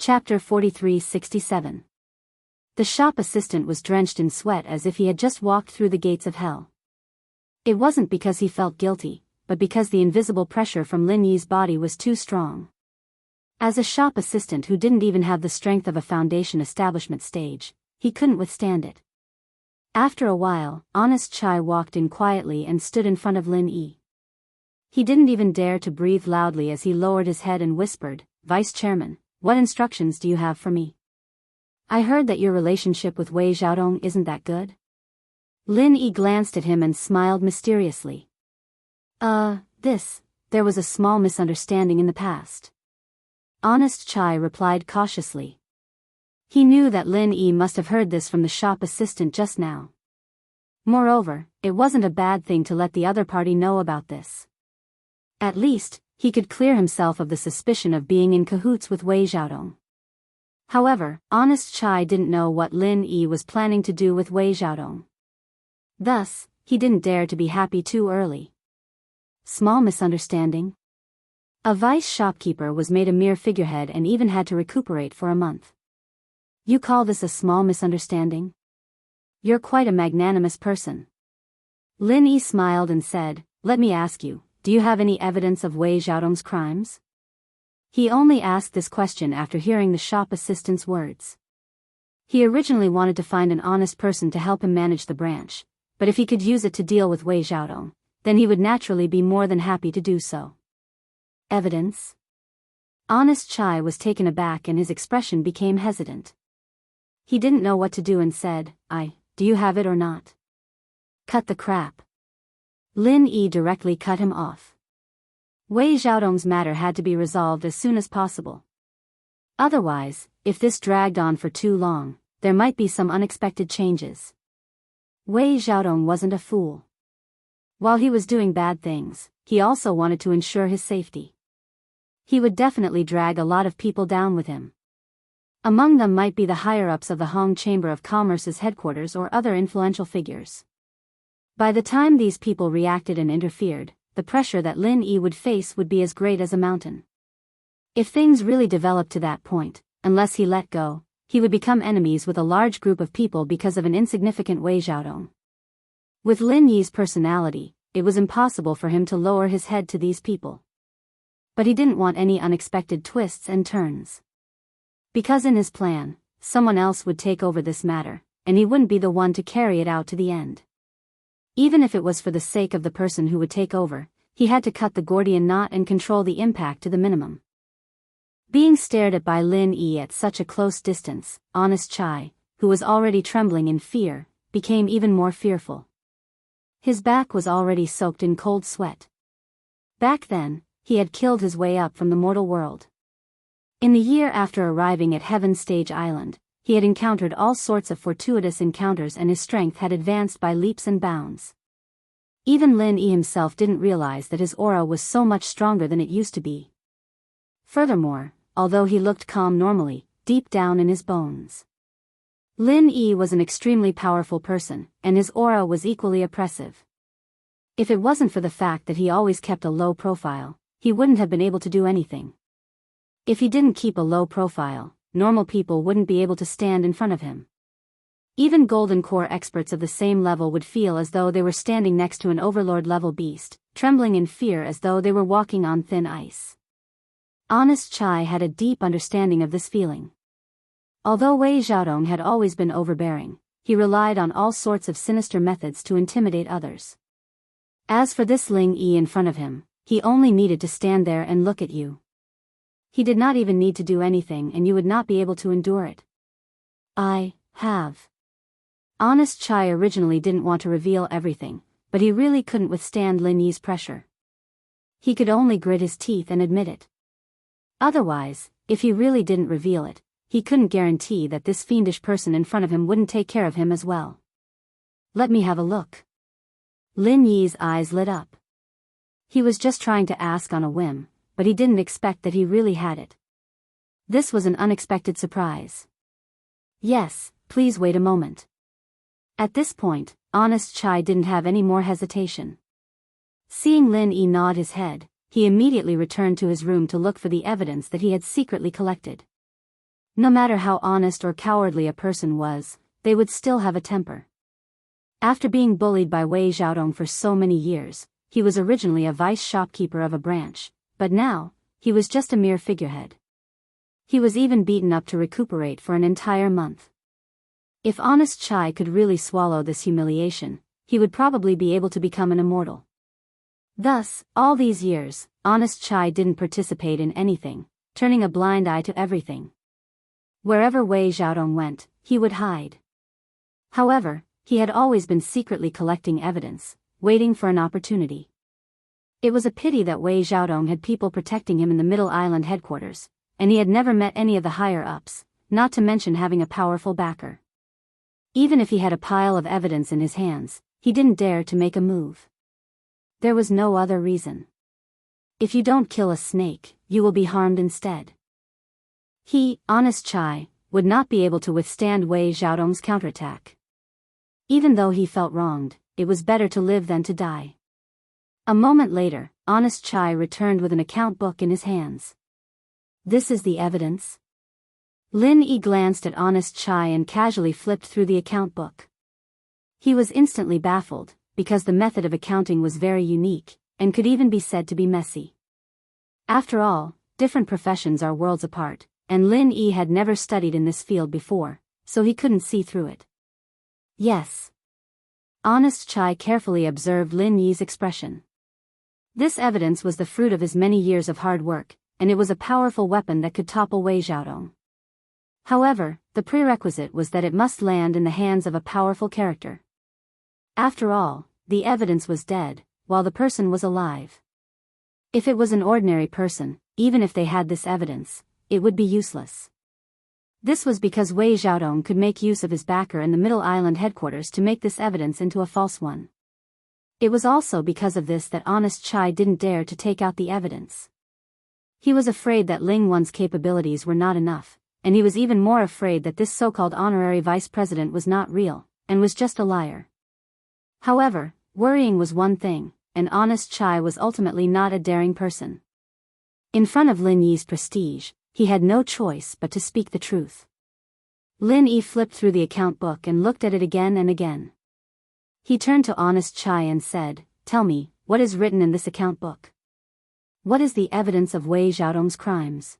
Chapter 43-67. The shop assistant was drenched in sweat as if he had just walked through the gates of hell. It wasn't because he felt guilty, but because the invisible pressure from Lin Yi's body was too strong. As a shop assistant who didn't even have the strength of a foundation establishment stage, he couldn't withstand it. After a while, Honest Chai walked in quietly and stood in front of Lin Yi. He didn't even dare to breathe loudly as he lowered his head and whispered, "Vice Chairman, what instructions do you have for me? I heard that your relationship with Wei Xiaodong isn't that good." Lin Yi glanced at him and smiled mysteriously. There was a small misunderstanding in the past. Honest Chai replied cautiously. He knew that Lin Yi must have heard this from the shop assistant just now. Moreover, it wasn't a bad thing to let the other party know about this. At least, he could clear himself of the suspicion of being in cahoots with Wei Xiaodong. However, Honest Chai didn't know what Lin Yi was planning to do with Wei Xiaodong. Thus, he didn't dare to be happy too early. Small misunderstanding? A vice shopkeeper was made a mere figurehead and even had to recuperate for a month. You call this a small misunderstanding? You're quite a magnanimous person. Lin Yi smiled and said, "Let me ask you, do you have any evidence of Wei Xiaodong's crimes?" He only asked this question after hearing the shop assistant's words. He originally wanted to find an honest person to help him manage the branch, but if he could use it to deal with Wei Xiaodong, then he would naturally be more than happy to do so. Evidence? Honest Chai was taken aback and his expression became hesitant. He didn't know what to do and said, Do you have it or not?" "Cut the crap." Lin Yi directly cut him off. Wei Xiaodong's matter had to be resolved as soon as possible. Otherwise, if this dragged on for too long, there might be some unexpected changes. Wei Xiaodong wasn't a fool. While he was doing bad things, he also wanted to ensure his safety. He would definitely drag a lot of people down with him. Among them might be the higher-ups of the Hong Chamber of Commerce's headquarters or other influential figures. By the time these people reacted and interfered, the pressure that Lin Yi would face would be as great as a mountain. If things really developed to that point, unless he let go, he would become enemies with a large group of people because of an insignificant Wei Xiaodong. With Lin Yi's personality, it was impossible for him to lower his head to these people. But he didn't want any unexpected twists and turns. Because in his plan, someone else would take over this matter, and he wouldn't be the one to carry it out to the end. Even if it was for the sake of the person who would take over, he had to cut the Gordian knot and control the impact to the minimum. Being stared at by Lin Yi at such a close distance, Honest Chai, who was already trembling in fear, became even more fearful. His back was already soaked in cold sweat. Back then, he had killed his way up from the mortal world. In the year after arriving at Heaven's Stage Island, he had encountered all sorts of fortuitous encounters and his strength had advanced by leaps and bounds. Even Lin Yi himself didn't realize that his aura was so much stronger than it used to be. Furthermore, although he looked calm normally, deep down in his bones, Lin Yi was an extremely powerful person, and his aura was equally oppressive. If it wasn't for the fact that he always kept a low profile, he wouldn't have been able to do anything. If he didn't keep a low profile, normal people wouldn't be able to stand in front of him. Even Golden Core experts of the same level would feel as though they were standing next to an Overlord-level beast, trembling in fear as though they were walking on thin ice. Honest Chai had a deep understanding of this feeling. Although Wei Xiaodong had always been overbearing, he relied on all sorts of sinister methods to intimidate others. As for this Lin Yi in front of him, he only needed to stand there and look at you. He did not even need to do anything and you would not be able to endure it. "I have." Honest Chai originally didn't want to reveal everything, but he really couldn't withstand Lin Yi's pressure. He could only grit his teeth and admit it. Otherwise, if he really didn't reveal it, he couldn't guarantee that this fiendish person in front of him wouldn't take care of him as well. "Let me have a look." Lin Yi's eyes lit up. He was just trying to ask on a whim, but he didn't expect that he really had it. This was an unexpected surprise. "Yes, please wait a moment." At this point, Honest Chai didn't have any more hesitation. Seeing Lin Yi nod his head, he immediately returned to his room to look for the evidence that he had secretly collected. No matter how honest or cowardly a person was, they would still have a temper. After being bullied by Wei Xiaodong for so many years, he was originally a vice shopkeeper of a branch, but now, he was just a mere figurehead. He was even beaten up to recuperate for an entire month. If Honest Chai could really swallow this humiliation, he would probably be able to become an immortal. Thus, all these years, Honest Chai didn't participate in anything, turning a blind eye to everything. Wherever Wei Xiaodong went, he would hide. However, he had always been secretly collecting evidence, waiting for an opportunity. It was a pity that Wei Xiaodong had people protecting him in the Middle Island headquarters, and he had never met any of the higher-ups, not to mention having a powerful backer. Even if he had a pile of evidence in his hands, he didn't dare to make a move. There was no other reason. If you don't kill a snake, you will be harmed instead. He, Honest Chai, would not be able to withstand Wei Xiaodong's counterattack. Even though he felt wronged, it was better to live than to die. A moment later, Honest Chai returned with an account book in his hands. This is the evidence? Lin Yi glanced at Honest Chai and casually flipped through the account book. He was instantly baffled, because the method of accounting was very unique, and could even be said to be messy. After all, different professions are worlds apart, and Lin Yi had never studied in this field before, so he couldn't see through it. Yes. Honest Chai carefully observed Lin Yi's expression. This evidence was the fruit of his many years of hard work, and it was a powerful weapon that could topple Wei Xiaodong. However, the prerequisite was that it must land in the hands of a powerful character. After all, the evidence was dead, while the person was alive. If it was an ordinary person, even if they had this evidence, it would be useless. This was because Wei Xiaodong could make use of his backer in the Middle Island headquarters to make this evidence into a false one. It was also because of this that Honest Chai didn't dare to take out the evidence. He was afraid that Ling Wen's capabilities were not enough, and he was even more afraid that this so-called honorary vice president was not real, and was just a liar. However, worrying was one thing, and Honest Chai was ultimately not a daring person. In front of Lin Yi's prestige, he had no choice but to speak the truth. Lin Yi flipped through the account book and looked at it again and again. He turned to Honest Chai and said, "Tell me, what is written in this account book? What is the evidence of Wei Xiaodong's crimes?"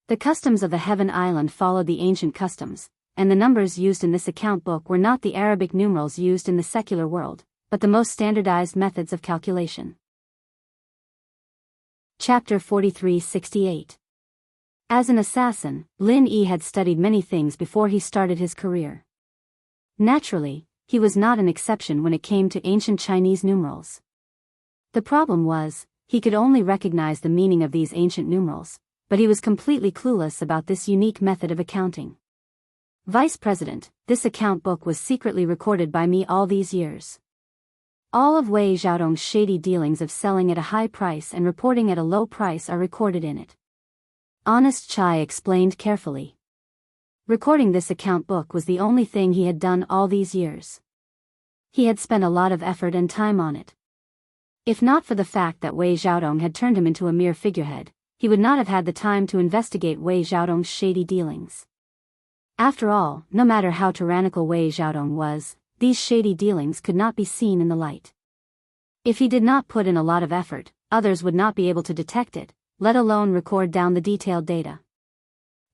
The customs of the Heaven Island followed the ancient customs, and the numbers used in this account book were not the Arabic numerals used in the secular world, but the most standardized methods of calculation. Chapter 4368. As an assassin, Lin Yi had studied many things before he started his career. Naturally, he was not an exception when it came to ancient Chinese numerals. The problem was, he could only recognize the meaning of these ancient numerals, but he was completely clueless about this unique method of accounting. Vice President, this account book was secretly recorded by me all these years. All of Wei Xiaodong's shady dealings of selling at a high price and reporting at a low price are recorded in it. Honest Chai explained carefully. Recording this account book was the only thing he had done all these years. He had spent a lot of effort and time on it. If not for the fact that Wei Xiaodong had turned him into a mere figurehead, he would not have had the time to investigate Wei Xiaodong's shady dealings. After all, no matter how tyrannical Wei Xiaodong was, these shady dealings could not be seen in the light. If he did not put in a lot of effort, others would not be able to detect it, let alone record down the detailed data.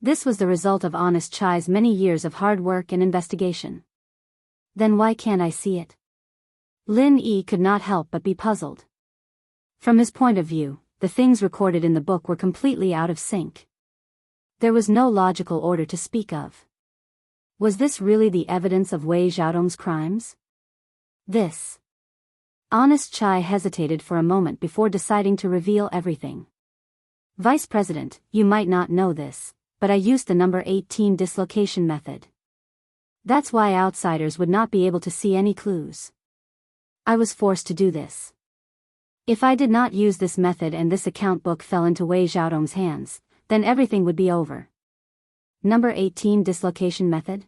This was the result of Honest Chai's many years of hard work and investigation. Then why can't I see it? Lin Yi could not help but be puzzled. From his point of view, the things recorded in the book were completely out of sync. There was no logical order to speak of. Was this really the evidence of Wei Xiaodong's crimes? This. Honest Chai hesitated for a moment before deciding to reveal everything. Vice President, you might not know this, but I used the number 18 dislocation method. That's why outsiders would not be able to see any clues. I was forced to do this. If I did not use this method and this account book fell into Wei Xiaodong's hands, then everything would be over. Number 18 dislocation method?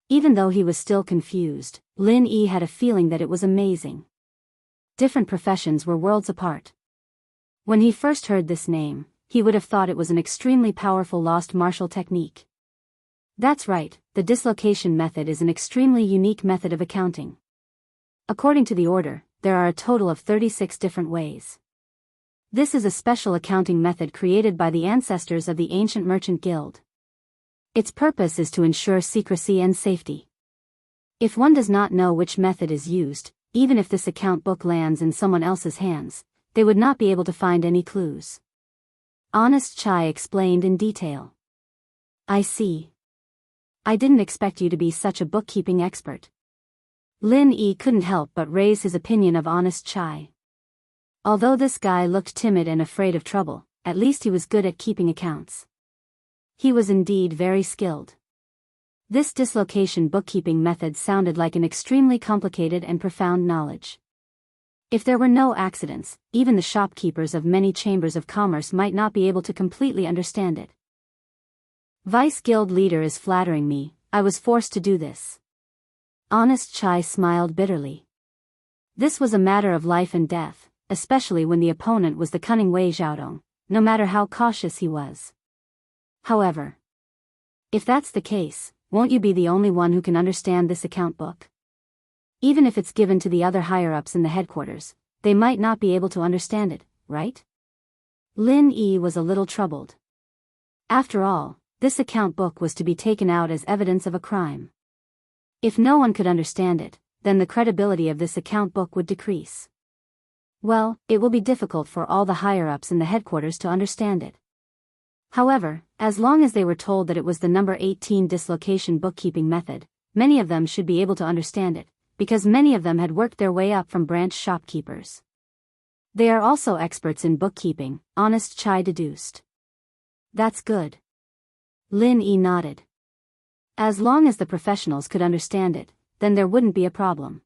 Even though he was still confused, Lin Yi had a feeling that it was amazing. Different professions were worlds apart. When he first heard this name, he would have thought it was an extremely powerful lost martial technique. That's right, the dislocation method is an extremely unique method of accounting. According to the order, there are a total of 36 different ways. This is a special accounting method created by the ancestors of the ancient merchant guild. Its purpose is to ensure secrecy and safety. If one does not know which method is used, even if this account book lands in someone else's hands, they would not be able to find any clues. Honest Chai explained in detail. I see. I didn't expect you to be such a bookkeeping expert. Lin Yi couldn't help but raise his opinion of Honest Chai. Although this guy looked timid and afraid of trouble, at least he was good at keeping accounts. He was indeed very skilled. This dislocation bookkeeping method sounded like an extremely complicated and profound knowledge. If there were no accidents, even the shopkeepers of many chambers of commerce might not be able to completely understand it. Vice Guild leader is flattering me, I was forced to do this. Honest Chai smiled bitterly. This was a matter of life and death, especially when the opponent was the cunning Wei Xiaodong, no matter how cautious he was. However, if that's the case, won't you be the only one who can understand this account book? Even if it's given to the other higher-ups in the headquarters, they might not be able to understand it, right? Lin Yi was a little troubled. After all, this account book was to be taken out as evidence of a crime. If no one could understand it, then the credibility of this account book would decrease. Well, it will be difficult for all the higher-ups in the headquarters to understand it. However, as long as they were told that it was the number 18 dislocation bookkeeping method, many of them should be able to understand it, because many of them had worked their way up from branch shopkeepers. They are also experts in bookkeeping, Honest Chai deduced. That's good. Lin Yi nodded. As long as the professionals could understand it, then there wouldn't be a problem.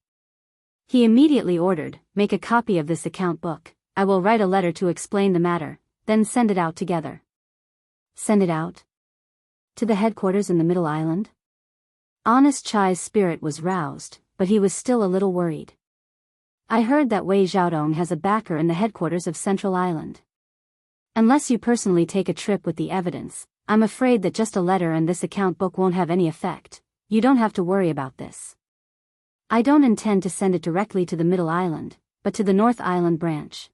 He immediately ordered, make a copy of this account book, I will write a letter to explain the matter, then send it out together. Send it out? To the headquarters in the Middle Island? Honest Chai's spirit was roused, but he was still a little worried. I heard that Wei Xiaodong has a backer in the headquarters of Central Island. Unless you personally take a trip with the evidence, I'm afraid that just a letter and this account book won't have any effect. You don't have to worry about this. I don't intend to send it directly to the Middle Island, but to the North Island branch.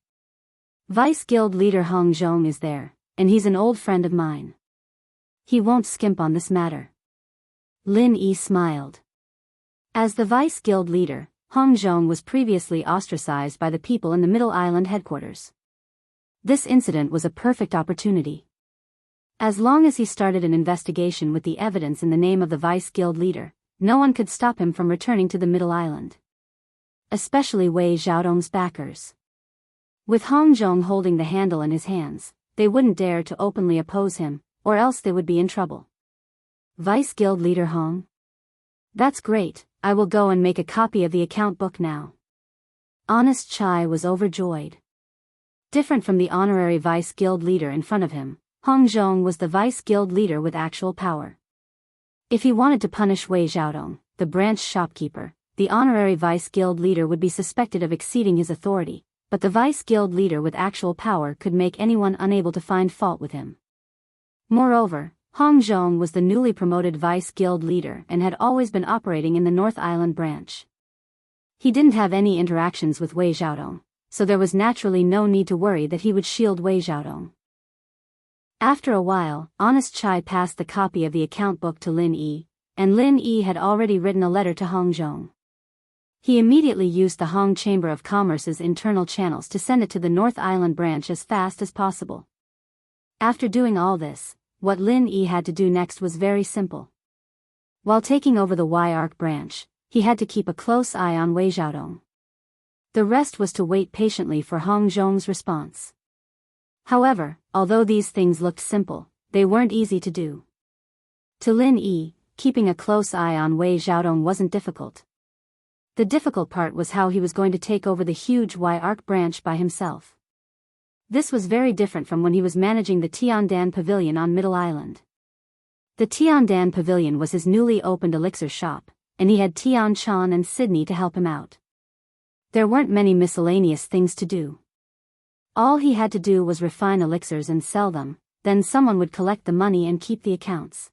Vice Guild leader Hong Zhong is there, and he's an old friend of mine. He won't skimp on this matter. Lin Yi smiled. As the Vice Guild leader, Hong Zhong was previously ostracized by the people in the Middle Island headquarters. This incident was a perfect opportunity. As long as he started an investigation with the evidence in the name of the Vice Guild leader, no one could stop him from returning to the Middle Island. Especially Wei Xiaodong's backers. With Hong Zhong holding the handle in his hands, they wouldn't dare to openly oppose him, or else they would be in trouble. Vice Guild leader Hong? That's great, I will go and make a copy of the account book now. Honest Chai was overjoyed. Different from the honorary Vice Guild leader in front of him, Hong Zhong was the Vice Guild leader with actual power. If he wanted to punish Wei Xiaodong, the branch shopkeeper, the honorary Vice Guild leader would be suspected of exceeding his authority, but the Vice Guild leader with actual power could make anyone unable to find fault with him. Moreover, Hong Zhong was the newly promoted Vice Guild leader and had always been operating in the North Island branch. He didn't have any interactions with Wei Xiaodong, so there was naturally no need to worry that he would shield Wei Xiaodong. After a while, Honest Chai passed the copy of the account book to Lin Yi, and Lin Yi had already written a letter to Hong Zhong. He immediately used the Hong Chamber of Commerce's internal channels to send it to the North Island branch as fast as possible. After doing all this, what Lin Yi had to do next was very simple. While taking over the Y-Arc branch, he had to keep a close eye on Wei Xiaodong. The rest was to wait patiently for Hong Zhong's response. However, although these things looked simple, they weren't easy to do. To Lin Yi, keeping a close eye on Wei Xiaodong wasn't difficult. The difficult part was how he was going to take over the huge Y-Arc branch by himself. This was very different from when he was managing the Tiandan Pavilion on Middle Island. The Tiandan Pavilion was his newly opened elixir shop, and he had Tian Chan and Sydney to help him out. There weren't many miscellaneous things to do. All he had to do was refine elixirs and sell them, then someone would collect the money and keep the accounts.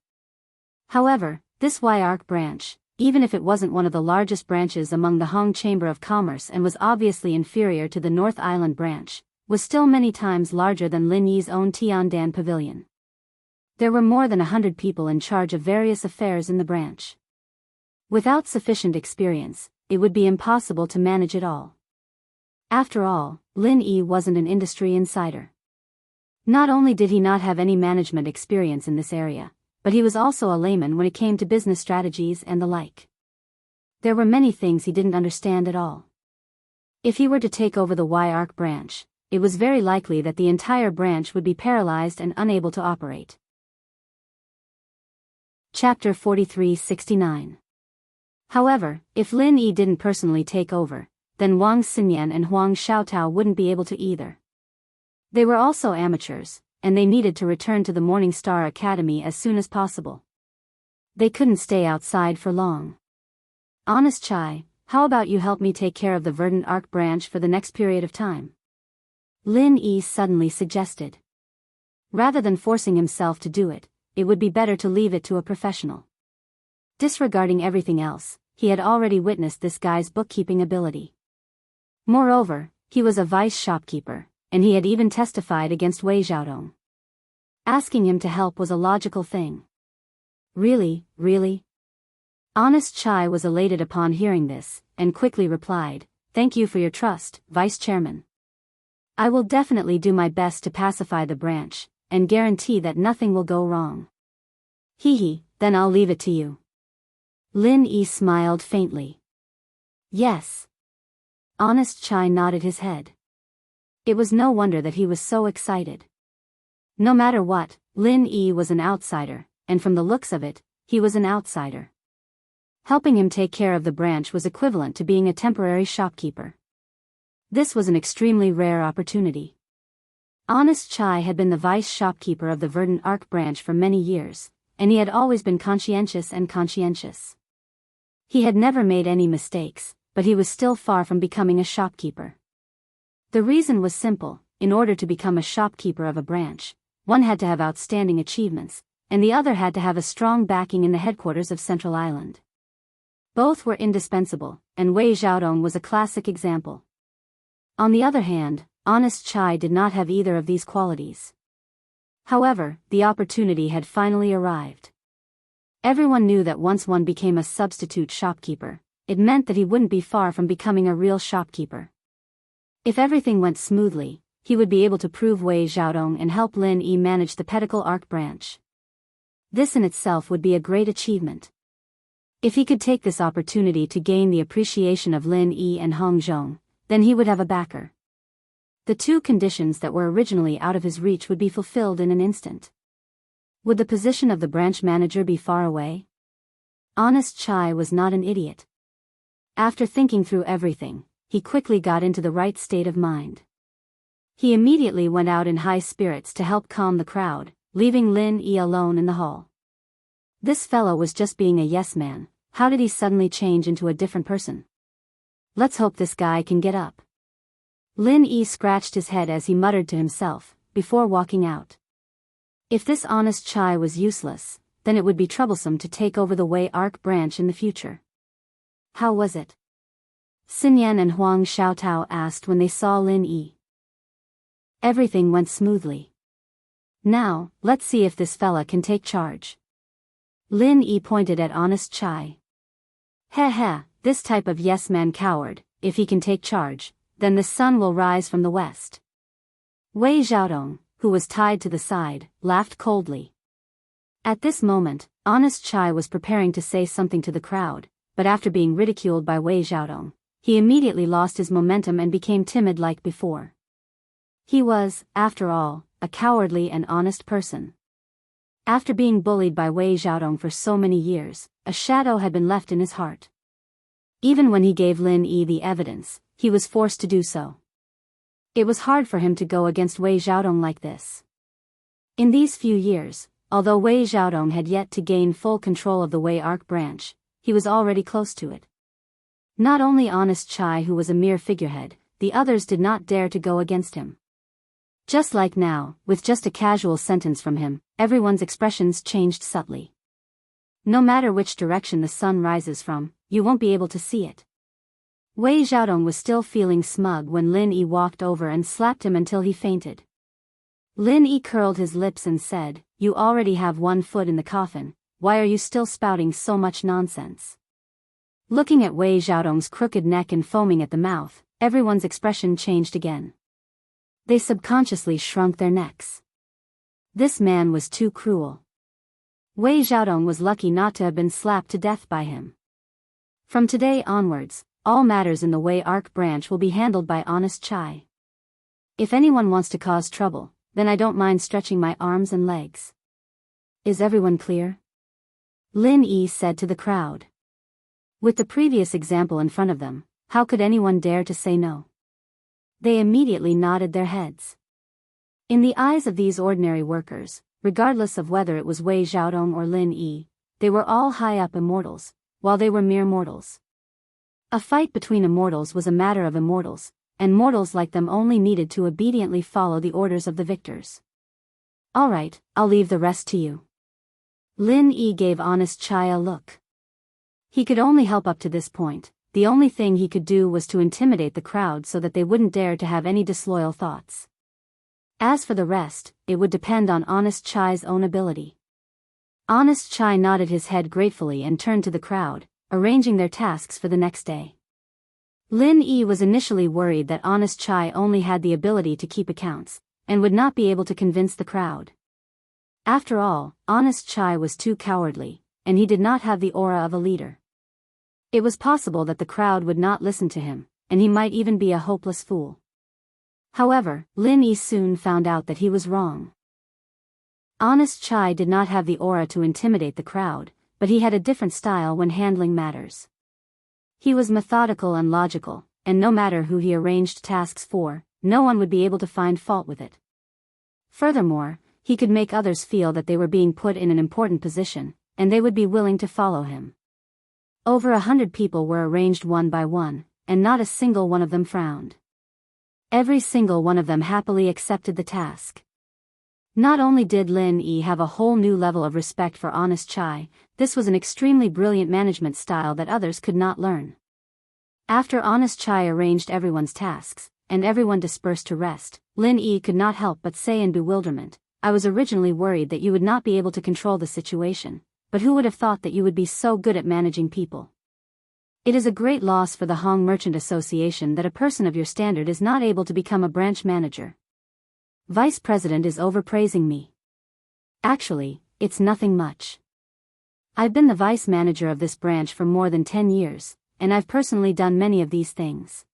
However, this Y-Arc branch, even if it wasn't one of the largest branches among the Hong Chamber of Commerce and was obviously inferior to the North Island branch, was still many times larger than Lin Yi's own Tiandan pavilion. There were more than 100 people in charge of various affairs in the branch. Without sufficient experience, it would be impossible to manage it all. After all, Lin Yi wasn't an industry insider. Not only did he not have any management experience in this area, but he was also a layman when it came to business strategies and the like. There were many things he didn't understand at all. If he were to take over the Y-Arc branch, it was very likely that the entire branch would be paralyzed and unable to operate. Chapter 4369. However, if Lin Yi didn't personally take over, then Wang Xinyan and Huang Xiaotao wouldn't be able to either. They were also amateurs, and they needed to return to the Morning Star Academy as soon as possible. They couldn't stay outside for long. Honest Chai, how about you help me take care of the Verdant Arc branch for the next period of time? Lin Yi suddenly suggested. Rather than forcing himself to do it, it would be better to leave it to a professional. Disregarding everything else, he had already witnessed this guy's bookkeeping ability. Moreover, he was a vice shopkeeper, and he had even testified against Wei Xiaodong. Asking him to help was a logical thing. Really, really? Honest Chai was elated upon hearing this, and quickly replied, "Thank you for your trust, Vice Chairman. I will definitely do my best to pacify the branch, and guarantee that nothing will go wrong." Hee, then I'll leave it to you. Lin Yi smiled faintly. Yes. Honest Chai nodded his head. It was no wonder that he was so excited. No matter what, Lin Yi was an outsider, and from the looks of it, he was an outsider. Helping him take care of the branch was equivalent to being a temporary shopkeeper. This was an extremely rare opportunity. Honest Chai had been the vice shopkeeper of the Verdant Arc branch for many years, and he had always been conscientious. He had never made any mistakes, but he was still far from becoming a shopkeeper. The reason was simple: in order to become a shopkeeper of a branch, one had to have outstanding achievements, and the other had to have a strong backing in the headquarters of Central Island. Both were indispensable, and Wei Xiaodong was a classic example. On the other hand, Honest Chai did not have either of these qualities. However, the opportunity had finally arrived. Everyone knew that once one became a substitute shopkeeper, it meant that he wouldn't be far from becoming a real shopkeeper. If everything went smoothly, he would be able to prove Wei Xiaodong and help Lin Yi manage the Pedicle Arc branch. This in itself would be a great achievement. If he could take this opportunity to gain the appreciation of Lin Yi and Hong Zhong, then he would have a backer. The two conditions that were originally out of his reach would be fulfilled in an instant. Would the position of the branch manager be far away? Honest Chai was not an idiot. After thinking through everything, he quickly got into the right state of mind. He immediately went out in high spirits to help calm the crowd, leaving Lin Yi alone in the hall. This fellow was just being a yes man. How did he suddenly change into a different person? Let's hope this guy can get up. Lin Yi scratched his head as he muttered to himself, before walking out. If this Honest Chai was useless, then it would be troublesome to take over the Wei Arc branch in the future. How was it? Xinyan and Huang Xiaotao asked when they saw Lin Yi. Everything went smoothly. Now, let's see if this fella can take charge. Lin Yi pointed at Honest Chai. Heh, this type of yes-man coward, if he can take charge, then the sun will rise from the west. Wei Xiaodong, who was tied to the side, laughed coldly. At this moment, Honest Chai was preparing to say something to the crowd, but after being ridiculed by Wei Xiaodong, he immediately lost his momentum and became timid like before. He was, after all, a cowardly and honest person. After being bullied by Wei Xiaodong for so many years, a shadow had been left in his heart. Even when he gave Lin Yi the evidence, he was forced to do so. It was hard for him to go against Wei Xiaodong like this. In these few years, although Wei Xiaodong had yet to gain full control of the Wei Arc branch, he was already close to it. Not only Honest Chai, who was a mere figurehead, the others did not dare to go against him. Just like now, with just a casual sentence from him, everyone's expressions changed subtly. No matter which direction the sun rises from, you won't be able to see it. Wei Xiaodong was still feeling smug when Lin Yi walked over and slapped him until he fainted. Lin Yi curled his lips and said, "You already have one foot in the coffin, why are you still spouting so much nonsense?" Looking at Wei Xiaodong's crooked neck and foaming at the mouth, everyone's expression changed again. They subconsciously shrunk their necks. This man was too cruel. Wei Xiaodong was lucky not to have been slapped to death by him. From today onwards, all matters in the Wei Arc branch will be handled by Honest Chai. If anyone wants to cause trouble, then I don't mind stretching my arms and legs. Is everyone clear? Lin Yi said to the crowd. With the previous example in front of them, how could anyone dare to say no? They immediately nodded their heads. In the eyes of these ordinary workers, regardless of whether it was Wei Xiaodong or Lin Yi, they were all high-up immortals, while they were mere mortals. A fight between immortals was a matter of immortals, and mortals like them only needed to obediently follow the orders of the victors. All right, I'll leave the rest to you. Lin Yi gave Honest Chai a look. He could only help up to this point. The only thing he could do was to intimidate the crowd so that they wouldn't dare to have any disloyal thoughts. As for the rest, it would depend on Honest Chai's own ability. Honest Chai nodded his head gratefully and turned to the crowd, arranging their tasks for the next day. Lin Yi was initially worried that Honest Chai only had the ability to keep accounts, and would not be able to convince the crowd. After all, Honest Chai was too cowardly, and he did not have the aura of a leader. It was possible that the crowd would not listen to him, and he might even be a hopeless fool. However, Lin Yi soon found out that he was wrong. Honest Chai did not have the aura to intimidate the crowd, but he had a different style when handling matters. He was methodical and logical, and no matter who he arranged tasks for, no one would be able to find fault with it. Furthermore, he could make others feel that they were being put in an important position, and they would be willing to follow him. Over 100 people were arranged one by one, and not a single one of them frowned. Every single one of them happily accepted the task. Not only did Lin Yi have a whole new level of respect for Honest Chai, this was an extremely brilliant management style that others could not learn. After Honest Chai arranged everyone's tasks, and everyone dispersed to rest, Lin Yi could not help but say in bewilderment, "I was originally worried that you would not be able to control the situation. But who would have thought that you would be so good at managing people? It is a great loss for the Hong Merchant Association that a person of your standard is not able to become a branch manager. Vice President is overpraising me. Actually, it's nothing much. I've been the vice manager of this branch for more than 10 years, and I've personally done many of these things.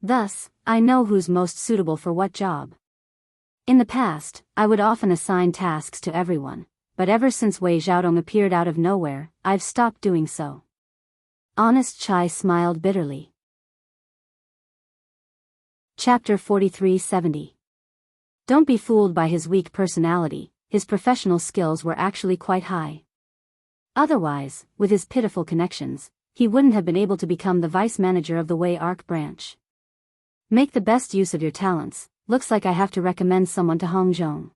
Thus, I know who's most suitable for what job. In the past, I would often assign tasks to everyone. But ever since Wei Xiaodong appeared out of nowhere, I've stopped doing so." Honest Chai smiled bitterly. Chapter 4370. Don't be fooled by his weak personality, his professional skills were actually quite high. Otherwise, with his pitiful connections, he wouldn't have been able to become the vice manager of the Wei Arc branch. Make the best use of your talents. Looks like I have to recommend someone to Hong Zhong.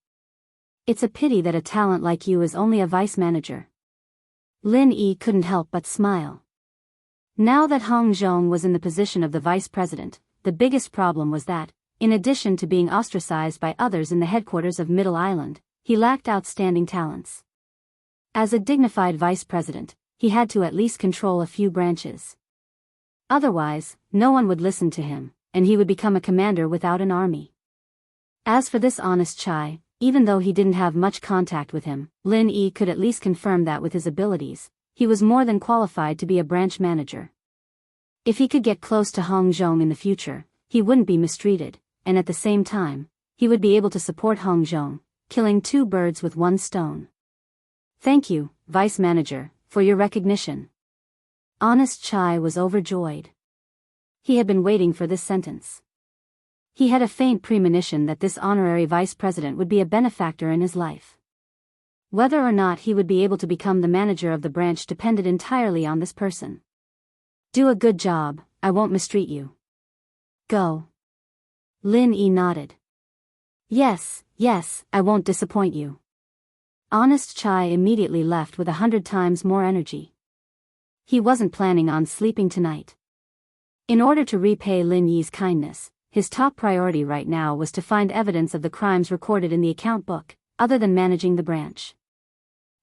It's a pity that a talent like you is only a vice manager. Lin Yi couldn't help but smile. Now that Hong Zhong was in the position of the vice president, the biggest problem was that, in addition to being ostracized by others in the headquarters of Middle Island, he lacked outstanding talents. As a dignified vice president, he had to at least control a few branches. Otherwise, no one would listen to him, and he would become a commander without an army. As for this Honest Chai, even though he didn't have much contact with him, Lin Yi could at least confirm that with his abilities, he was more than qualified to be a branch manager. If he could get close to Hong Zhong in the future, he wouldn't be mistreated, and at the same time, he would be able to support Hong Zhong, killing two birds with one stone. Thank you, Vice Manager, for your recognition. Honest Chai was overjoyed. He had been waiting for this sentence. He had a faint premonition that this honorary vice president would be a benefactor in his life. Whether or not he would be able to become the manager of the branch depended entirely on this person. Do a good job, I won't mistreat you. Go. Lin Yi nodded. Yes, yes, I won't disappoint you. Honest Chai immediately left with 100 times more energy. He wasn't planning on sleeping tonight. In order to repay Lin Yi's kindness, his top priority right now was to find evidence of the crimes recorded in the account book, other than managing the branch.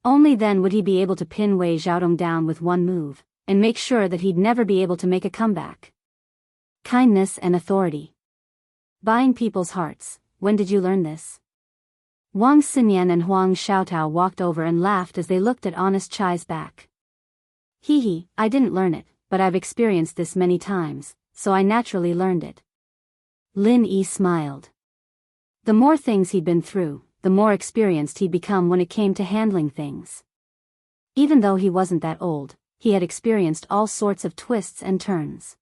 Only then would he be able to pin Wei Xiaodong down with one move, and make sure that he'd never be able to make a comeback. Kindness and authority. Buying people's hearts, when did you learn this? Wang Xinyan and Huang Xiaotao walked over and laughed as they looked at Honest Chai's back. Hee, I didn't learn it, but I've experienced this many times, so I naturally learned it. Lin Yi smiled. The more things he'd been through, the more experienced he'd become when it came to handling things. Even though he wasn't that old, he had experienced all sorts of twists and turns.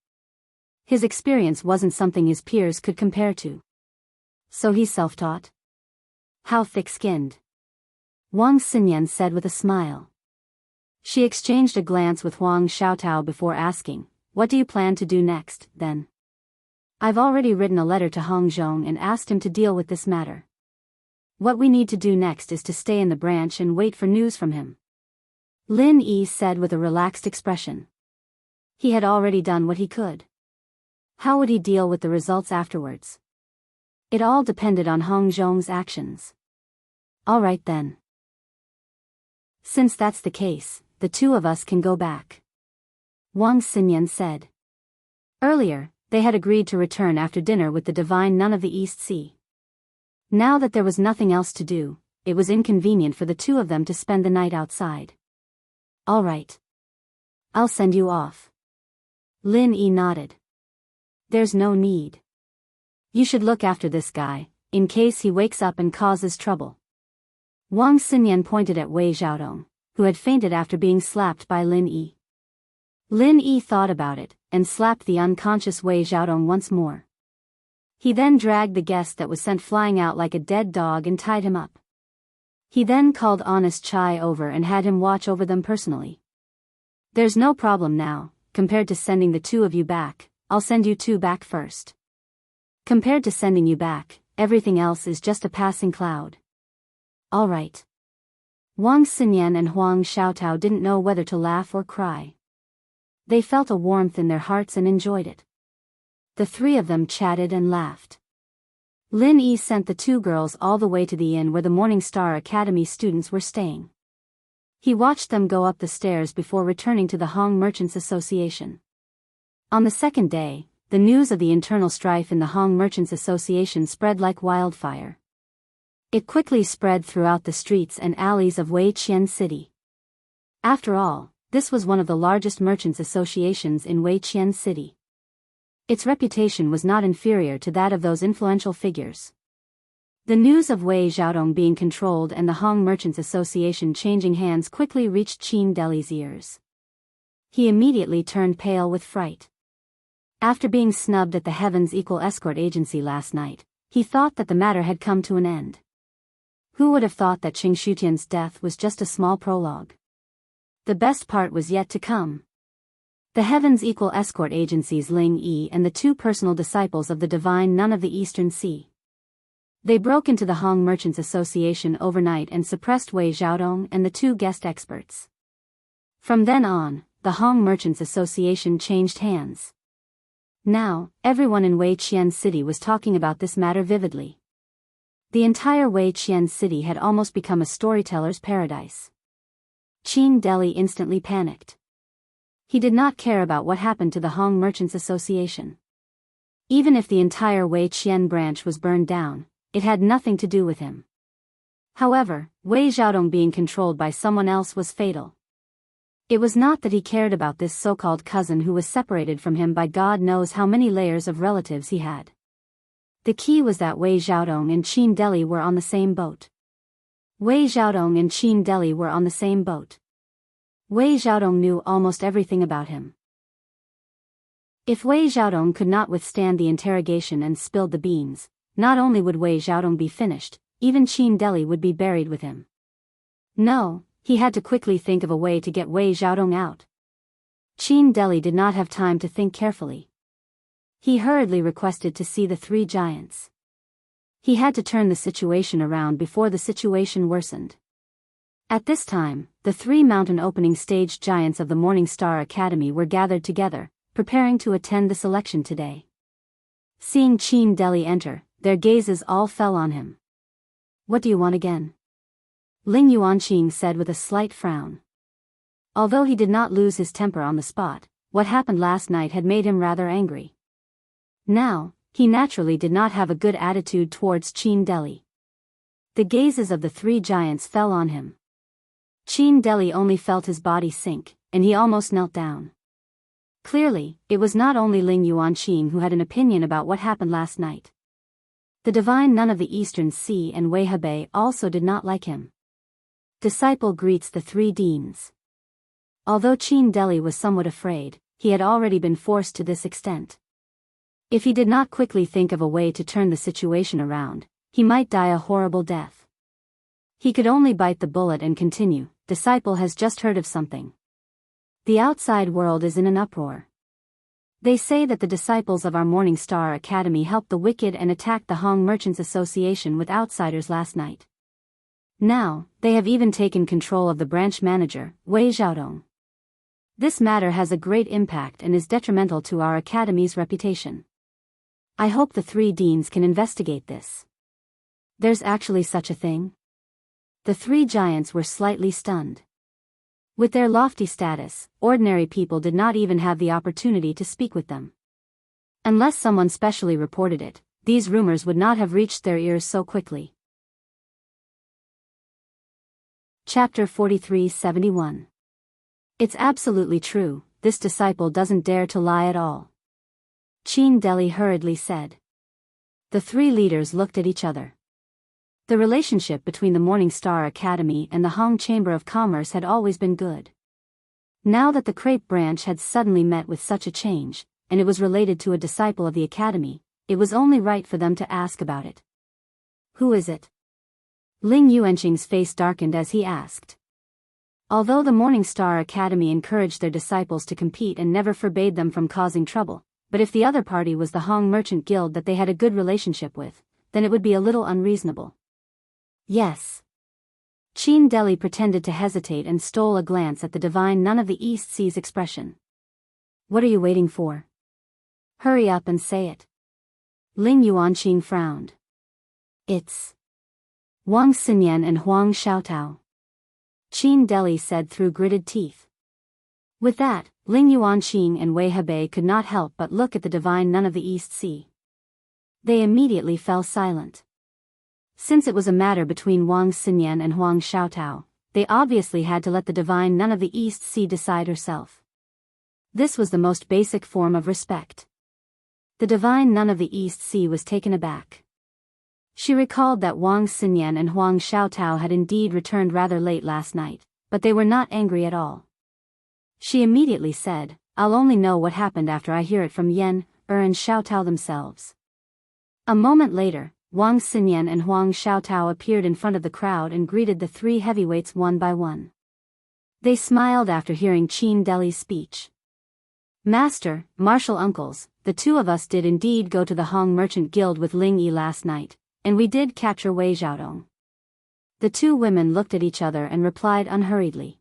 His experience wasn't something his peers could compare to. So he's self-taught? How thick-skinned? Wang Xinyan said with a smile. She exchanged a glance with Huang Xiaotao before asking, what do you plan to do next, then? I've already written a letter to Hong Zhong and asked him to deal with this matter. What we need to do next is to stay in the branch and wait for news from him. Lin Yi said with a relaxed expression. He had already done what he could. How would he deal with the results afterwards? It all depended on Hong Zhong's actions. All right then. Since that's the case, the two of us can go back. Wang Xinyan said. Earlier, they had agreed to return after dinner with the divine nun of the East Sea. Now that there was nothing else to do, it was inconvenient for the two of them to spend the night outside. All right. I'll send you off. Lin Yi nodded. There's no need. You should look after this guy, in case he wakes up and causes trouble. Wang Xinyan pointed at Wei Xiaodong, who had fainted after being slapped by Lin Yi. Lin Yi thought about it, and slapped the unconscious Wei Xiaodong once more. He then dragged the guest that was sent flying out like a dead dog and tied him up. He then called Honest Chai over and had him watch over them personally. There's no problem now, compared to sending the two of you back, I'll send you two back first. Compared to sending you back, everything else is just a passing cloud. All right. Wang Xinyan and Huang Xiaotao didn't know whether to laugh or cry. They felt a warmth in their hearts and enjoyed it. The three of them chatted and laughed. Lin Yi sent the two girls all the way to the inn where the Morning Star Academy students were staying. He watched them go up the stairs before returning to the Hong Merchants Association. On the second day, the news of the internal strife in the Hong Merchants Association spread like wildfire. It quickly spread throughout the streets and alleys of Wei Qian City. After all, this was one of the largest merchants' associations in Wei Qian City. Its reputation was not inferior to that of those influential figures. The news of Wei Xiaodong being controlled and the Hong Merchants Association changing hands quickly reached Qin Deli's ears. He immediately turned pale with fright. After being snubbed at the Heavens Equal Escort Agency last night, he thought that the matter had come to an end. Who would have thought that Qing Shutian's death was just a small prologue? The best part was yet to come. The Heavens Equal Escort Agency's Ling Yi and the two personal disciples of the Divine Nun of the Eastern Sea. They broke into the Hong Merchants Association overnight and suppressed Wei Xiaodong and the two guest experts. From then on, the Hong Merchants Association changed hands. Now, everyone in Wei Qian City was talking about this matter vividly. The entire Wei Qian City had almost become a storyteller's paradise. Qin Deli instantly panicked. He did not care about what happened to the Hong Merchants Association. Even if the entire Wei Qian branch was burned down, it had nothing to do with him. However, Wei Xiaodong being controlled by someone else was fatal. It was not that he cared about this so-called cousin who was separated from him by God knows how many layers of relatives he had. The key was that Wei Xiaodong and Qin Deli were on the same boat. Wei Xiaodong and Qin Deli were on the same boat. Wei Xiaodong knew almost everything about him. If Wei Xiaodong could not withstand the interrogation and spilled the beans, not only would Wei Xiaodong be finished, even Qin Deli would be buried with him. No, he had to quickly think of a way to get Wei Xiaodong out. Qin Deli did not have time to think carefully. He hurriedly requested to see the three giants. He had to turn the situation around before the situation worsened. At this time, the 3 mountain opening stage giants of the Morning Star Academy were gathered together, preparing to attend the selection today. Seeing Qin Deli enter, their gazes all fell on him. "What do you want again?" Ling Yuanqing said with a slight frown. Although he did not lose his temper on the spot, what happened last night had made him rather angry. Now, he naturally did not have a good attitude towards Qin Deli. The gazes of the 3 giants fell on him. Qin Deli only felt his body sink, and he almost knelt down. Clearly, it was not only Ling Yuanqing who had an opinion about what happened last night. The divine nun of the Eastern Sea and Wei Hebei also did not like him. Disciple greets the 3 deans. Although Qin Deli was somewhat afraid, he had already been forced to this extent. If he did not quickly think of a way to turn the situation around, he might die a horrible death. He could only bite the bullet and continue. "Disciple has just heard of something. The outside world is in an uproar. They say that the disciples of our Morning Star Academy helped the wicked and attacked the Hong Merchants Association with outsiders last night. Now, they have even taken control of the branch manager, Wei Xiaodong. This matter has a great impact and is detrimental to our academy's reputation. I hope the 3 deans can investigate this." There's actually such a thing? The 3 giants were slightly stunned. With their lofty status, ordinary people did not even have the opportunity to speak with them. Unless someone specially reported it, these rumors would not have reached their ears so quickly. Chapter 43-71. It's absolutely true, this disciple doesn't dare to lie at all. Qin Deli hurriedly said. The 3 leaders looked at each other. The relationship between the Morning Star Academy and the Hong Chamber of Commerce had always been good. Now that the crepe branch had suddenly met with such a change, and it was related to a disciple of the Academy, it was only right for them to ask about it. "Who is it?" Ling Yuanqing's face darkened as he asked. Although the Morning Star Academy encouraged their disciples to compete and never forbade them from causing trouble, but if the other party was the Hong Merchant Guild that they had a good relationship with, then it would be a little unreasonable. "Yes." Qin Deli pretended to hesitate and stole a glance at the divine nun of the East Sea's expression. "What are you waiting for? Hurry up and say it." Ling Yuanqing frowned. "It's Wang Xinyan and Huang Xiaotao," Qin Deli said through gritted teeth. With that, Ling Yuanqing and Wei Hebei could not help but look at the divine nun of the East Sea. They immediately fell silent. Since it was a matter between Wang Xinyan and Huang Xiaotao, they obviously had to let the divine nun of the East Sea decide herself. This was the most basic form of respect. The divine nun of the East Sea was taken aback. She recalled that Wang Xinyan and Huang Xiaotao had indeed returned rather late last night, but they were not angry at all. She immediately said, "I'll only know what happened after I hear it from Yan, and Xiaotao themselves." A moment later, Wang Xinyan and Huang Xiaotao appeared in front of the crowd and greeted the 3 heavyweights one by one. They smiled after hearing Qin Deli's speech. "Master, martial uncles, the 2 of us did indeed go to the Hong Merchant Guild with Ling Yi last night, and we did capture Wei Xiaodong." The 2 women looked at each other and replied unhurriedly.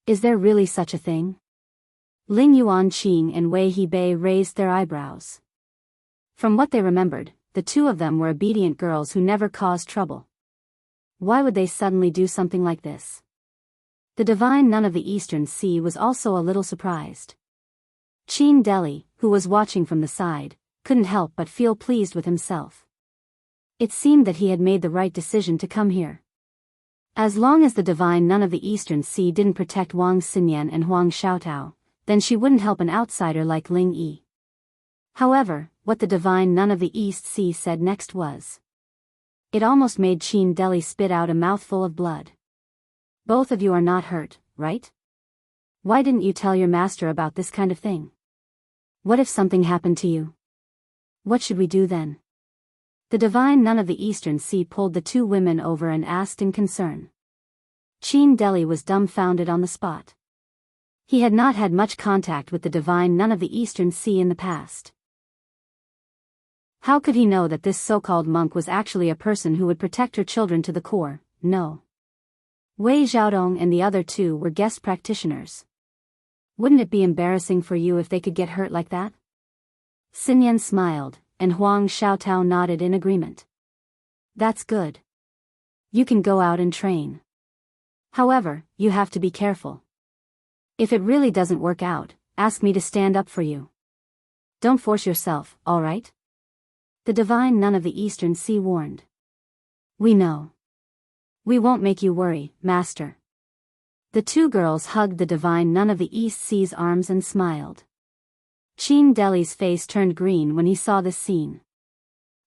"Is there really such a thing?" Ling Yuanqing and Wei Hebei raised their eyebrows. From what they remembered, the 2 of them were obedient girls who never caused trouble. Why would they suddenly do something like this? The divine nun of the Eastern Sea was also a little surprised. Qin Deli, who was watching from the side, couldn't help but feel pleased with himself. It seemed that he had made the right decision to come here. As long as the divine nun of the Eastern Sea didn't protect Wang Xinyan and Huang Xiaotao, then she wouldn't help an outsider like Ling Yi. However, what the divine nun of the East Sea said next was. It almost made Qin Deli spit out a mouthful of blood. "Both of you are not hurt, right? Why didn't you tell your master about this kind of thing? What if something happened to you? What should we do then?" The divine nun of the Eastern Sea pulled the 2 women over and asked in concern. Qin Deli was dumbfounded on the spot. He had not had much contact with the divine nun of the Eastern Sea in the past. How could he know that this so-called monk was actually a person who would protect her children to the core? No. Wei Xiaodong and the other two were guest practitioners. Wouldn't it be embarrassing for you if they could get hurt like that? Xinyan smiled, and Huang Xiaotao nodded in agreement. That's good. You can go out and train. However, you have to be careful. If it really doesn't work out, ask me to stand up for you. Don't force yourself, all right? The divine nun of the Eastern Sea warned. We know. We won't make you worry, Master. The two girls hugged the divine nun of the East Sea's arms and smiled. Qin Deli's face turned green when he saw this scene.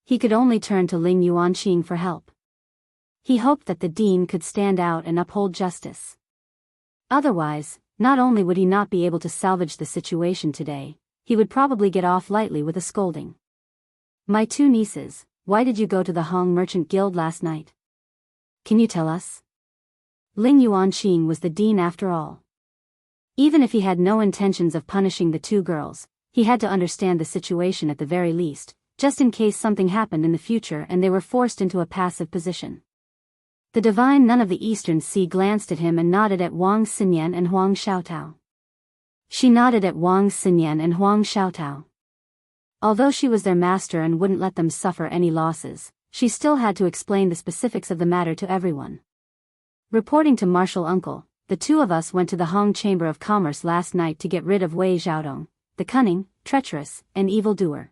He could only turn to Ling Yuanqing for help. He hoped that the dean could stand out and uphold justice. Otherwise, not only would he not be able to salvage the situation today, he would probably get off lightly with a scolding. My two nieces, why did you go to the Hong Merchant Guild last night? Can you tell us? Ling Yuanqing was the dean after all. Even if he had no intentions of punishing the two girls, he had to understand the situation at the very least, just in case something happened in the future and they were forced into a passive position. The divine nun of the Eastern Sea glanced at him and nodded at Wang Xinyan and Huang Xiaotao. She nodded at Wang Xinyan and Huang Xiaotao. Although she was their master and wouldn't let them suffer any losses, she still had to explain the specifics of the matter to everyone. Reporting to Marshal Uncle, the two of us went to the Hong Chamber of Commerce last night to get rid of Wei Xiaodong, the cunning, treacherous, and evildoer.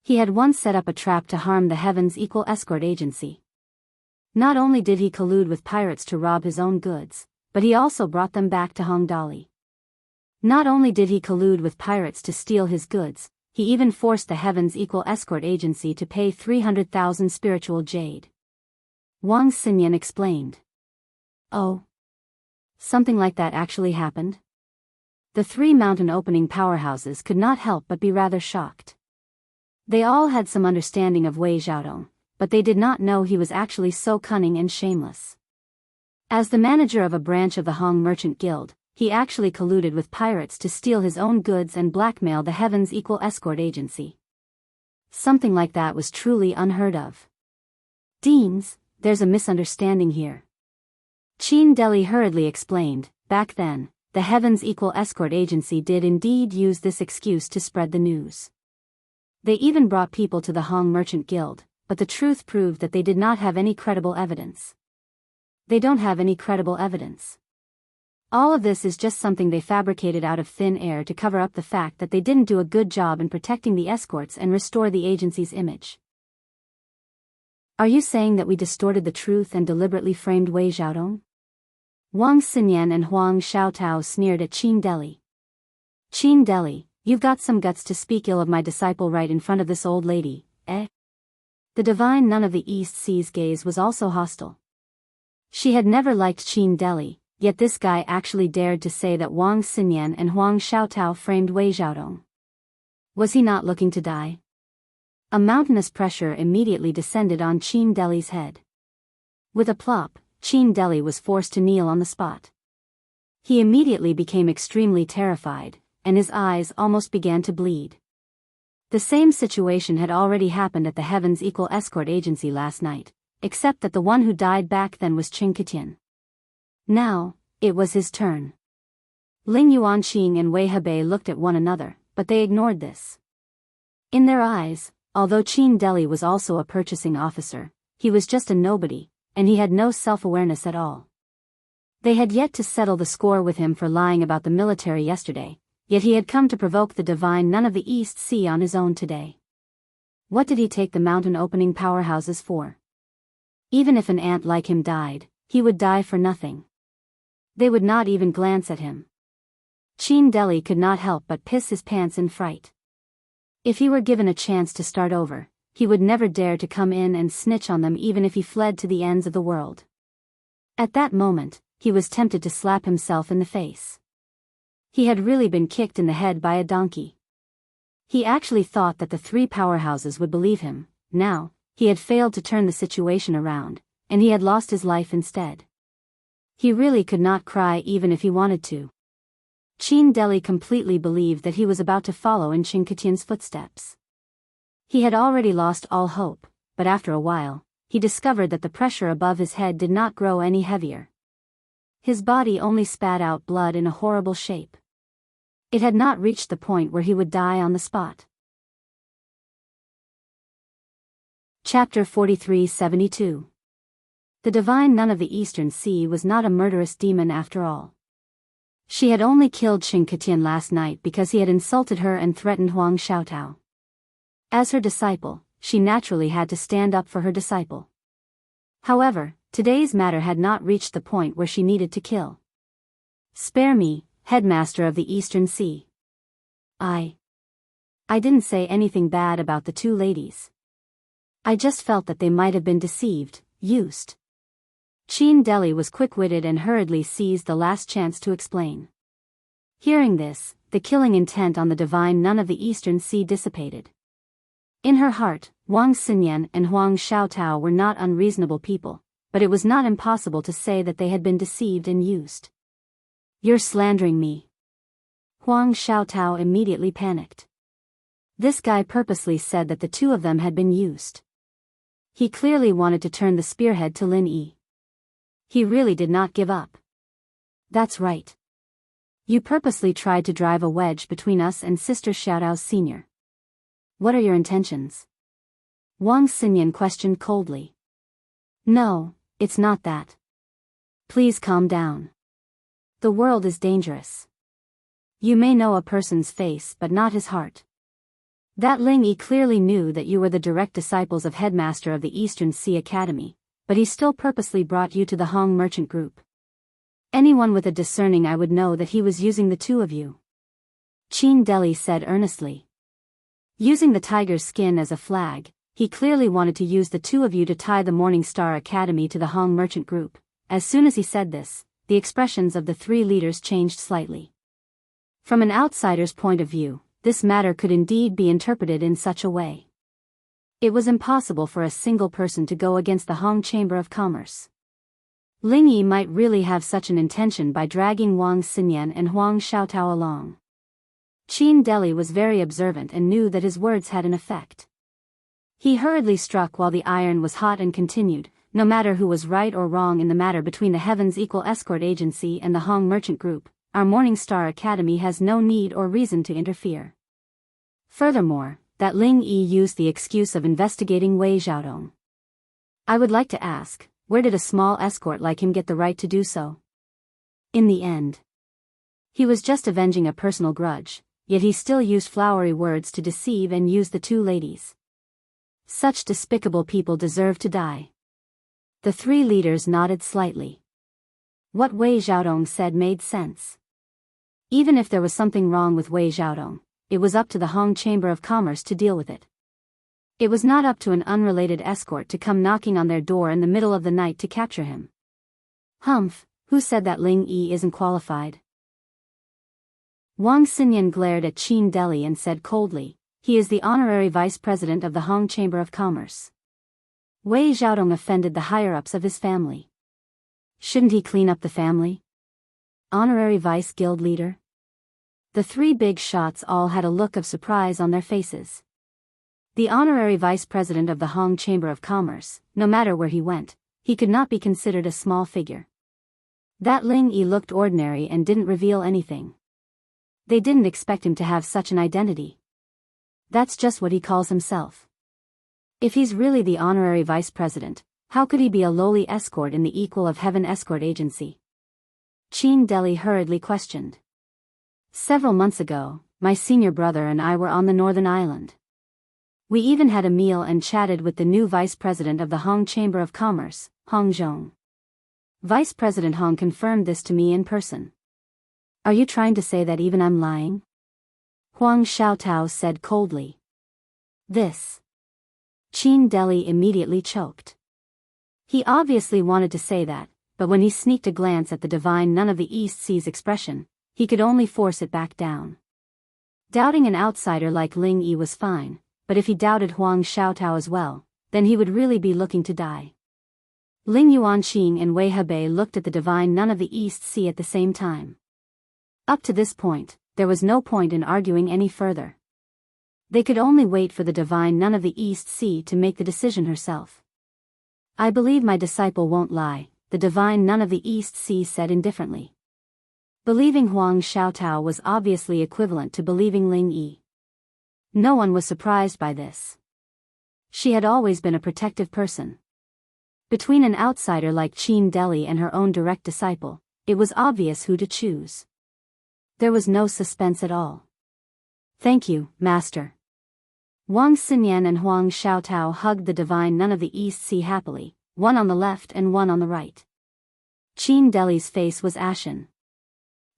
He had once set up a trap to harm the Heaven's Equal Escort Agency. Not only did he collude with pirates to rob his own goods, but he also brought them back to Hong Dali. Not only did he collude with pirates to steal his goods, he even forced the Heaven's Equal Escort Agency to pay 300,000 spiritual jade. Wang Xinyan explained. Oh. Something like that actually happened? The three mountain opening powerhouses could not help but be rather shocked. They all had some understanding of Wei Xiaodong, but they did not know he was actually so cunning and shameless. As the manager of a branch of the Hong Merchant Guild, he actually colluded with pirates to steal his own goods and blackmail the Heaven's Equal Escort Agency. Something like that was truly unheard of. Deans, there's a misunderstanding here. Qin Deli hurriedly explained, back then, the Heaven's Equal Escort Agency did indeed use this excuse to spread the news. They even brought people to the Hong Merchant Guild, but the truth proved that they did not have any credible evidence. They don't have any credible evidence. All of this is just something they fabricated out of thin air to cover up the fact that they didn't do a good job in protecting the escorts and restore the agency's image. Are you saying that we distorted the truth and deliberately framed Wei Xiaodong? Wang Xinyan and Huang Xiaotao sneered at Qin Deli. Qin Deli, you've got some guts to speak ill of my disciple right in front of this old lady, eh? The divine nun of the East Sea's gaze was also hostile. She had never liked Qin Deli, yet this guy actually dared to say that Wang Xinyan and Huang Xiaotao framed Wei Xiaodong. Was he not looking to die? A mountainous pressure immediately descended on Qin Deli's head. With a plop, Qin Deli was forced to kneel on the spot. He immediately became extremely terrified, and his eyes almost began to bleed. The same situation had already happened at the Heaven's Equal Escort Agency last night, except that the one who died back then was Qing Ketian. Now, it was his turn. Ling Yuanqing and Wei Hebei looked at one another, but they ignored this. In their eyes, although Qin Deli was also a purchasing officer, he was just a nobody, and he had no self-awareness at all. They had yet to settle the score with him for lying about the military yesterday, yet he had come to provoke the divine nun of the East Sea on his own today. What did he take the mountain opening powerhouses for? Even if an ant like him died, he would die for nothing. They would not even glance at him. Qin Deli could not help but piss his pants in fright. If he were given a chance to start over, he would never dare to come in and snitch on them even if he fled to the ends of the world. At that moment, he was tempted to slap himself in the face. He had really been kicked in the head by a donkey. He actually thought that the three powerhouses would believe him. Now, he had failed to turn the situation around, and he had lost his life instead. He really could not cry even if he wanted to. Qin Deli completely believed that he was about to follow in Qing Ketian's footsteps. He had already lost all hope, but after a while, he discovered that the pressure above his head did not grow any heavier. His body only spat out blood in a horrible shape. It had not reached the point where he would die on the spot. Chapter 43-72. The divine nun of the Eastern Sea was not a murderous demon after all. She had only killed Qing Ketian last night because he had insulted her and threatened Huang Xiaotao. As her disciple, she naturally had to stand up for her disciple. However, today's matter had not reached the point where she needed to kill. "Spare me, headmaster of the Eastern Sea. I didn't say anything bad about the two ladies. I just felt that they might have been deceived, used." Qin Deli was quick-witted and hurriedly seized the last chance to explain. Hearing this, the killing intent on the divine nun of the Eastern Sea dissipated. In her heart, Wang Xinyan and Huang Xiaotao were not unreasonable people, but it was not impossible to say that they had been deceived and used. "You're slandering me." Huang Xiaotao immediately panicked. This guy purposely said that the two of them had been used. He clearly wanted to turn the spearhead to Lin Yi. He really did not give up. "That's right. You purposely tried to drive a wedge between us and Sister Xiaotao Sr. What are your intentions?" Wang Xinyan questioned coldly. "No, it's not that. Please calm down. The world is dangerous. You may know a person's face but not his heart. That Ling Yi clearly knew that you were the direct disciples of Headmaster of the Eastern Sea Academy, but he still purposely brought you to the Hong merchant group. Anyone with a discerning eye would know that he was using the two of you." Qin Deli said earnestly. "Using the tiger's skin as a flag, he clearly wanted to use the two of you to tie the Morning Star Academy to the Hong merchant group." As soon as he said this, the expressions of the three leaders changed slightly. From an outsider's point of view, this matter could indeed be interpreted in such a way. It was impossible for a single person to go against the Hong Chamber of Commerce. Ling Yi might really have such an intention by dragging Wang Xinyan and Huang Xiaotao along. Qin Deli was very observant and knew that his words had an effect. He hurriedly struck while the iron was hot and continued, "No matter who was right or wrong in the matter between the Heavens Equal Escort Agency and the Hong Merchant Group, our Morning Star Academy has no need or reason to interfere. Furthermore, that Ling Yi used the excuse of investigating Wei Xiaodong. I would like to ask, where did a small escort like him get the right to do so? In the end, he was just avenging a personal grudge, yet he still used flowery words to deceive and use the two ladies. Such despicable people deserve to die." The three leaders nodded slightly. What Wei Xiaodong said made sense. Even if there was something wrong with Wei Xiaodong, it was up to the Hong Chamber of Commerce to deal with it. It was not up to an unrelated escort to come knocking on their door in the middle of the night to capture him. Humph, who said that Ling Yi isn't qualified? Wang Xinyan glared at Qin Deli and said coldly, "He is the honorary vice president of the Hong Chamber of Commerce. Wei Xiaodong offended the higher-ups of his family. Shouldn't he clean up the family? Honorary vice guild leader?" The three big shots all had a look of surprise on their faces. The honorary vice president of the Hong Chamber of Commerce, no matter where he went, he could not be considered a small figure. That Ling Yi looked ordinary and didn't reveal anything. They didn't expect him to have such an identity. That's just what he calls himself. If he's really the honorary vice president, how could he be a lowly escort in the Equal of Heaven Escort Agency? Qin Deli hurriedly questioned. "Several months ago, my senior brother and I were on the Northern Island. We even had a meal and chatted with the new vice president of the Hong Chamber of Commerce, Hong Zhong. Vice President Hong confirmed this to me in person." "Are you trying to say that even I'm lying?" Huang Xiaotao said coldly. "This." Qin Deli immediately choked. He obviously wanted to say that, but when he sneaked a glance at the divine nun of the East Sea's expression, he could only force it back down. Doubting an outsider like Ling Yi was fine, but if he doubted Huang Xiaotao as well, then he would really be looking to die. Ling Yuanqing and Wei Hebei looked at the divine nun of the East Sea at the same time. Up to this point, there was no point in arguing any further. They could only wait for the divine nun of the East Sea to make the decision herself. I believe my disciple won't lie, the divine nun of the East Sea said indifferently. Believing Huang Xiaotao was obviously equivalent to believing Ling Yi. No one was surprised by this. She had always been a protective person. Between an outsider like Qin Deli and her own direct disciple, it was obvious who to choose. There was no suspense at all. Thank you, Master. Wang Xinyan and Huang Xiaotao hugged the divine nun of the East Sea happily, one on the left and one on the right. Qin Deli's face was ashen.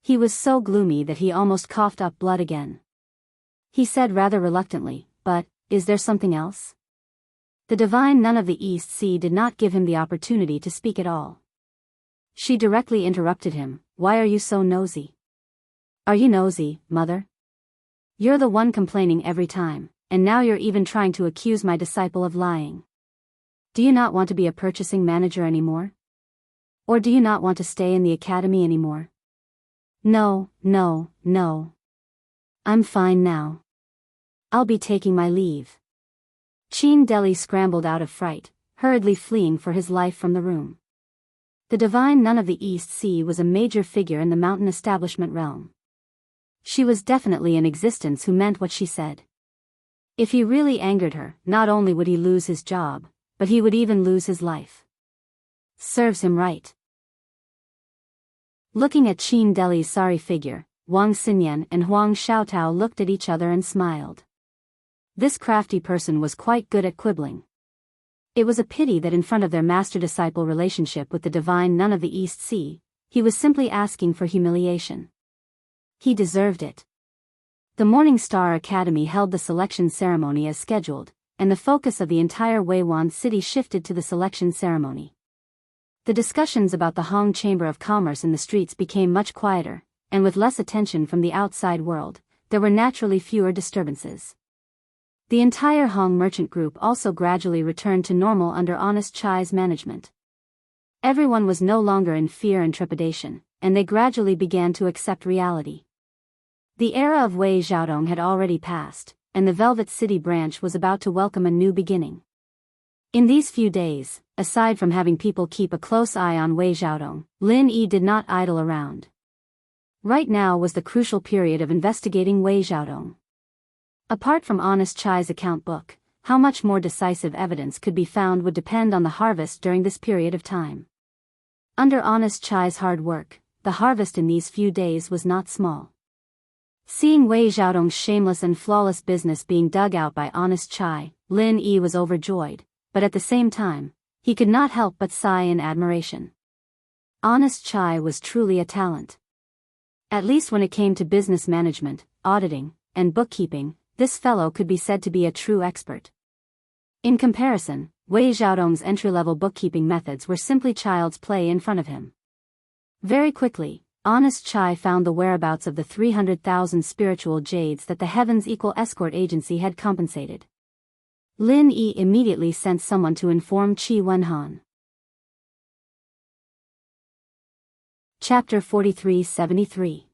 He was so gloomy that he almost coughed up blood again. He said rather reluctantly, "But, is there something else?" The divine nun of the East Sea did not give him the opportunity to speak at all. She directly interrupted him, "Why are you so nosy?" "Are you nosy, mother? You're the one complaining every time, and now you're even trying to accuse my disciple of lying. Do you not want to be a purchasing manager anymore? Or do you not want to stay in the academy anymore?" No. I'm fine now. I'll be taking my leave." Qin Deli scrambled out of fright, hurriedly fleeing for his life from the room. The divine nun of the East Sea was a major figure in the mountain establishment realm. She was definitely in existence who meant what she said. If he really angered her, not only would he lose his job, but he would even lose his life. Serves him right. Looking at Qin Deli's sorry figure, Wang Xinyan and Huang Xiaotao looked at each other and smiled. This crafty person was quite good at quibbling. It was a pity that in front of their master-disciple relationship with the divine nun of the East Sea, he was simply asking for humiliation. He deserved it. The Morning Star Academy held the selection ceremony as scheduled, and the focus of the entire Weiwan city shifted to the selection ceremony. The discussions about the Hong Chamber of Commerce in the streets became much quieter, and with less attention from the outside world, there were naturally fewer disturbances. The entire Hong merchant group also gradually returned to normal under Honest Chai's management. Everyone was no longer in fear and trepidation, and they gradually began to accept reality. The era of Wei Xiaodong had already passed, and the Velvet City branch was about to welcome a new beginning. In these few days, aside from having people keep a close eye on Wei Xiaodong, Lin Yi did not idle around. Right now was the crucial period of investigating Wei Xiaodong. Apart from Honest Chai's account book, how much more decisive evidence could be found would depend on the harvest during this period of time. Under Honest Chai's hard work, the harvest in these few days was not small. Seeing Wei Xiaodong's shameless and flawless business being dug out by Honest Chai, Lin Yi was overjoyed, but at the same time, he could not help but sigh in admiration. Honest Chai was truly a talent. At least when it came to business management, auditing, and bookkeeping, this fellow could be said to be a true expert. In comparison, Wei Xiaodong's entry-level bookkeeping methods were simply child's play in front of him. Very quickly, Honest Chai found the whereabouts of the 300,000 spiritual jades that the Heavens Equal Escort Agency had compensated. Lin Yi immediately sent someone to inform Qi Wenhan. Chapter 4373.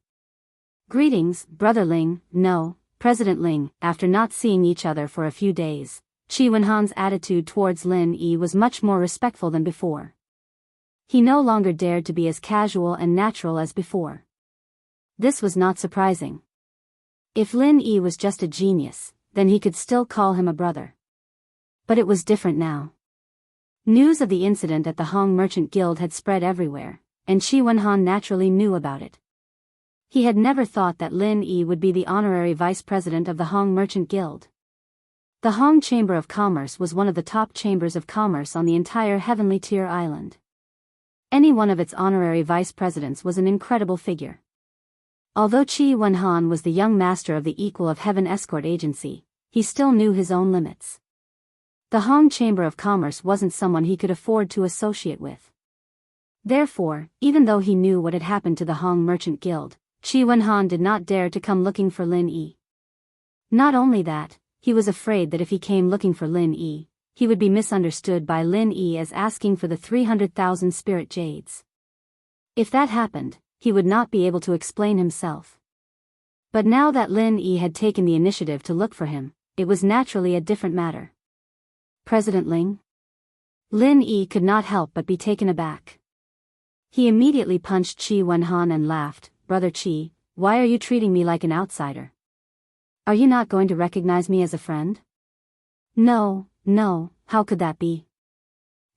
Greetings, Brother Ling. No, President Ling. After not seeing each other for a few days, Qi Wenhan's attitude towards Lin Yi was much more respectful than before. He no longer dared to be as casual and natural as before. This was not surprising. If Lin Yi was just a genius, then he could still call him a brother. But it was different now. News of the incident at the Hong Merchant Guild had spread everywhere, and Qi Wenhan naturally knew about it. He had never thought that Lin Yi would be the honorary vice president of the Hong Merchant Guild. The Hong Chamber of Commerce was one of the top chambers of commerce on the entire Heavenly Tier Island. Any one of its honorary vice presidents was an incredible figure. Although Qi Wenhan was the young master of the Equal of Heaven Escort Agency, he still knew his own limits. The Hong Chamber of Commerce wasn't someone he could afford to associate with. Therefore, even though he knew what had happened to the Hong Merchant Guild, Qi Wenhan did not dare to come looking for Lin Yi. Not only that, he was afraid that if he came looking for Lin Yi, he would be misunderstood by Lin Yi as asking for the 300,000 spirit jades. If that happened, he would not be able to explain himself. But now that Lin Yi had taken the initiative to look for him, it was naturally a different matter. President Ling? Lin Yi could not help but be taken aback. He immediately punched Qi Wenhan and laughed. Brother Qi, why are you treating me like an outsider? Are you not going to recognize me as a friend? No, how could that be?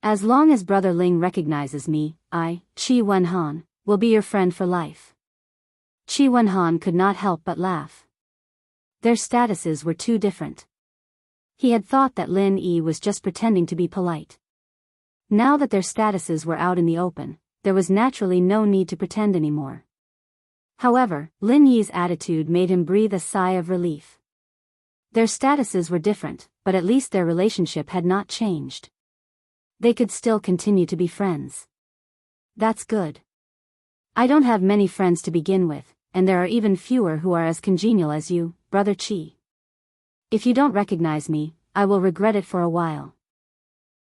As long as Brother Ling recognizes me, I, Qi Wenhan, will be your friend for life. Qi Wenhan could not help but laugh. Their statuses were too different. He had thought that Lin Yi was just pretending to be polite. Now that their statuses were out in the open, there was naturally no need to pretend anymore. However, Lin Yi's attitude made him breathe a sigh of relief. Their statuses were different, but at least their relationship had not changed. They could still continue to be friends. That's good. I don't have many friends to begin with, and there are even fewer who are as congenial as you, Brother Qi. If you don't recognize me, I will regret it for a while.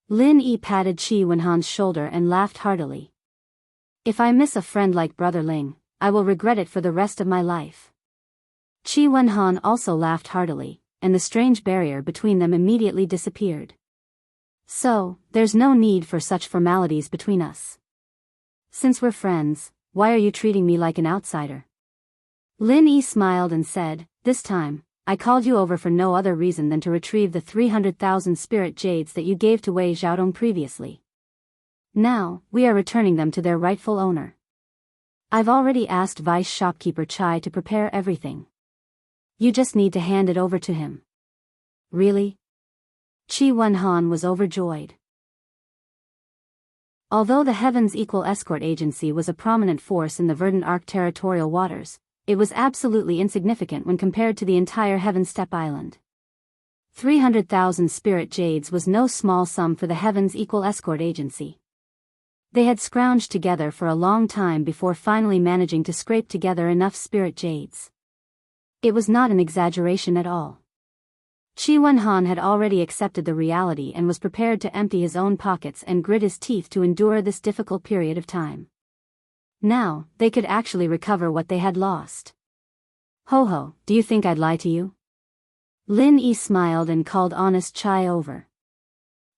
Lin Yi patted Qi Wenhan's shoulder and laughed heartily. If I miss a friend like Brother Ling, I will regret it for the rest of my life. Qi Wenhan also laughed heartily, and the strange barrier between them immediately disappeared. So, there's no need for such formalities between us. Since we're friends, why are you treating me like an outsider? Lin Yi smiled and said, this time, I called you over for no other reason than to retrieve the 300,000 spirit jades that you gave to Wei Xiaodong previously. Now, we are returning them to their rightful owner. I've already asked Vice Shopkeeper Chai to prepare everything. You just need to hand it over to him. Really? Qi Wenhan was overjoyed. Although the Heavens Equal Escort Agency was a prominent force in the Verdant Arc territorial waters, it was absolutely insignificant when compared to the entire Heaven Step Island. 300,000 spirit jades was no small sum for the Heavens Equal Escort Agency. They had scrounged together for a long time before finally managing to scrape together enough spirit jades. It was not an exaggeration at all. Qi Wenhan had already accepted the reality and was prepared to empty his own pockets and grit his teeth to endure this difficult period of time. Now, they could actually recover what they had lost. Ho, do you think I'd lie to you? Lin Yi smiled and called Honest Chai over.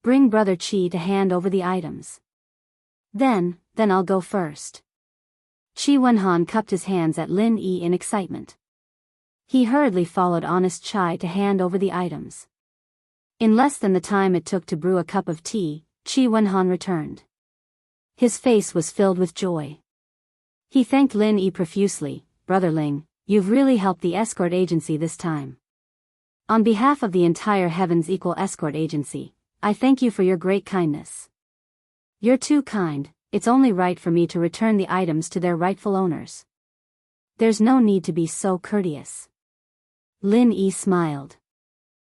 Bring Brother Qi to hand over the items. Then I'll go first. Qi Wenhan cupped his hands at Lin Yi in excitement. He hurriedly followed Honest Chai to hand over the items. In less than the time it took to brew a cup of tea, Qi Wenhan returned. His face was filled with joy. He thanked Lin Yi profusely. Brother Ling, you've really helped the escort agency this time. On behalf of the entire Heavens Equal Escort Agency, I thank you for your great kindness. You're too kind, it's only right for me to return the items to their rightful owners. There's no need to be so courteous. Lin Yi smiled.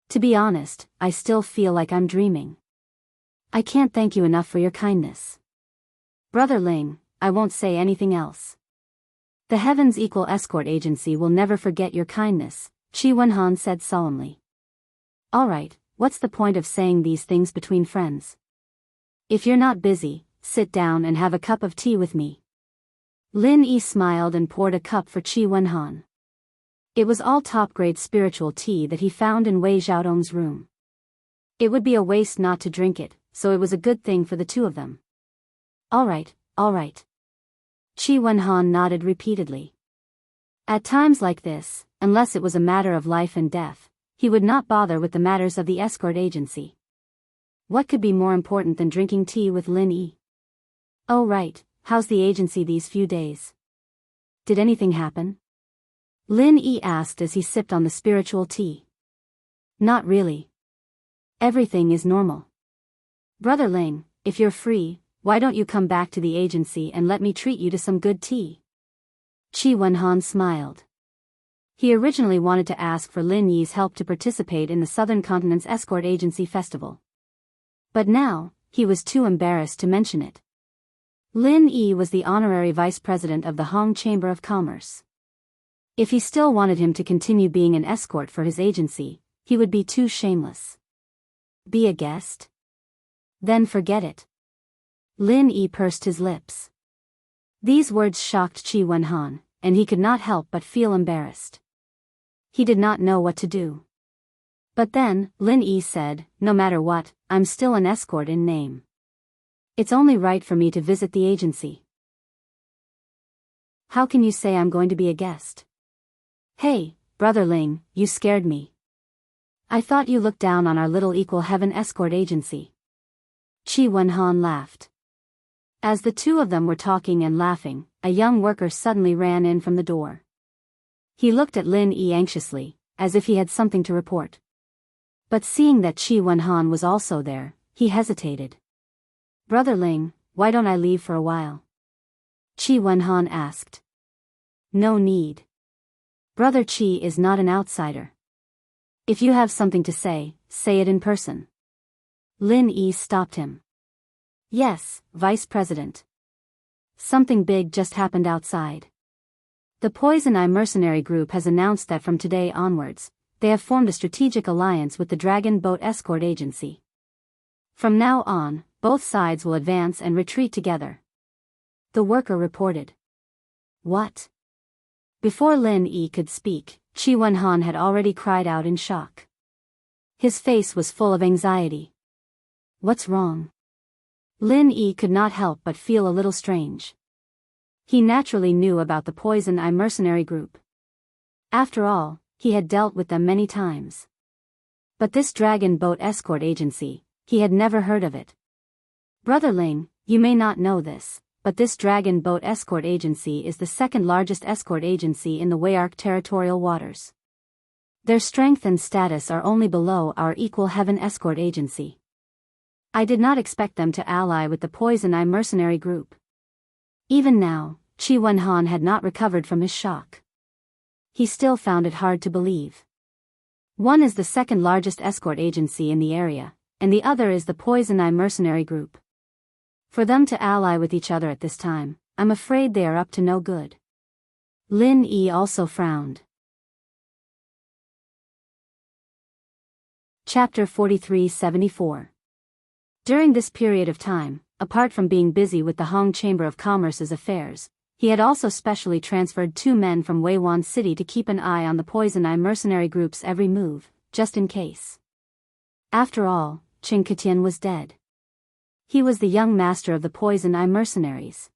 To be honest, I still feel like I'm dreaming. I can't thank you enough for your kindness. Brother Ling, I won't say anything else. The Heavens Equal Escort Agency will never forget your kindness, Qi Wenhan said solemnly. Alright, what's the point of saying these things between friends? If you're not busy, sit down and have a cup of tea with me. Lin Yi smiled and poured a cup for Qi Wenhan. It was all top-grade spiritual tea that he found in Wei Xiaodong's room. It would be a waste not to drink it, so it was a good thing for the two of them. Alright. Qi Wenhan nodded repeatedly. At times like this, unless it was a matter of life and death, he would not bother with the matters of the escort agency. What could be more important than drinking tea with Lin Yi? Oh right, how's the agency these few days? Did anything happen? Lin Yi asked as he sipped on the spiritual tea. Not really. Everything is normal. Brother Ling, if you're free, why don't you come back to the agency and let me treat you to some good tea? Qi Wenhan smiled. He originally wanted to ask for Lin Yi's help to participate in the Southern Continent's Escort Agency Festival. But now, he was too embarrassed to mention it. Lin Yi was the honorary vice president of the Hong Chamber of Commerce. If he still wanted him to continue being an escort for his agency, he would be too shameless. Be a guest? Then forget it. Lin Yi pursed his lips. These words shocked Qi Wenhan, and he could not help but feel embarrassed. He did not know what to do. But then, Lin Yi said, no matter what, I'm still an escort in name. It's only right for me to visit the agency. How can you say I'm going to be a guest? Hey, Brother Ling, you scared me. I thought you looked down on our little equal heaven escort agency. Qi Wenhan laughed. As the two of them were talking and laughing, a young worker suddenly ran in from the door. He looked at Lin Yi anxiously, as if he had something to report. But seeing that Qi Wenhan was also there, he hesitated. Brother Ling, why don't I leave for a while? Qi Wenhan asked. No need. Brother Qi is not an outsider. If you have something to say it in person. Lin Yi stopped him. Yes, Vice President. Something big just happened outside. The Poison Eye mercenary group has announced that from today onwards, they have formed a strategic alliance with the Dragon Boat Escort Agency. From now on, both sides will advance and retreat together. The worker reported. What? Before Lin Yi could speak, Qi Wenhan had already cried out in shock. His face was full of anxiety. What's wrong? Lin Yi could not help but feel a little strange. He naturally knew about the Poison Eye mercenary group. After all, he had dealt with them many times. But this Dragon Boat Escort Agency, he had never heard of it. Brother Ling, you may not know this, but this Dragon Boat Escort Agency is the second largest escort agency in the Wayark territorial waters. Their strength and status are only below our equal Heaven Escort Agency. I did not expect them to ally with the Poison Eye mercenary group. Even now, Qi Wenhan had not recovered from his shock. He still found it hard to believe. One is the second largest escort agency in the area, and the other is the Poison Eye mercenary group. For them to ally with each other at this time, I'm afraid they are up to no good. Lin Yi also frowned. Chapter 4374. During this period of time, apart from being busy with the Hong Chamber of Commerce's affairs, he had also specially transferred 2 men from Weiwan City to keep an eye on the Poison Eye mercenary group's every move, just in case. After all, Qing Ketian was dead. He was the young master of the Poison Eye mercenaries.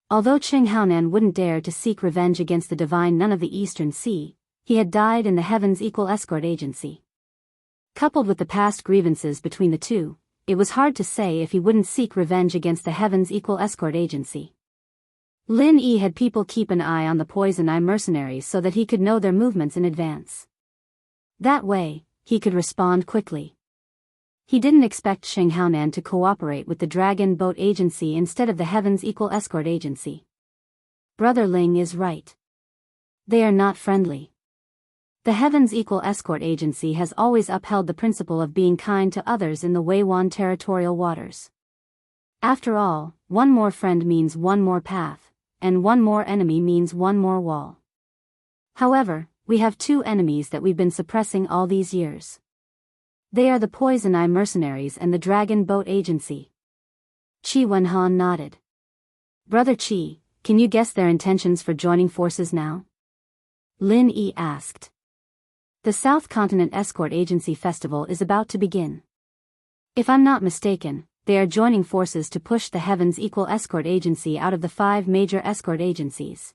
Although Qing Haonan wouldn't dare to seek revenge against the divine nun of the Eastern Sea, he had died in the Heaven's Equal Escort Agency. Coupled with the past grievances between the two, it was hard to say if he wouldn't seek revenge against the Heaven's Equal Escort Agency. Lin Yi had people keep an eye on the Poison Eye mercenaries so that he could know their movements in advance. That way, he could respond quickly. He didn't expect Xing Haonan to cooperate with the Dragon Boat Agency instead of the Heaven's Equal Escort Agency. Brother Ling is right. They are not friendly. The Heaven's Equal Escort Agency has always upheld the principle of being kind to others in the Weiwan territorial waters. After all, one more friend means one more path, and one more enemy means one more wall. However, we have 2 enemies that we've been suppressing all these years. They are the Poison Eye mercenaries and the Dragon Boat Agency. Qi Wenhan nodded. Brother Qi, can you guess their intentions for joining forces now? Lin Yi asked. The South Continent Escort Agency Festival is about to begin. If I'm not mistaken, they are joining forces to push the Heaven's Equal Escort Agency out of the 5 major escort agencies.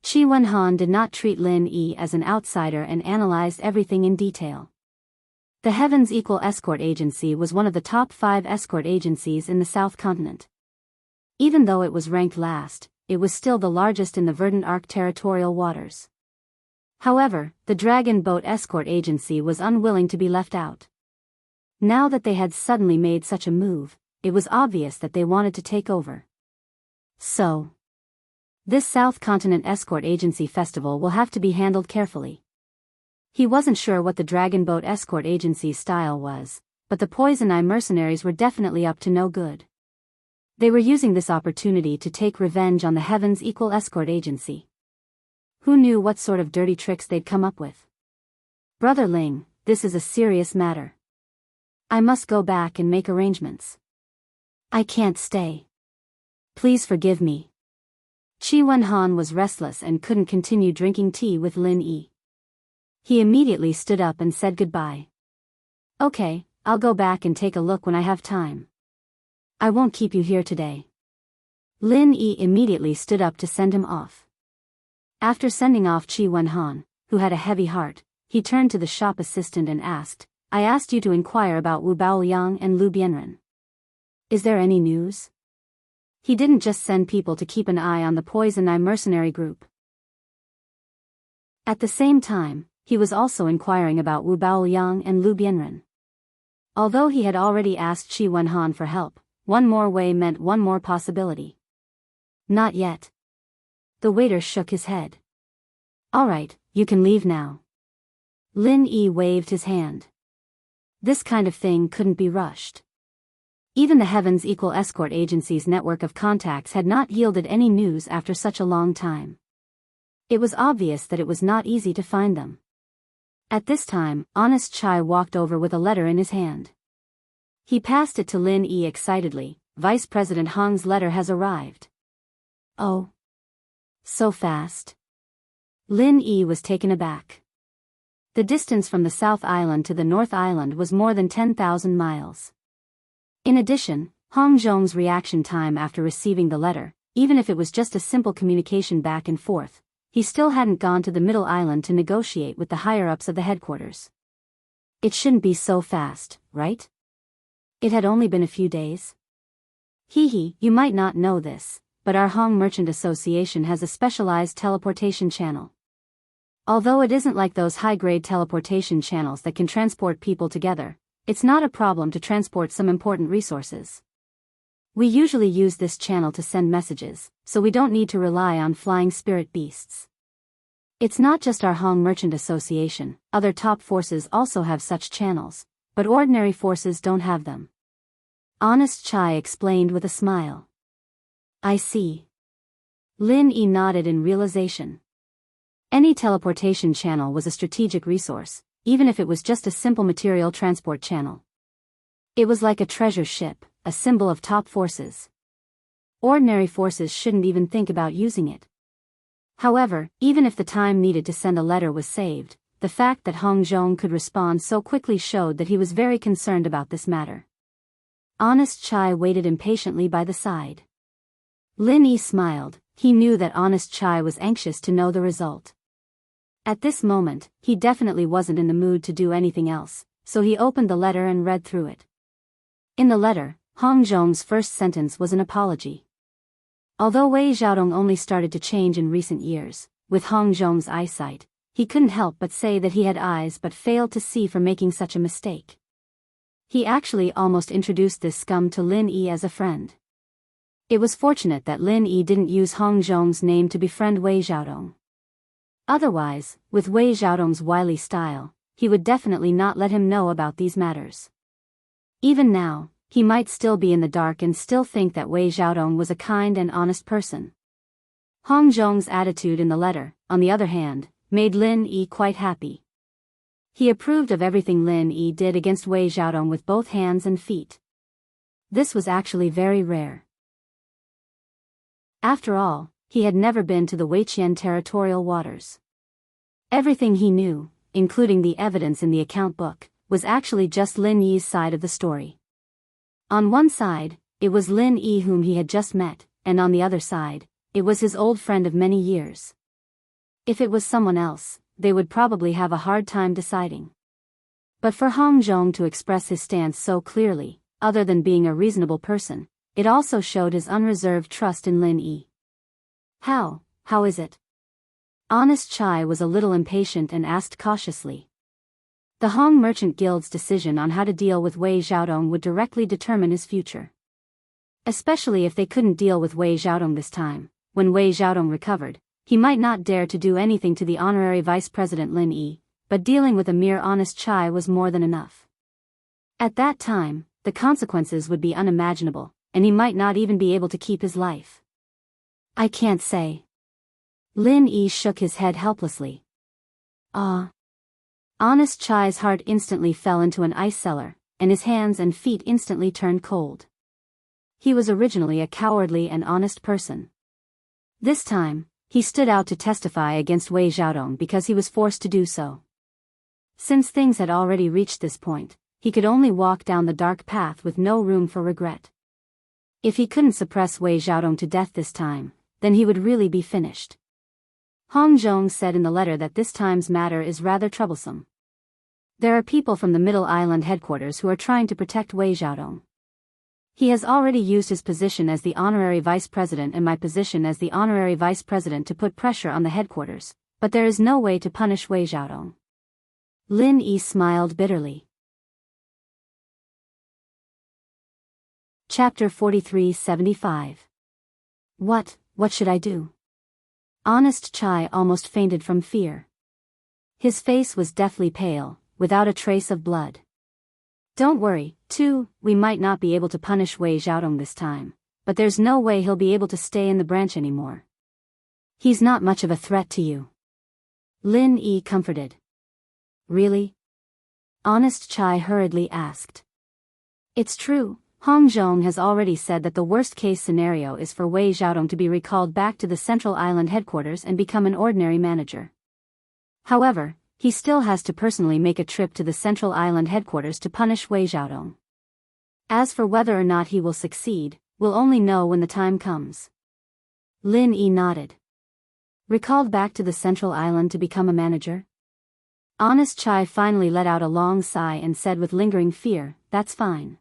Qi Wenhan did not treat Lin Yi as an outsider and analyzed everything in detail. The Heaven's Equal Escort Agency was one of the top 5 escort agencies in the South Continent. Even though it was ranked last, it was still the largest in the Verdant Arc territorial waters. However, the Dragon Boat Escort Agency was unwilling to be left out. Now that they had suddenly made such a move, it was obvious that they wanted to take over. So, this South Continent Escort Agency Festival will have to be handled carefully. He wasn't sure what the Dragon Boat Escort Agency's style was, but the Poison Eye mercenaries were definitely up to no good. They were using this opportunity to take revenge on the Heaven's Equal Escort Agency. Who knew what sort of dirty tricks they'd come up with? Brother Ling, this is a serious matter. I must go back and make arrangements. I can't stay. Please forgive me. Qi Wenhan was restless and couldn't continue drinking tea with Lin Yi. He immediately stood up and said goodbye. Okay, I'll go back and take a look when I have time. I won't keep you here today. Lin Yi immediately stood up to send him off. After sending off Qi Wenhan, who had a heavy heart, he turned to the shop assistant and asked, I asked you to inquire about Wu Baoyang and Lu Bianren. Is there any news? He didn't just send people to keep an eye on the Poison Eye mercenary group. At the same time, he was also inquiring about Wu Baoyang and Lu Bianren. Although he had already asked Qi Wenhan for help, one more way meant one more possibility. Not yet. The waiter shook his head. All right, you can leave now. Lin Yi waved his hand. This kind of thing couldn't be rushed. Even the Heavens Equal Escort Agency's network of contacts had not yielded any news after such a long time. It was obvious that it was not easy to find them. At this time, Honest Chai walked over with a letter in his hand. He passed it to Lin Yi excitedly. Vice President Hong's letter has arrived. Oh. So fast? Lin Yi was taken aback. The distance from the South Island to the North Island was more than 10,000 miles. In addition, Hong Zhong's reaction time after receiving the letter, even if it was just a simple communication back and forth, he still hadn't gone to the Middle Island to negotiate with the higher-ups of the headquarters. It shouldn't be so fast, right? It had only been a few days. You might not know this, but our Hong Merchant Association has a specialized teleportation channel. Although it isn't like those high-grade teleportation channels that can transport people together, it's not a problem to transport some important resources. We usually use this channel to send messages, so we don't need to rely on flying spirit beasts. It's not just our Hong Merchant Association, other top forces also have such channels, but ordinary forces don't have them. Honest Chai explained with a smile. I see. Lin Yi nodded in realization. Any teleportation channel was a strategic resource, even if it was just a simple material transport channel. It was like a treasure ship, a symbol of top forces. Ordinary forces shouldn't even think about using it. However, even if the time needed to send a letter was saved, the fact that Hong Zhong could respond so quickly showed that he was very concerned about this matter. Honest Chai waited impatiently by the side. Lin Yi smiled. He knew that Honest Chai was anxious to know the result. At this moment, he definitely wasn't in the mood to do anything else, so he opened the letter and read through it. In the letter, Hong Zhong's first sentence was an apology. Although Wei Xiaodong only started to change in recent years, with Hong Zhong's eyesight, he couldn't help but say that he had eyes but failed to see for making such a mistake. He actually almost introduced this scum to Lin Yi as a friend. It was fortunate that Lin Yi didn't use Hong Zhong's name to befriend Wei Xiaodong. Otherwise, with Wei Xiaodong's wily style, he would definitely not let him know about these matters. Even now, he might still be in the dark and still think that Wei Xiaodong was a kind and honest person. Hong Zhong's attitude in the letter, on the other hand, made Lin Yi quite happy. He approved of everything Lin Yi did against Wei Xiaodong with both hands and feet. This was actually very rare. After all, he had never been to the Weiqian territorial waters. Everything he knew, including the evidence in the account book, was actually just Lin Yi's side of the story. On one side, it was Lin Yi whom he had just met, and on the other side, it was his old friend of many years. If it was someone else, they would probably have a hard time deciding. But for Hong Zhong to express his stance so clearly, other than being a reasonable person, it also showed his unreserved trust in Lin Yi. How is it? Honest Chai was a little impatient and asked cautiously. The Hong Merchant Guild's decision on how to deal with Wei Xiaodong would directly determine his future. Especially if they couldn't deal with Wei Xiaodong this time. When Wei Xiaodong recovered, he might not dare to do anything to the honorary Vice President Lin Yi, but dealing with a mere Honest Chai was more than enough. At that time, the consequences would be unimaginable, and he might not even be able to keep his life. I can't say. Lin Yi shook his head helplessly. Honest Chai's heart instantly fell into an ice cellar, and his hands and feet instantly turned cold. He was originally a cowardly and honest person. This time, he stood out to testify against Wei Xiaodong because he was forced to do so. Since things had already reached this point, he could only walk down the dark path with no room for regret. If he couldn't suppress Wei Xiaodong to death this time, then he would really be finished. Hong Zhong said in the letter that this time's matter is rather troublesome. There are people from the Middle Island headquarters who are trying to protect Wei Xiaodong. He has already used his position as the honorary vice president and my position as the honorary vice president to put pressure on the headquarters, but there is no way to punish Wei Xiaodong. Lin Yi smiled bitterly. Chapter 4375. What should I do? Honest Chai almost fainted from fear. His face was deathly pale, without a trace of blood. Don't worry, we might not be able to punish Wei Xiaodong this time, but there's no way he'll be able to stay in the branch anymore. He's not much of a threat to you. Lin Yi comforted. Really? Honest Chai hurriedly asked. It's true, Hong Zhong has already said that the worst-case scenario is for Wei Xiaodong to be recalled back to the Central Island headquarters and become an ordinary manager. However, he still has to personally make a trip to the Central Island headquarters to punish Wei Xiaodong. As for whether or not he will succeed, we'll only know when the time comes. Lin Yi nodded. Recalled back to the Central Island to become a manager? Honest Chai finally let out a long sigh and said with lingering fear, that's fine.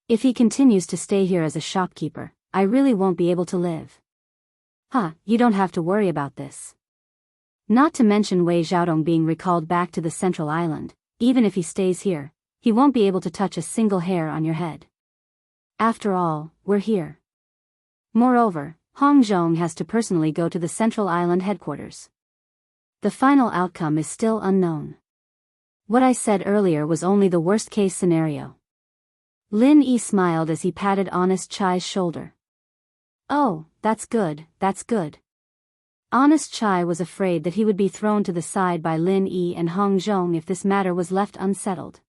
If he continues to stay here as a shopkeeper, I really won't be able to live. You don't have to worry about this. Not to mention Wei Xiaodong being recalled back to the Central Island, even if he stays here, he won't be able to touch a single hair on your head. After all, we're here. Moreover, Hong Zhong has to personally go to the Central Island headquarters. The final outcome is still unknown. What I said earlier was only the worst-case scenario. Lin Yi smiled as he patted Honest Chai's shoulder. Oh, that's good, that's good. Honest Chai was afraid that he would be thrown to the side by Lin Yi and Hong Zhong if this matter was left unsettled.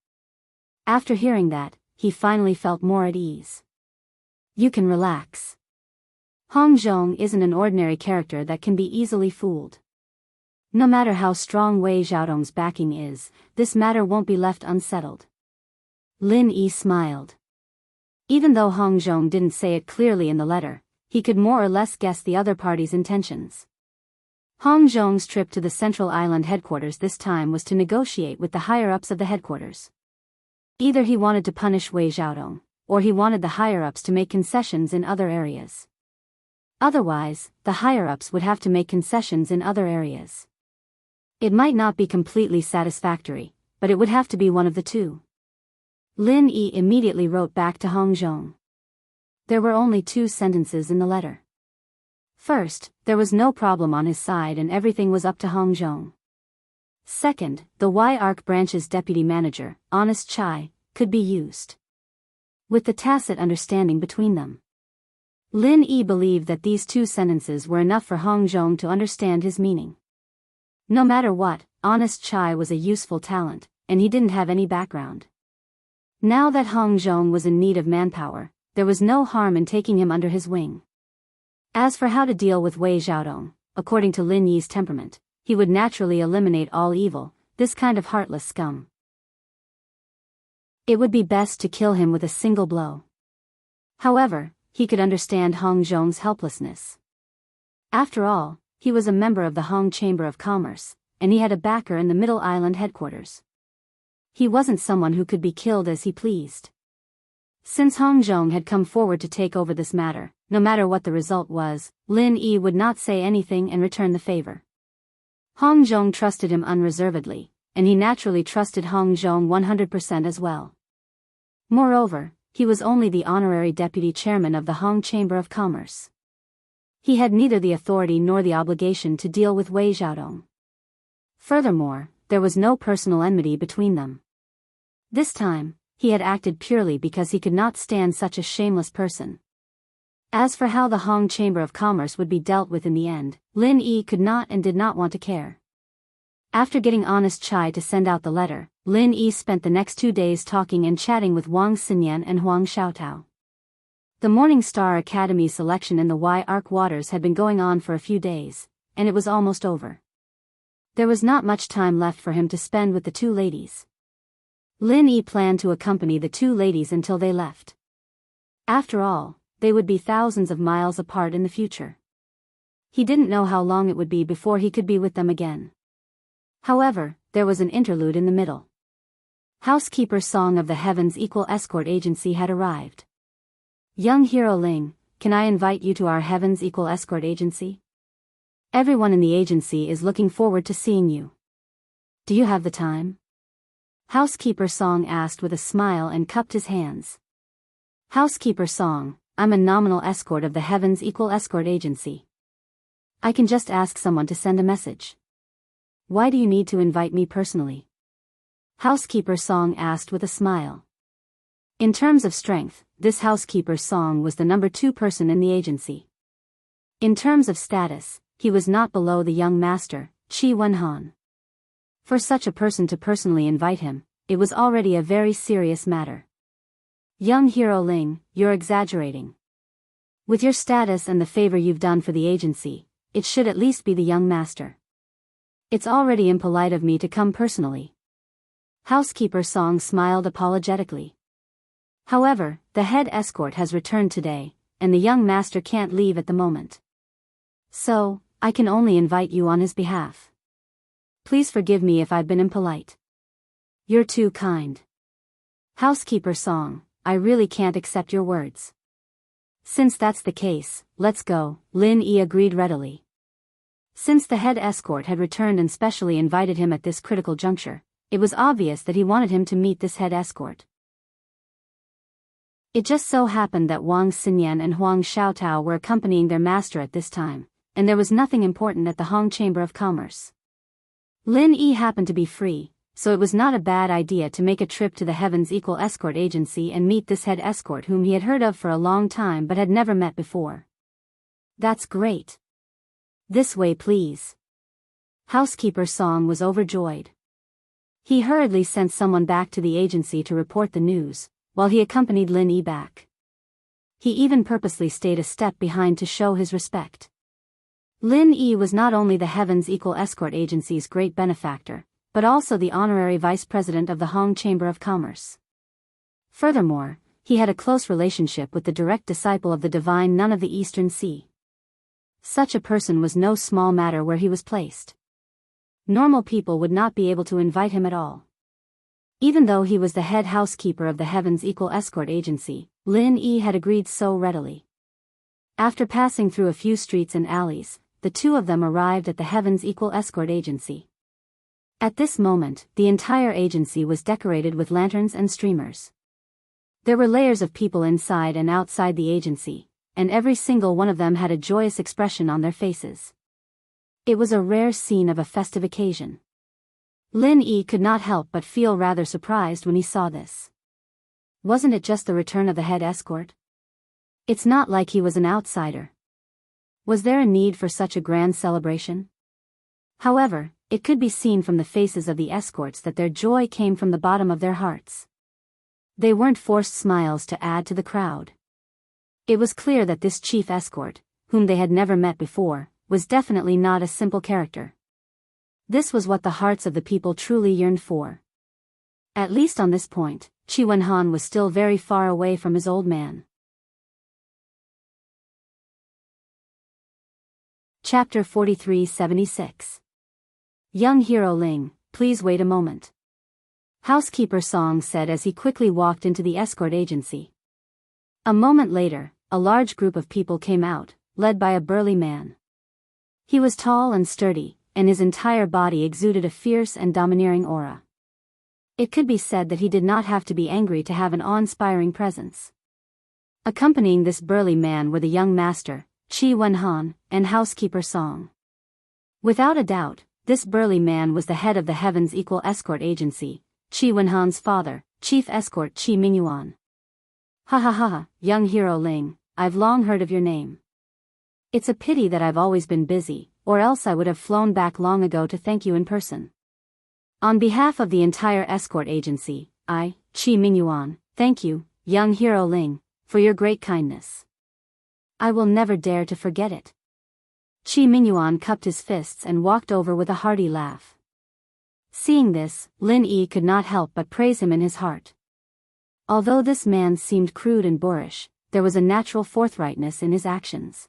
After hearing that, he finally felt more at ease. You can relax. Hong Zhong isn't an ordinary character that can be easily fooled. No matter how strong Wei Xiaodong's backing is, this matter won't be left unsettled. Lin Yi smiled. Even though Hong Zhong didn't say it clearly in the letter, he could more or less guess the other party's intentions. Hong Zhong's trip to the Central Island headquarters this time was to negotiate with the higher-ups of the headquarters. Either he wanted to punish Wei Xiaodong, or he wanted the higher-ups to make concessions in other areas. Otherwise, the higher-ups would have to make concessions in other areas. It might not be completely satisfactory, but it would have to be one of the two. Lin Yi immediately wrote back to Hong Zhong. There were only 2 sentences in the letter. First, there was no problem on his side and everything was up to Hong Zhong. Second, the Y-Arc branch's deputy manager, Honest Chai, could be used. With the tacit understanding between them. Lin Yi believed that these 2 sentences were enough for Hong Zhong to understand his meaning. No matter what, Honest Chai was a useful talent, and he didn't have any background. Now that Hong Zhong was in need of manpower, there was no harm in taking him under his wing. As for how to deal with Wei Xiaodong, according to Lin Yi's temperament, he would naturally eliminate all evil, this kind of heartless scum. It would be best to kill him with a single blow. However, he could understand Hong Zhong's helplessness. After all, he was a member of the Hong Chamber of Commerce, and he had a backer in the Middle Island headquarters. He wasn't someone who could be killed as he pleased. Since Hong Zhong had come forward to take over this matter, no matter what the result was, Lin Yi would not say anything and return the favor. Hong Zhong trusted him unreservedly, and he naturally trusted Hong Zhong 100% as well. Moreover, he was only the honorary deputy chairman of the Hong Chamber of Commerce. He had neither the authority nor the obligation to deal with Wei Xiaodong. Furthermore, there was no personal enmity between them. This time, he had acted purely because he could not stand such a shameless person. As for how the Hong Chamber of Commerce would be dealt with in the end, Lin Yi could not and did not want to care. After getting Honest Chai to send out the letter, Lin Yi spent the next 2 days talking and chatting with Wang Xinyan and Huang Xiaotao. The Morning Star Academy selection in the Y-Arc waters had been going on for a few days, and it was almost over. There was not much time left for him to spend with the two ladies. Lin Yi planned to accompany the two ladies until they left. After all, they would be thousands of miles apart in the future. He didn't know how long it would be before he could be with them again. However, there was an interlude in the middle. Housekeeper Song of the Heavens Equal Escort Agency had arrived. Young hero Ling, can I invite you to our Heavens Equal Escort Agency? Everyone in the agency is looking forward to seeing you. Do you have the time? Housekeeper Song asked with a smile and cupped his hands. Housekeeper Song, I'm a nominal escort of the Heavens Equal Escort Agency. I can just ask someone to send a message. Why do you need to invite me personally? Housekeeper Song asked with a smile. In terms of strength, this Housekeeper Song was the number 2 person in the agency. In terms of status, he was not below the young master, Qi Wenhan. For such a person to personally invite him, it was already a very serious matter. Young hero Ling, you're exaggerating. With your status and the favor you've done for the agency, it should at least be the young master. It's already impolite of me to come personally. Housekeeper Song smiled apologetically. However, the head escort has returned today, and the young master can't leave at the moment. So, I can only invite you on his behalf. Please forgive me if I've been impolite. You're too kind. Housekeeper Song, I really can't accept your words. Since that's the case, let's go, Lin Yi agreed readily. Since the head escort had returned and specially invited him at this critical juncture, it was obvious that he wanted him to meet this head escort. It just so happened that Wang Xinyan and Huang Xiaotao were accompanying their master at this time, and there was nothing important at the Hong Chamber of Commerce. Lin Yi happened to be free, so it was not a bad idea to make a trip to the Heavens Equal Escort Agency and meet this head escort whom he had heard of for a long time but had never met before. That's great. This way please. Housekeeper Song was overjoyed. He hurriedly sent someone back to the agency to report the news, while he accompanied Lin Yi back. He even purposely stayed a step behind to show his respect. Lin Yi was not only the Heavens Equal Escort Agency's great benefactor, but also the honorary vice president of the Hong Chamber of Commerce. Furthermore, he had a close relationship with the direct disciple of the divine nun of the Eastern Sea. Such a person was no small matter where he was placed. Normal people would not be able to invite him at all. Even though he was the head housekeeper of the Heavens Equal Escort Agency, Lin Yi had agreed so readily. After passing through a few streets and alleys, the two of them arrived at the Heavens Equal Escort Agency. At this moment, the entire agency was decorated with lanterns and streamers. There were layers of people inside and outside the agency, and every single one of them had a joyous expression on their faces. It was a rare scene of a festive occasion. Lin Yi could not help but feel rather surprised when he saw this. Wasn't it just the return of the head escort? It's not like he was an outsider. Was there a need for such a grand celebration? However, it could be seen from the faces of the escorts that their joy came from the bottom of their hearts. They weren't forced smiles to add to the crowd. It was clear that this chief escort, whom they had never met before, was definitely not a simple character. This was what the hearts of the people truly yearned for. At least on this point, Qi Wenhan was still very far away from his old man. Chapter 43-76. Young hero Ling, please wait a moment. Housekeeper Song said as he quickly walked into the escort agency. A moment later, a large group of people came out, led by a burly man. He was tall and sturdy, and his entire body exuded a fierce and domineering aura. It could be said that he did not have to be angry to have an awe-inspiring presence. Accompanying this burly man were the young master, Qi Wenhan, and Housekeeper Song. Without a doubt, this burly man was the head of the Heavens Equal Escort Agency, Qi Wenhan's father, Chief Escort Qi Mingyuan. Ha ha ha, young hero Ling, I've long heard of your name. It's a pity that I've always been busy, or else I would have flown back long ago to thank you in person. On behalf of the entire escort agency, I, Qi Mingyuan, thank you, young hero Ling, for your great kindness. I will never dare to forget it. Qi Mingyuan cupped his fists and walked over with a hearty laugh. Seeing this, Lin Yi could not help but praise him in his heart. Although this man seemed crude and boorish, there was a natural forthrightness in his actions.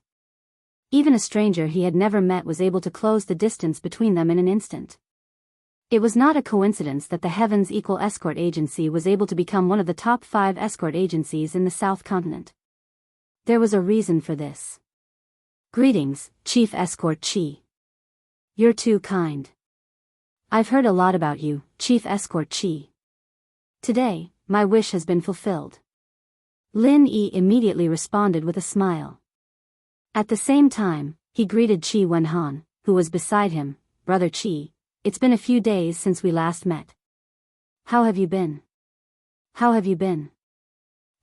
Even a stranger he had never met was able to close the distance between them in an instant. It was not a coincidence that the Heavens Equal Escort Agency was able to become one of the top 5 escort agencies in the South Continent. There was a reason for this. Greetings, Chief Escort Qi. You're too kind. I've heard a lot about you, Chief Escort Qi. Today, my wish has been fulfilled. Lin Yi immediately responded with a smile. At the same time, he greeted Qi Wenhan, who was beside him. Brother Qi, it's been a few days since we last met. How have you been? How have you been?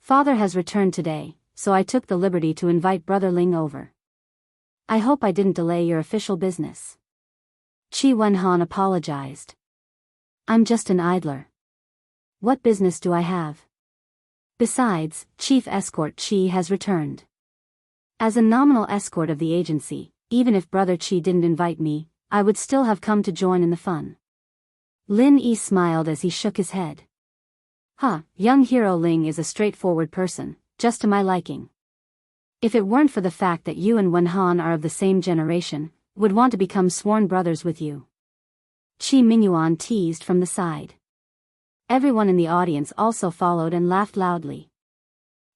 Father has returned today, so I took the liberty to invite Brother Ling over. I hope I didn't delay your official business. Qi Wenhan apologized. I'm just an idler. What business do I have? Besides, Chief Escort Qi has returned. As a nominal escort of the agency, even if Brother Qi didn't invite me, I would still have come to join in the fun. Lin Yi smiled as he shook his head. Young Hero Ling is a straightforward person, just to my liking. If it weren't for the fact that you and Wenhan are of the same generation, would want to become sworn brothers with you. Qi Mingyuan teased from the side. Everyone in the audience also followed and laughed loudly.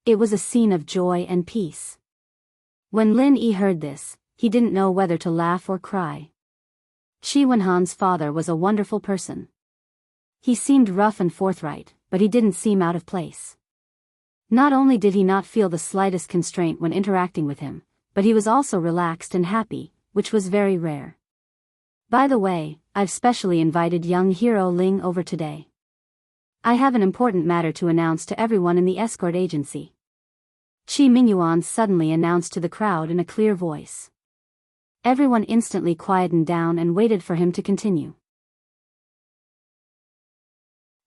It was a scene of joy and peace. When Lin Yi heard this, he didn't know whether to laugh or cry. Qi Wenhan's father was a wonderful person. He seemed rough and forthright, but he didn't seem out of place. Not only did he not feel the slightest constraint when interacting with him, but he was also relaxed and happy, which was very rare. By the way, I've specially invited young Hero Ling over today. I have an important matter to announce to everyone in the escort agency. Qi Mingyuan suddenly announced to the crowd in a clear voice. Everyone instantly quietened down and waited for him to continue.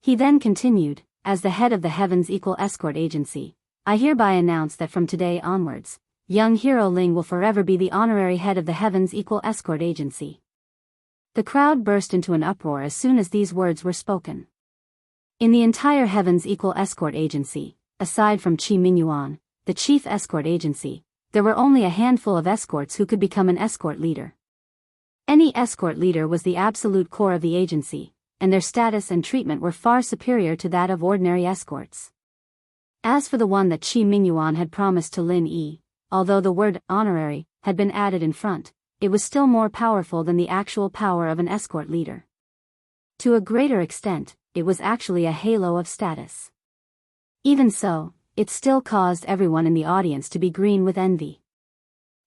He then continued, as the head of the Heavens Equal Escort Agency, I hereby announce that from today onwards, young Hero Ling will forever be the honorary head of the Heavens Equal Escort Agency. The crowd burst into an uproar as soon as these words were spoken. In the entire Heavens Equal Escort Agency, aside from Qi Mingyuan, the chief escort agency, there were only a handful of escorts who could become an escort leader. Any escort leader was the absolute core of the agency, and their status and treatment were far superior to that of ordinary escorts. As for the one that Qi Mingyuan had promised to Lin Yi, although the word honorary had been added in front, it was still more powerful than the actual power of an escort leader. To a greater extent, it was actually a halo of status. Even so, it still caused everyone in the audience to be green with envy.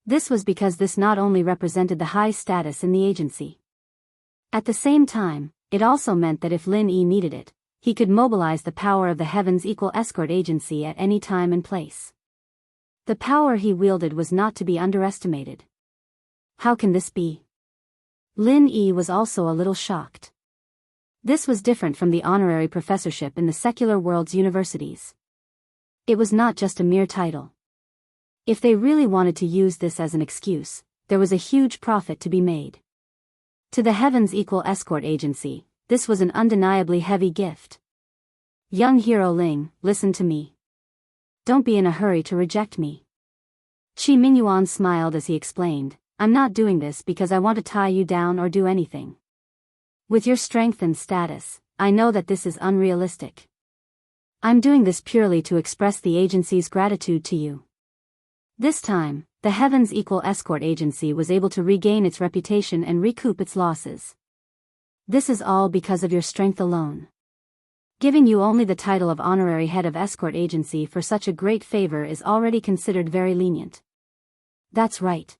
This was because this not only represented the high status in the agency. At the same time, it also meant that if Lin Yi needed it, he could mobilize the power of the Heavens Equal Escort Agency at any time and place. The power he wielded was not to be underestimated. How can this be? Lin Yi was also a little shocked. This was different from the honorary professorship in the secular world's universities. It was not just a mere title. If they really wanted to use this as an excuse, there was a huge profit to be made. To the Heavens Equal Escort Agency, this was an undeniably heavy gift. Young Hero Ling, listen to me. Don't be in a hurry to reject me. Qi Mingyuan smiled as he explained, I'm not doing this because I want to tie you down or do anything. With your strength and status, I know that this is unrealistic. I'm doing this purely to express the agency's gratitude to you. This time, the Heavens Equal Escort Agency was able to regain its reputation and recoup its losses. This is all because of your strength alone. Giving you only the title of honorary head of escort agency for such a great favor is already considered very lenient. That's right.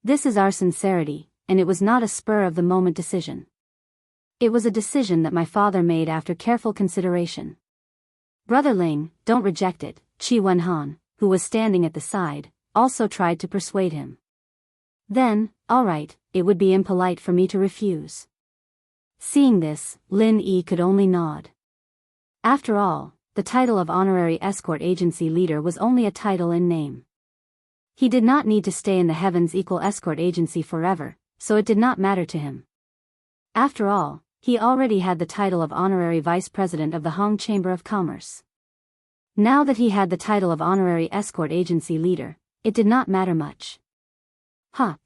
This is our sincerity, and it was not a spur-of-the-moment decision. It was a decision that my father made after careful consideration. Brother Ling, don't reject it, Qi Wenhan, who was standing at the side, also tried to persuade him. Then, all right, it would be impolite for me to refuse. Seeing this, Lin Yi could only nod. After all, the title of honorary escort agency leader was only a title in name. He did not need to stay in the Heavens Equal Escort Agency forever, so it did not matter to him. After all, he already had the title of Honorary Vice President of the Hong Chamber of Commerce. Now that he had the title of Honorary Escort Agency Leader, it did not matter much.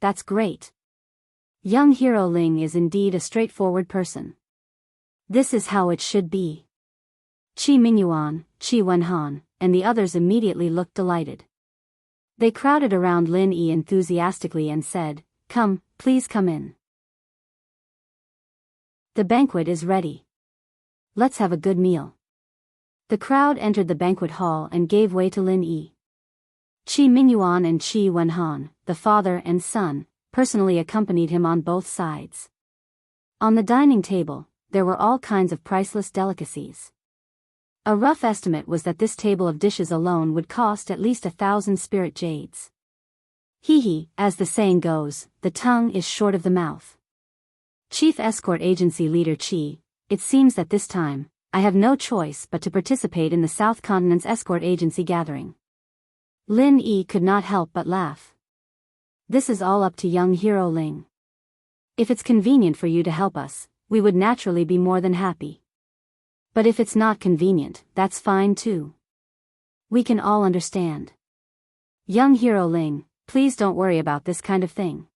That's great. Young Hero Ling is indeed a straightforward person. This is how it should be. Qi Mingyuan, Qi Wenhan, and the others immediately looked delighted. They crowded around Lin Yi enthusiastically and said, "Come, please come in. The banquet is ready. Let's have a good meal." The crowd entered the banquet hall and gave way to Lin Yi. Qi Mingyuan and Qi Wenhan, the father and son, personally accompanied him on both sides. On the dining table, there were all kinds of priceless delicacies. A rough estimate was that this table of dishes alone would cost at least 1,000 spirit jades. As the saying goes, the tongue is short of the mouth. Chief Escort Agency Leader Qi, it seems that this time, I have no choice but to participate in the South Continent's Escort Agency gathering. Lin Yi could not help but laugh. This is all up to young Hero Ling. If it's convenient for you to help us, we would naturally be more than happy. But if it's not convenient, that's fine too. We can all understand. Young Hero Ling, please don't worry about this kind of thing.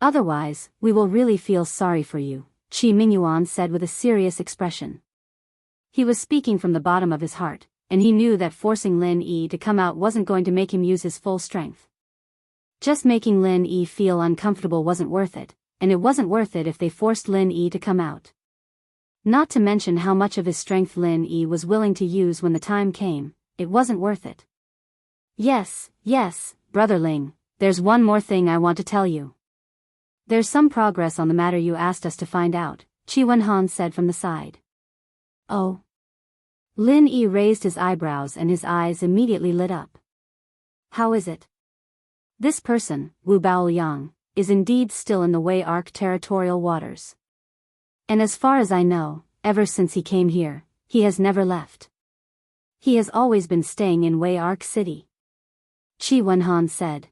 Otherwise, we will really feel sorry for you, Qi Mingyuan said with a serious expression. He was speaking from the bottom of his heart, and he knew that forcing Lin Yi to come out wasn't going to make him use his full strength. Just making Lin Yi feel uncomfortable wasn't worth it, and it wasn't worth it if they forced Lin Yi to come out. Not to mention how much of his strength Lin Yi was willing to use when the time came, it wasn't worth it. Yes, Brother Ling, there's one more thing I want to tell you. There's some progress on the matter you asked us to find out, Qi Wenhan said from the side. Oh. Lin Yi raised his eyebrows and his eyes immediately lit up. How is it? This person, Wu Baoyang, is indeed still in the Wei Arc territorial waters. And as far as I know, ever since he came here, he has never left. He has always been staying in Wei Arc City. Qi Wenhan said.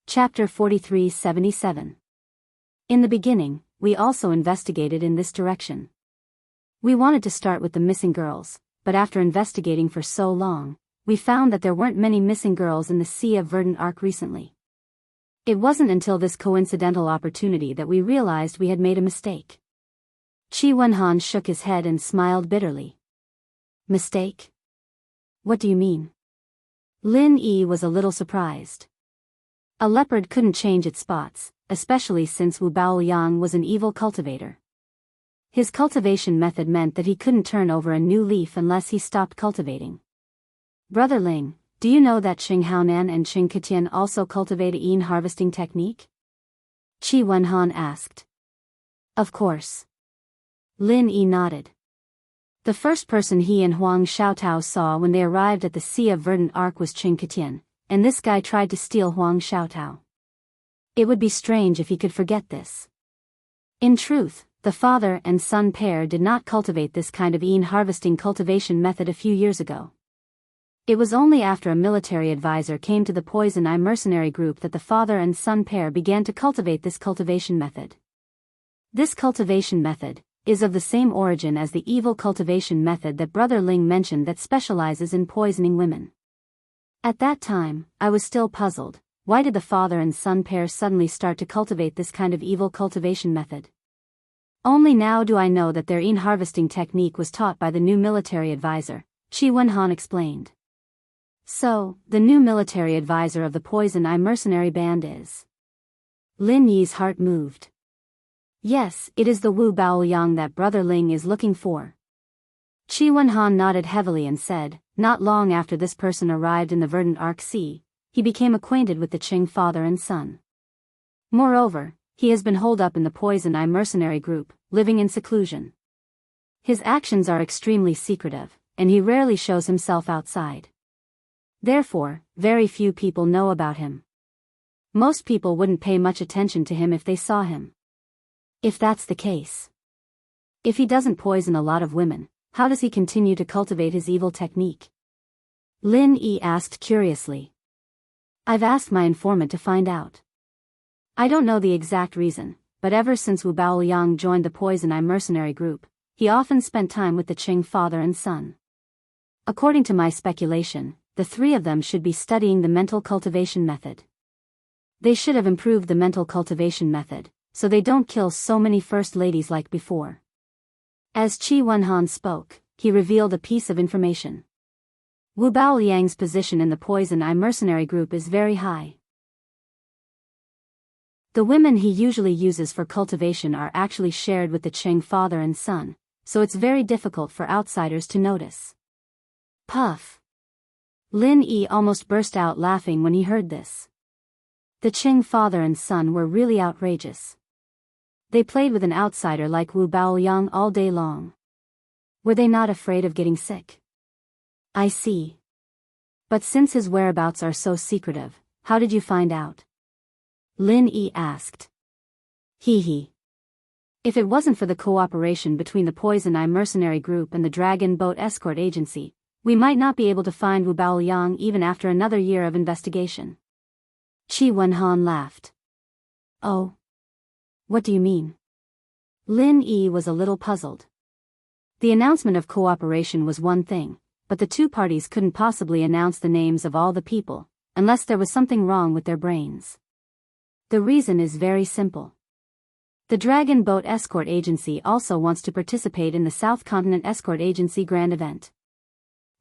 Chapter 4377. In the beginning, we also investigated in this direction. We wanted to start with the missing girls, but after investigating for so long, we found that there weren't many missing girls in the Sea of Verdant Arc recently. It wasn't until this coincidental opportunity that we realized we had made a mistake. Qi Wenhan shook his head and smiled bitterly. Mistake? What do you mean? Lin Yi was a little surprised. A leopard couldn't change its spots, especially since Wu Baoyang was an evil cultivator. His cultivation method meant that he couldn't turn over a new leaf unless he stopped cultivating. Brother Ling, do you know that Qing Haonan and Qing Ketian also cultivate a yin harvesting technique? Qi Wenhan asked. Of course. Lin Yi nodded. The first person he and Huang Xiaotao saw when they arrived at the Sea of Verdant Arc was Qing Ketian, and this guy tried to steal Huang Xiaotao. It would be strange if he could forget this. In truth, the father and son pair did not cultivate this kind of yin harvesting cultivation method a few years ago. It was only after a military advisor came to the Poison Eye mercenary group that the father and son pair began to cultivate this cultivation method. This cultivation method is of the same origin as the evil cultivation method that Brother Ling mentioned that specializes in poisoning women. At that time, I was still puzzled. Why did the father and son pair suddenly start to cultivate this kind of evil cultivation method? Only now do I know that their yin harvesting technique was taught by the new military advisor, Qi Wenhan explained. So, the new military advisor of the Poison Eye mercenary band is... Lin Yi's heart moved. Yes, it is the Wu Baoyang that Brother Ling is looking for. Qi Wenhan nodded heavily and said, not long after this person arrived in the Verdant Arc Sea, he became acquainted with the Qing father and son. Moreover, he has been holed up in the Poison Eye mercenary group, living in seclusion. His actions are extremely secretive, and he rarely shows himself outside. Therefore, very few people know about him. Most people wouldn't pay much attention to him if they saw him. If that's the case. If he doesn't poison a lot of women, how does he continue to cultivate his evil technique? Lin Yi asked curiously. I've asked my informant to find out. I don't know the exact reason, but ever since Wu Baoliang joined the Poison Eye mercenary group, he often spent time with the Qing father and son. According to my speculation, the three of them should be studying the mental cultivation method. They should have improved the mental cultivation method, so they don't kill so many first ladies like before. As Qi Wenhan spoke, he revealed a piece of information. Wu Baoliang's position in the Poison Eye mercenary group is very high. The women he usually uses for cultivation are actually shared with the Qing father and son, so it's very difficult for outsiders to notice. Puff! Lin Yi almost burst out laughing when he heard this. The Qing father and son were really outrageous. They played with an outsider like Wu Baoliang all day long. Were they not afraid of getting sick? I see. But since his whereabouts are so secretive, how did you find out? Lin Yi asked. Hee. If it wasn't for the cooperation between the Poison Eye mercenary group and the Dragon Boat Escort Agency, we might not be able to find Wu Baoliang even after another year of investigation. Qi Wenhan laughed. Oh. What do you mean? Lin Yi was a little puzzled. The announcement of cooperation was one thing, but the two parties couldn't possibly announce the names of all the people, unless there was something wrong with their brains. The reason is very simple. The Dragon Boat Escort Agency also wants to participate in the South Continent Escort Agency Grand Event.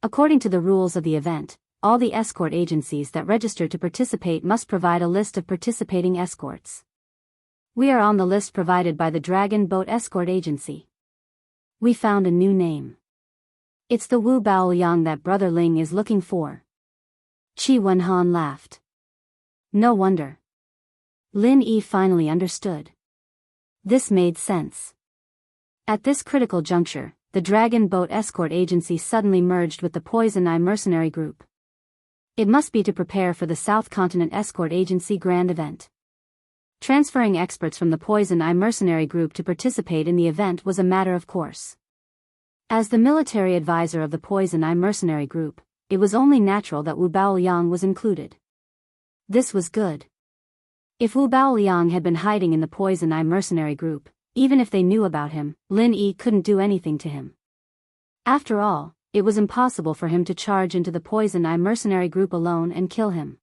According to the rules of the event, all the escort agencies that register to participate must provide a list of participating escorts. We are on the list provided by the Dragon Boat Escort Agency. We found a new name. It's the Wu Baoliang that Brother Ling is looking for. Qi Wenhan laughed. No wonder. Lin Yi finally understood. This made sense. At this critical juncture, the Dragon Boat Escort Agency suddenly merged with the Poison Eye mercenary group. It must be to prepare for the South Continent Escort Agency Grand Event. Transferring experts from the Poison Eye mercenary group to participate in the event was a matter of course. As the military advisor of the Poison Eye mercenary group, it was only natural that Wu Baoliang was included. This was good. If Wu Baoliang had been hiding in the Poison Eye mercenary group, even if they knew about him, Lin Yi couldn't do anything to him. After all, it was impossible for him to charge into the Poison Eye mercenary group alone and kill him.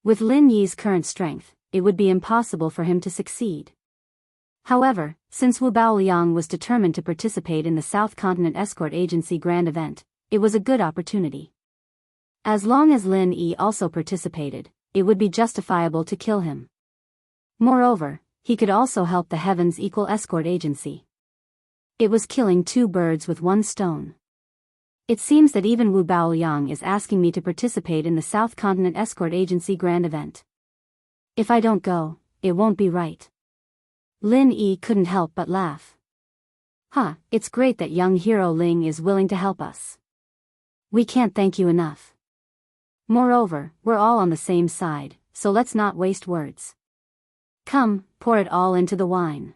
With Lin Yi's current strength, it would be impossible for him to succeed. However, since Wu Baoliang was determined to participate in the South Continent Escort Agency Grand Event, it was a good opportunity. As long as Lin Yi also participated, it would be justifiable to kill him. Moreover, he could also help the Heavens Equal Escort Agency. It was killing two birds with one stone. It seems that even Wu Baoliang is asking me to participate in the South Continent Escort Agency Grand Event. If I don't go, it won't be right. Lin Yi couldn't help but laugh. It's great that young hero Ling is willing to help us. We can't thank you enough. Moreover, we're all on the same side, so let's not waste words. Come, pour it all into the wine.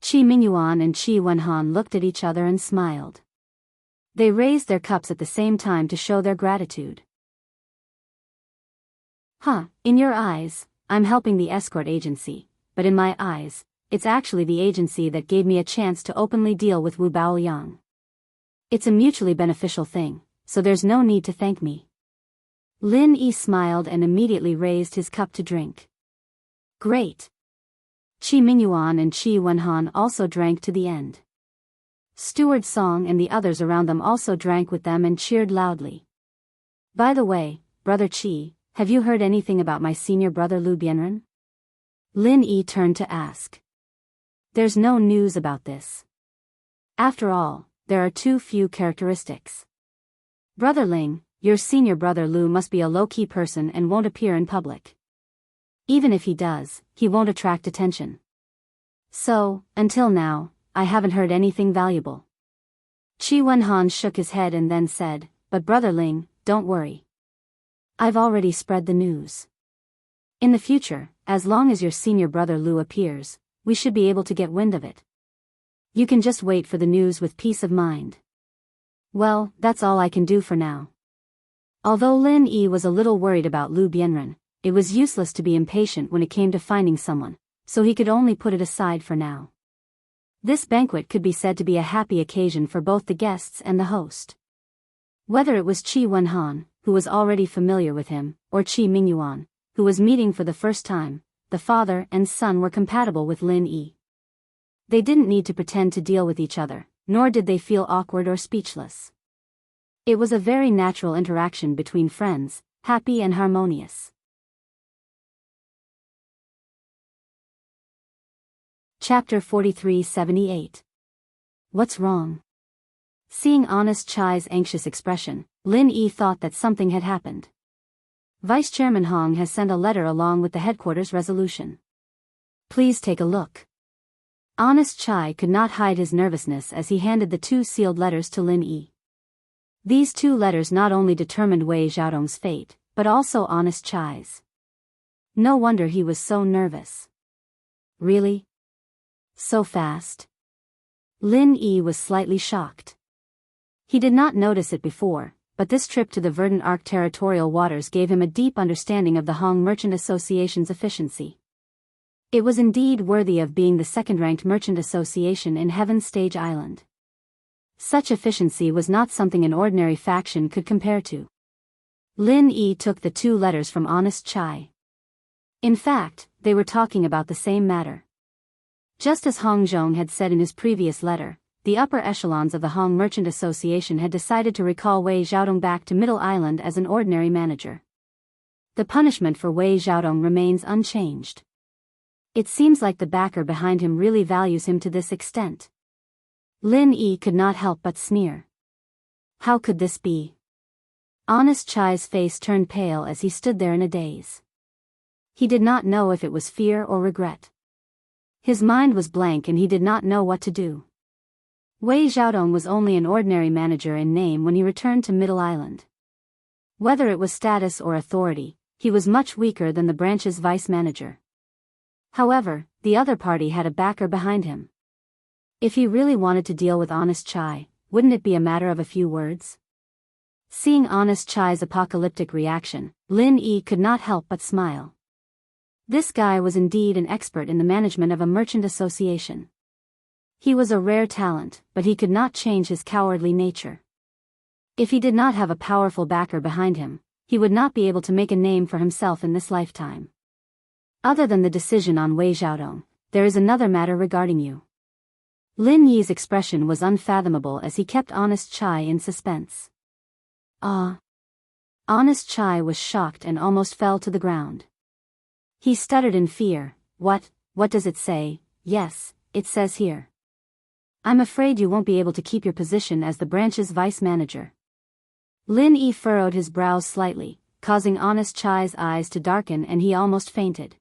Qi Mingyuan and Qi Wenhan looked at each other and smiled. They raised their cups at the same time to show their gratitude. In your eyes, I'm helping the escort agency, but in my eyes, it's actually the agency that gave me a chance to openly deal with Wu Baoliang. It's a mutually beneficial thing, so there's no need to thank me. Lin Yi smiled and immediately raised his cup to drink. Great. Qi Mingyuan and Qi Wenhan also drank to the end. Steward Song and the others around them also drank with them and cheered loudly. By the way, Brother Qi, have you heard anything about my senior brother Lu Bianren? Lin Yi turned to ask. There's no news about this. After all, there are too few characteristics. Brother Ling, your senior brother Lu must be a low-key person and won't appear in public. Even if he does, he won't attract attention. So, until now, I haven't heard anything valuable. Qi Wenhan shook his head and then said, but Brother Ling, don't worry. I've already spread the news. In the future, as long as your senior brother Lu appears, we should be able to get wind of it. You can just wait for the news with peace of mind. Well, that's all I can do for now. Although Lin Yi was a little worried about Lu Bianren, it was useless to be impatient when it came to finding someone, so he could only put it aside for now. This banquet could be said to be a happy occasion for both the guests and the host. Whether it was Qi Wenhan, who was already familiar with him, or Qi Mingyuan, who was meeting for the first time, the father and son were compatible with Lin Yi. They didn't need to pretend to deal with each other, nor did they feel awkward or speechless. It was a very natural interaction between friends, happy and harmonious. Chapter 43-78. What's wrong? Seeing Honest Chai's anxious expression, Lin Yi thought that something had happened. Vice Chairman Hong has sent a letter along with the headquarters resolution. Please take a look. Honest Chai could not hide his nervousness as he handed the 2 sealed letters to Lin Yi. These 2 letters not only determined Wei Xiaodong's fate, but also Honest Chai's. No wonder he was so nervous. Really? So fast? Lin Yi was slightly shocked. He did not notice it before, but this trip to the Verdant Arc territorial waters gave him a deep understanding of the Hong Merchant Association's efficiency. It was indeed worthy of being the second-ranked merchant association in Heaven's Stage Island. Such efficiency was not something an ordinary faction could compare to. Lin Yi took the 2 letters from Honest Chai. In fact, they were talking about the same matter. Just as Hong Zhong had said in his previous letter, the upper echelons of the Hong Merchant Association had decided to recall Wei Xiaodong back to Middle Island as an ordinary manager. The punishment for Wei Xiaodong remains unchanged. It seems like the backer behind him really values him to this extent. Lin Yi could not help but sneer. How could this be? Honest Chai's face turned pale as he stood there in a daze. He did not know if it was fear or regret. His mind was blank and he did not know what to do. Wei Xiaodong was only an ordinary manager in name when he returned to Middle Island. Whether it was status or authority, he was much weaker than the branch's vice manager. However, the other party had a backer behind him. If he really wanted to deal with Honest Chai, wouldn't it be a matter of a few words? Seeing Honest Chai's apocalyptic reaction, Lin Yi could not help but smile. This guy was indeed an expert in the management of a merchant association. He was a rare talent, but he could not change his cowardly nature. If he did not have a powerful backer behind him, he would not be able to make a name for himself in this lifetime. Other than the decision on Wei Xiaodong, there is another matter regarding you. Lin Yi's expression was unfathomable as he kept Honest Chai in suspense. Ah! Honest Chai was shocked and almost fell to the ground. He stuttered in fear. What does it say? Yes, it says here. I'm afraid you won't be able to keep your position as the branch's vice manager. Lin Yi furrowed his brows slightly, causing Honest Chai's eyes to darken and he almost fainted.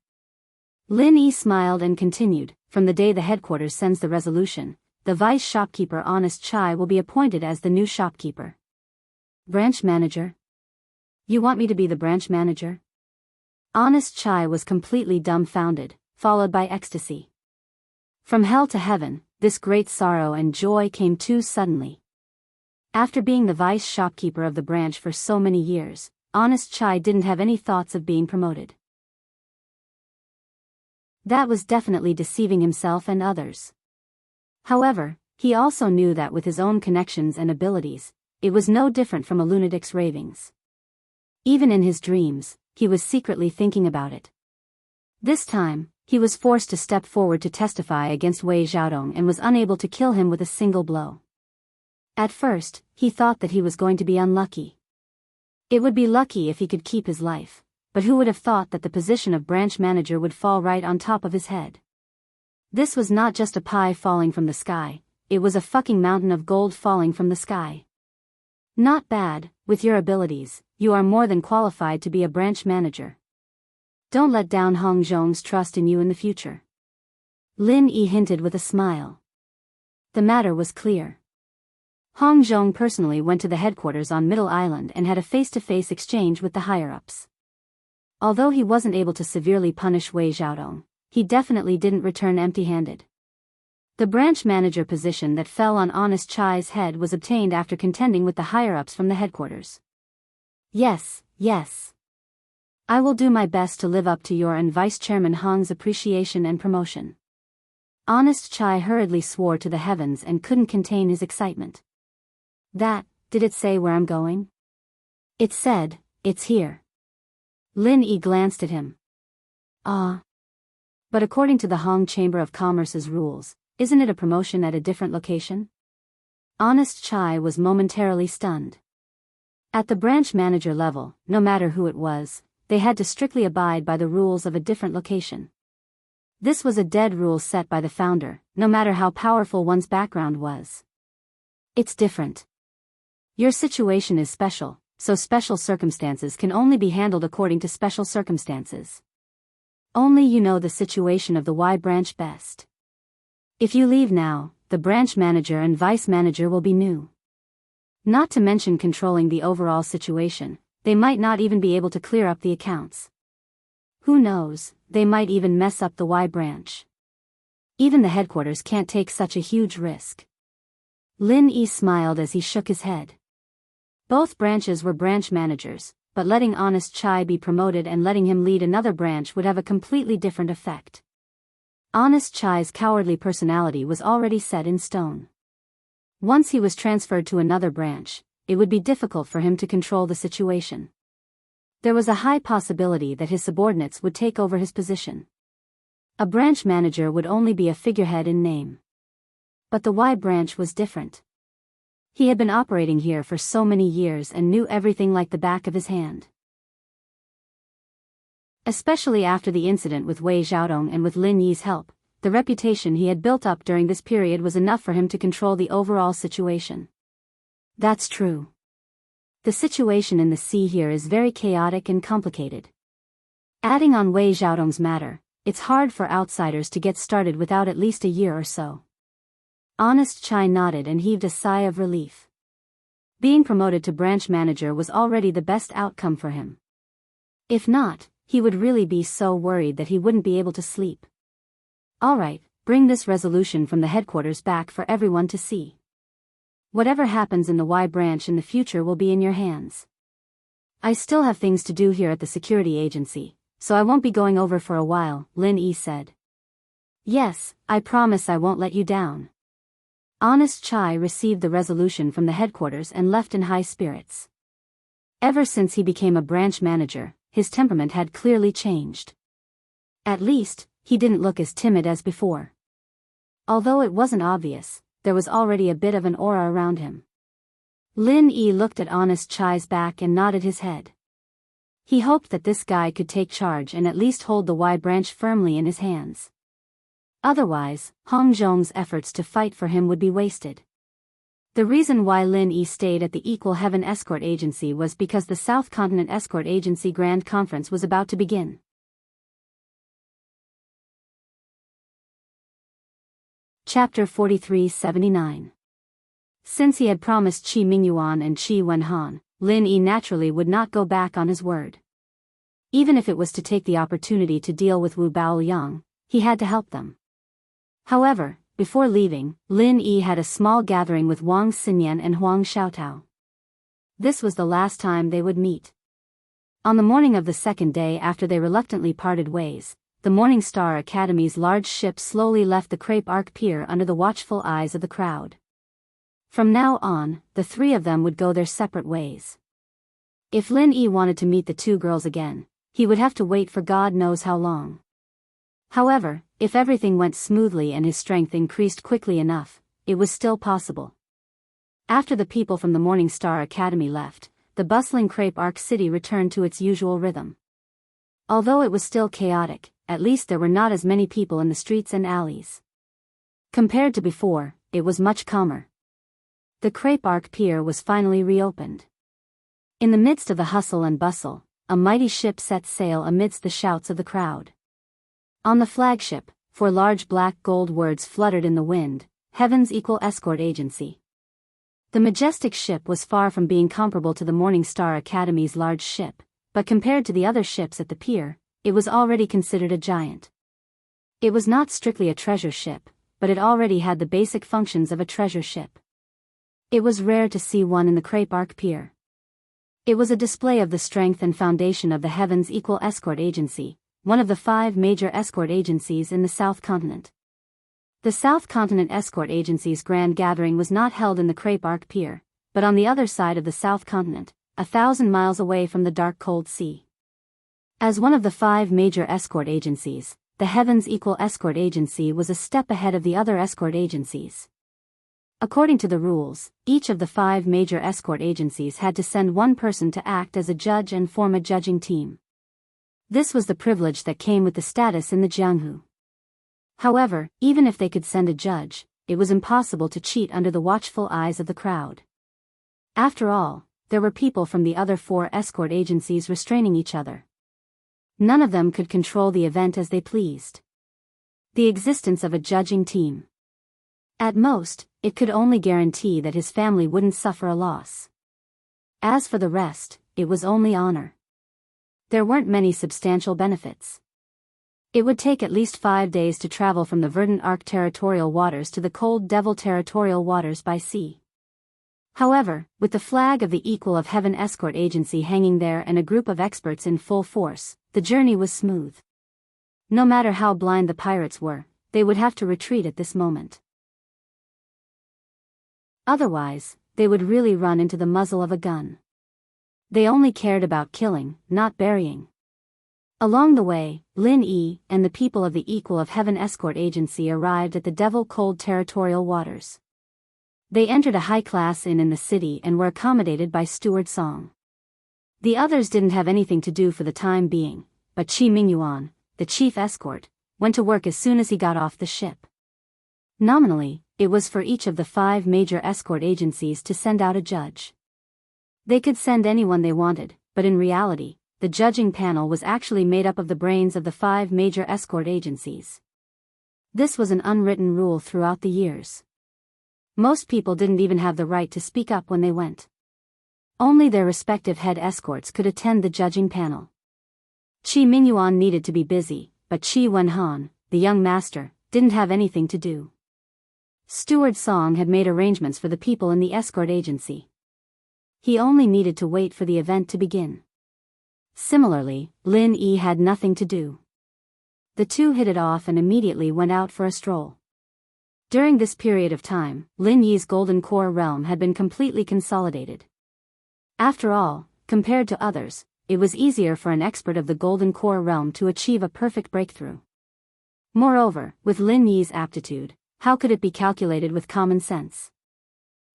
Lin Yi smiled and continued, from the day the headquarters sends the resolution, the vice shopkeeper Honest Chai will be appointed as the new shopkeeper. Branch manager? You want me to be the branch manager? Honest Chai was completely dumbfounded, followed by ecstasy. From hell to heaven, this great sorrow and joy came too suddenly. After being the vice shopkeeper of the branch for so many years, Honest Chai didn't have any thoughts of being promoted. That was definitely deceiving himself and others. However, he also knew that with his own connections and abilities, it was no different from a lunatic's ravings. Even in his dreams, he was secretly thinking about it. This time, he was forced to step forward to testify against Wei Xiaodong and was unable to kill him with a single blow. At first, he thought that he was going to be unlucky. It would be lucky if he could keep his life, but who would have thought that the position of branch manager would fall right on top of his head? This was not just a pie falling from the sky, it was a fucking mountain of gold falling from the sky. Not bad, with your abilities, you are more than qualified to be a branch manager. Don't let down Hong Zhong's trust in you in the future. Lin Yi hinted with a smile. The matter was clear. Hong Zhong personally went to the headquarters on Middle Island and had a face-to-face exchange with the higher-ups. Although he wasn't able to severely punish Wei Xiaodong, he definitely didn't return empty-handed. The branch manager position that fell on Honest Chai's head was obtained after contending with the higher-ups from the headquarters. Yes, yes. I will do my best to live up to your and Vice Chairman Hong's appreciation and promotion. Honest Chai hurriedly swore to the heavens and couldn't contain his excitement. Did it say where I'm going? It said, it's here. Lin Yi glanced at him. Ah. But according to the Hong Chamber of Commerce's rules, isn't it a promotion at a different location? Honest Chai was momentarily stunned. At the branch manager level, no matter who it was, they had to strictly abide by the rules of a different location. This was a dead rule set by the founder, no matter how powerful one's background was. It's different. Your situation is special, so special circumstances can only be handled according to special circumstances. Only you know the situation of the Y branch best. If you leave now, the branch manager and vice manager will be new. Not to mention controlling the overall situation, they might not even be able to clear up the accounts. Who knows, they might even mess up the Y branch. Even the headquarters can't take such a huge risk. Lin Yi smiled as he shook his head. Both branches were branch managers, but letting Honest Chai be promoted and letting him lead another branch would have a completely different effect. Honest Chai's cowardly personality was already set in stone. Once he was transferred to another branch, it would be difficult for him to control the situation. There was a high possibility that his subordinates would take over his position. A branch manager would only be a figurehead in name. But the Y branch was different. He had been operating here for so many years and knew everything like the back of his hand. Especially after the incident with Wei Xiaodong and with Lin Yi's help, the reputation he had built up during this period was enough for him to control the overall situation. That's true. The situation in the sea here is very chaotic and complicated. Adding on Wei Xiaodong's matter, it's hard for outsiders to get started without at least a year or so. Honest Chai nodded and heaved a sigh of relief. Being promoted to branch manager was already the best outcome for him. If not, he would really be so worried that he wouldn't be able to sleep. Alright, bring this resolution from the headquarters back for everyone to see. Whatever happens in the Y branch in the future will be in your hands. I still have things to do here at the security agency, so I won't be going over for a while, Lin Yi said. Yes, I promise I won't let you down. Honest Chai received the resolution from the headquarters and left in high spirits. Ever since he became a branch manager, his temperament had clearly changed. At least, he didn't look as timid as before. Although it wasn't obvious, there was already a bit of an aura around him. Lin Yi looked at Honest Chai's back and nodded his head. He hoped that this guy could take charge and at least hold the Y branch firmly in his hands. Otherwise, Hong Zhong's efforts to fight for him would be wasted. The reason why Lin Yi stayed at the Equal Heaven Escort Agency was because the South Continent Escort Agency Grand Conference was about to begin. Chapter 43-79. Since he had promised Qi Mingyuan and Qi Wenhan, Lin Yi naturally would not go back on his word. Even if it was to take the opportunity to deal with Wu Baoyang, he had to help them. However, before leaving, Lin Yi had a small gathering with Wang Xinyan and Huang Xiaotao. This was the last time they would meet. On the morning of the second day after they reluctantly parted ways, the Morning Star Academy's large ship slowly left the Crepe Arc Pier under the watchful eyes of the crowd. From now on, the three of them would go their separate ways. If Lin Yi wanted to meet the two girls again, he would have to wait for God knows how long. However, if everything went smoothly and his strength increased quickly enough, it was still possible. After the people from the Morning Star Academy left, the bustling Crepe Arc City returned to its usual rhythm. Although it was still chaotic, at least there were not as many people in the streets and alleys. Compared to before, it was much calmer. The Crepe Arc Pier was finally reopened. In the midst of the hustle and bustle, a mighty ship set sail amidst the shouts of the crowd. On the flagship, 4 large black gold words fluttered in the wind, Heaven's Equal Escort Agency. The majestic ship was far from being comparable to the Morning Star Academy's large ship, but compared to the other ships at the pier, it was already considered a giant. It was not strictly a treasure ship, but it already had the basic functions of a treasure ship. It was rare to see one in the Crepe Arc Pier. It was a display of the strength and foundation of the Heavens Equal Escort Agency, one of the 5 major escort agencies in the South Continent. The South Continent Escort Agency's grand gathering was not held in the Crepe Arc Pier, but on the other side of the South Continent, 1,000 miles away from the dark cold sea. As one of the 5 major escort agencies, the Heavens Equal Escort Agency was a step ahead of the other escort agencies. According to the rules, each of the 5 major escort agencies had to send one person to act as a judge and form a judging team. This was the privilege that came with the status in the Jianghu. However, even if they could send a judge, it was impossible to cheat under the watchful eyes of the crowd. After all, there were people from the other 4 escort agencies restraining each other. None of them could control the event as they pleased. The existence of a judging team. At most, it could only guarantee that his family wouldn't suffer a loss. As for the rest, it was only honor. There weren't many substantial benefits. It would take at least 5 days to travel from the verdant Arc territorial waters to the cold Devil territorial waters by sea. However, with the flag of the Equal of Heaven Escort Agency hanging there and a group of experts in full force, the journey was smooth. No matter how blind the pirates were, they would have to retreat at this moment. Otherwise, they would really run into the muzzle of a gun. They only cared about killing, not burying. Along the way, Lin Yi and the people of the Equal of Heaven Escort Agency arrived at the Devil Cold territorial waters. They entered a high-class inn in the city and were accommodated by Steward Song. The others didn't have anything to do for the time being, but Qi Mingyuan, the chief escort, went to work as soon as he got off the ship. Nominally, it was for each of the 5 major escort agencies to send out a judge. They could send anyone they wanted, but in reality, the judging panel was actually made up of the brains of the 5 major escort agencies. This was an unwritten rule throughout the years. Most people didn't even have the right to speak up when they went. Only their respective head escorts could attend the judging panel. Qi Mingyuan needed to be busy, but Qi Wenhan, the young master, didn't have anything to do. Steward Song had made arrangements for the people in the escort agency. He only needed to wait for the event to begin. Similarly, Lin Yi had nothing to do. The two hit it off and immediately went out for a stroll. During this period of time, Lin Yi's Golden Core realm had been completely consolidated. After all, compared to others, it was easier for an expert of the Golden Core realm to achieve a perfect breakthrough. Moreover, with Lin Yi's aptitude, how could it be calculated with common sense?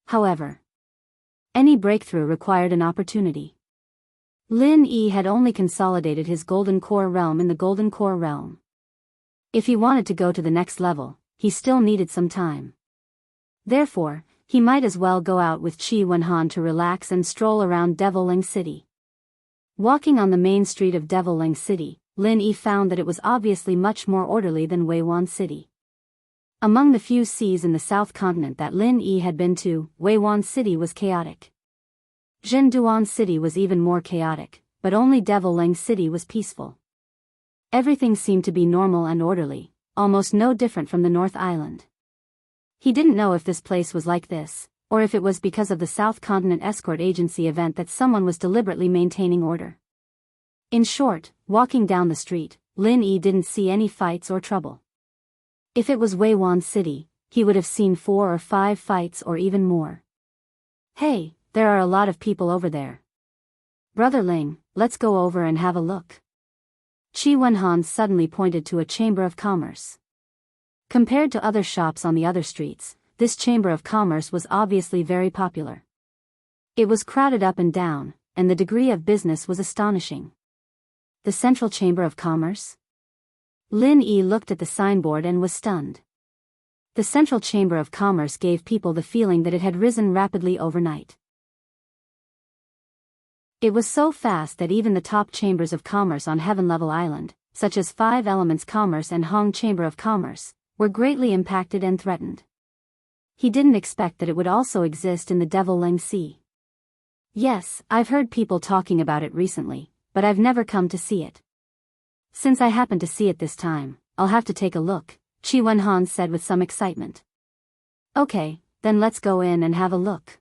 However, any breakthrough required an opportunity. Lin Yi had only consolidated his Golden Core realm in the Golden Core realm. If he wanted to go to the next level, he still needed some time. Therefore, he might as well go out with Qi Wenhan to relax and stroll around Devil Ling City. Walking on the main street of Devil Ling City, Lin Yi found that it was obviously much more orderly than Weiwan City. Among the few seas in the South Continent that Lin Yi had been to, Weiwan City was chaotic. Zhenduan City was even more chaotic, but only Devil Ling City was peaceful. Everything seemed to be normal and orderly, almost no different from the North Island. He didn't know if this place was like this, or if it was because of the South Continent Escort Agency event that someone was deliberately maintaining order. In short, walking down the street, Lin Yi didn't see any fights or trouble. If it was Weiwan City, he would have seen 4 or 5 fights or even more. Hey, there are a lot of people over there. Brother Ling, let's go over and have a look. Qi Wenhan suddenly pointed to a chamber of commerce. Compared to other shops on the other streets, this chamber of commerce was obviously very popular. It was crowded up and down, and the degree of business was astonishing. The Central Chamber of Commerce? Lin Yi looked at the signboard and was stunned. The Central Chamber of Commerce gave people the feeling that it had risen rapidly overnight. It was so fast that even the top chambers of commerce on Heaven Level Island, such as 5 Elements Commerce and Hong Chamber of Commerce, were greatly impacted and threatened. He didn't expect that it would also exist in the Devil Ling Sea. Yes, I've heard people talking about it recently, but I've never come to see it. Since I happen to see it this time, I'll have to take a look, Qi Wenhan said with some excitement. Okay, then let's go in and have a look.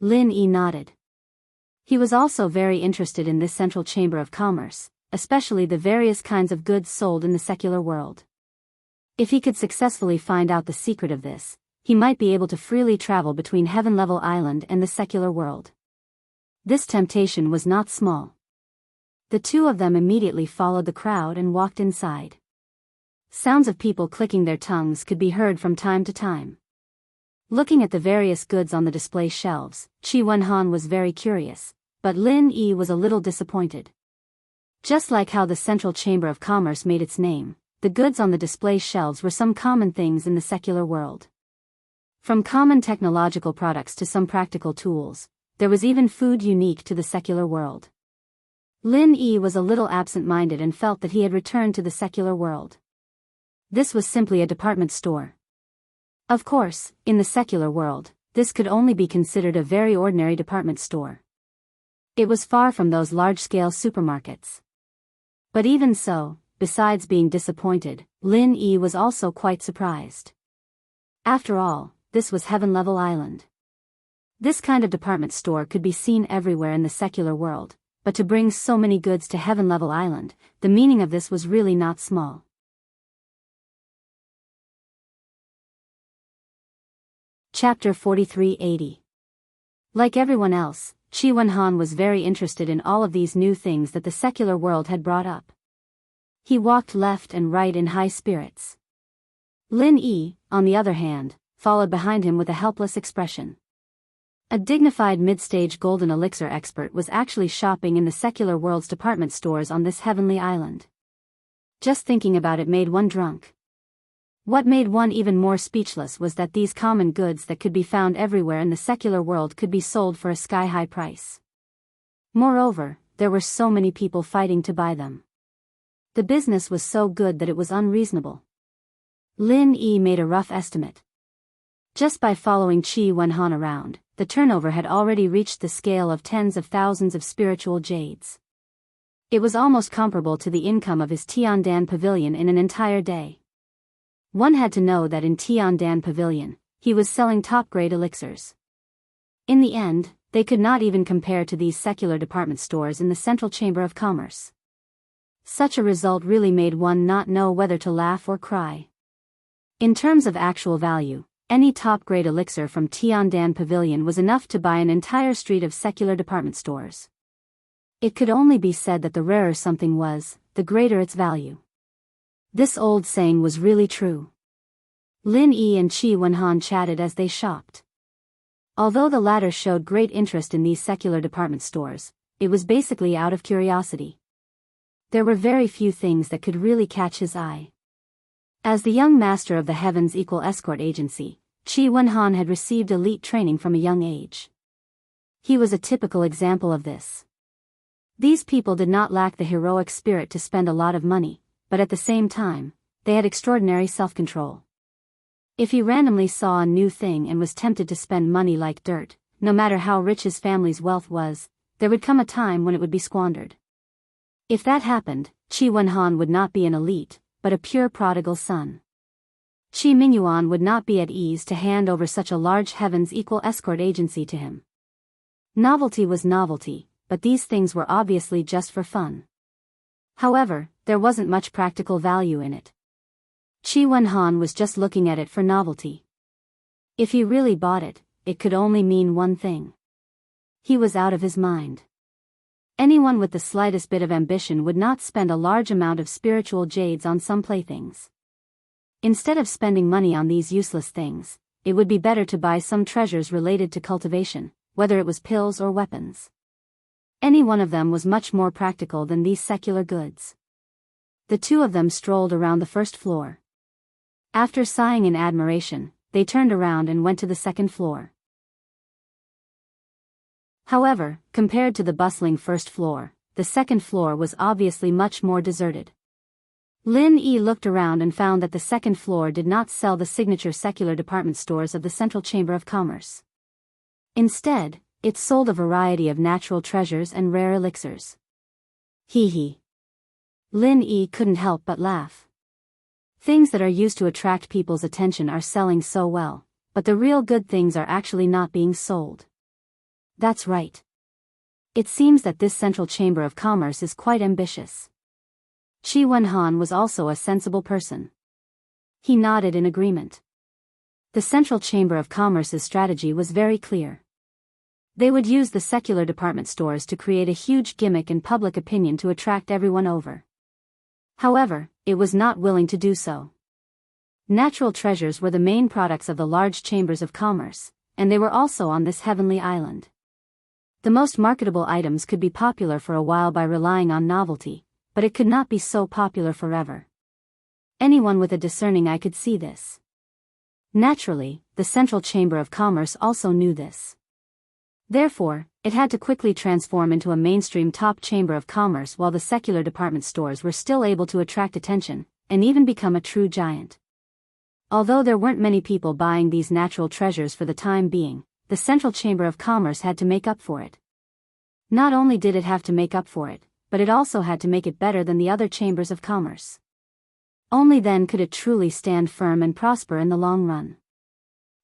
Lin Yi nodded. He was also very interested in this central chamber of commerce, especially the various kinds of goods sold in the secular world. If he could successfully find out the secret of this, he might be able to freely travel between Heaven Level Island and the secular world. This temptation was not small. The two of them immediately followed the crowd and walked inside. Sounds of people clicking their tongues could be heard from time to time. Looking at the various goods on the display shelves, Chi Wenhan was very curious, but Lin Yi was a little disappointed. Just like how the Central Chamber of Commerce made its name, the goods on the display shelves were some common things in the secular world. From common technological products to some practical tools, there was even food unique to the secular world. Lin Yi was a little absent-minded and felt that he had returned to the secular world. This was simply a department store. Of course, in the secular world, this could only be considered a very ordinary department store. It was far from those large-scale supermarkets. But even so, besides being disappointed, Lin Yi was also quite surprised. After all, this was Heaven Level Island. This kind of department store could be seen everywhere in the secular world, but to bring so many goods to Heaven Level Island, the meaning of this was really not small. Chapter 4380. Like everyone else, Chi Wenhan was very interested in all of these new things that the secular world had brought up. He walked left and right in high spirits. Lin Yi, on the other hand, followed behind him with a helpless expression. A dignified mid-stage golden elixir expert was actually shopping in the secular world's department stores on this heavenly island. Just thinking about it made one drunk. What made one even more speechless was that these common goods that could be found everywhere in the secular world could be sold for a sky-high price. Moreover, there were so many people fighting to buy them. The business was so good that it was unreasonable. Lin Yi made a rough estimate. Just by following Chi Wenhan around, the turnover had already reached the scale of tens of thousands of spiritual jades. It was almost comparable to the income of his Tiandan pavilion in an entire day. One had to know that in Tiandan pavilion, he was selling top-grade elixirs. In the end, they could not even compare to these secular department stores in the Central Chamber of Commerce. Such a result really made one not know whether to laugh or cry. In terms of actual value, any top-grade elixir from Tiandan pavilion was enough to buy an entire street of secular department stores. It could only be said that the rarer something was, the greater its value. This old saying was really true. Lin Yi and Chi Wenhan chatted as they shopped. Although the latter showed great interest in these secular department stores, it was basically out of curiosity. There were very few things that could really catch his eye. As the young master of the Heavens Equal Escort Agency, Chi Wenhan had received elite training from a young age. He was a typical example of this. These people did not lack the heroic spirit to spend a lot of money, but at the same time, they had extraordinary self-control. If he randomly saw a new thing and was tempted to spend money like dirt, no matter how rich his family's wealth was, there would come a time when it would be squandered. If that happened, Chi Wenhan would not be an elite, but a pure prodigal son. Chi Mingyuan would not be at ease to hand over such a large Heavens Equal Escort Agency to him. Novelty was novelty, but these things were obviously just for fun. However, there wasn't much practical value in it. Chi Wenhan was just looking at it for novelty. If he really bought it, it could only mean one thing. He was out of his mind. Anyone with the slightest bit of ambition would not spend a large amount of spiritual jades on some playthings. Instead of spending money on these useless things, it would be better to buy some treasures related to cultivation, whether it was pills or weapons. Any one of them was much more practical than these secular goods. The two of them strolled around the first floor. After sighing in admiration, they turned around and went to the second floor. However, compared to the bustling first floor, the second floor was obviously much more deserted. Lin Yi looked around and found that the second floor did not sell the signature secular department stores of the Central Chamber of Commerce. Instead, it sold a variety of natural treasures and rare elixirs. Hee hee. Lin Yi couldn't help but laugh. Things that are used to attract people's attention are selling so well, but the real good things are actually not being sold. That's right. It seems that this Central Chamber of Commerce is quite ambitious. Qi Wenhan was also a sensible person. He nodded in agreement. The Central Chamber of Commerce's strategy was very clear. They would use the secular department stores to create a huge gimmick in public opinion to attract everyone over. However, it was not willing to do so. Natural treasures were the main products of the large chambers of commerce, and they were also on this heavenly island. The most marketable items could be popular for a while by relying on novelty, but it could not be so popular forever. Anyone with a discerning eye could see this. Naturally, the Central Chamber of Commerce also knew this. Therefore, it had to quickly transform into a mainstream top chamber of commerce while the secular department stores were still able to attract attention, and even become a true giant. Although there weren't many people buying these natural treasures for the time being, the Central Chamber of Commerce had to make up for it. Not only did it have to make up for it, but it also had to make it better than the other chambers of commerce. Only then could it truly stand firm and prosper in the long run.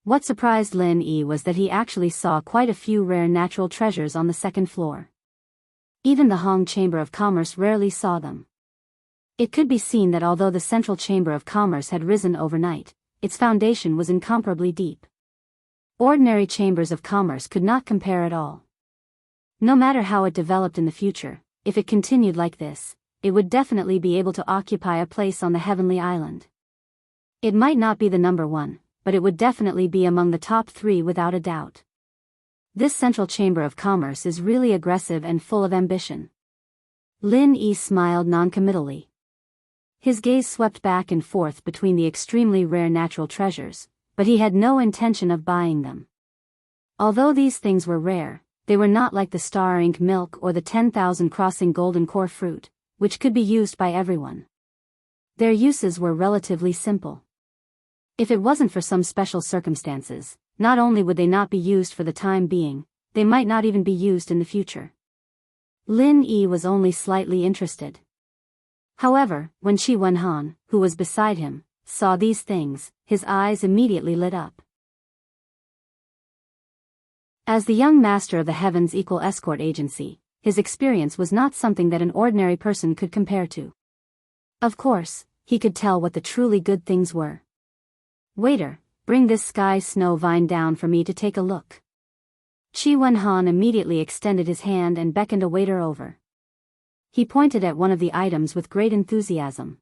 What surprised Lin Yi was that he actually saw quite a few rare natural treasures on the second floor. Even the Hong Chamber of Commerce rarely saw them. It could be seen that although the Central Chamber of Commerce had risen overnight, its foundation was incomparably deep. Ordinary chambers of commerce could not compare at all. No matter how it developed in the future, if it continued like this, it would definitely be able to occupy a place on the heavenly island. It might not be the number one, but it would definitely be among the top 3 without a doubt. This Central Chamber of Commerce is really aggressive and full of ambition. Lin Yi smiled noncommittally. His gaze swept back and forth between the extremely rare natural treasures, but he had no intention of buying them. Although these things were rare, they were not like the star ink milk or the 10,000 crossing golden core fruit, which could be used by everyone. Their uses were relatively simple. If it wasn't for some special circumstances, not only would they not be used for the time being, they might not even be used in the future. Lin Yi was only slightly interested. However, when Qi Wenhan, who was beside him, saw these things, his eyes immediately lit up. As the young master of the Heaven's Equal Escort Agency, his experience was not something that an ordinary person could compare to. Of course, he could tell what the truly good things were. "Waiter, bring this sky snow vine down for me to take a look." Qi Wenhan immediately extended his hand and beckoned a waiter over. He pointed at one of the items with great enthusiasm.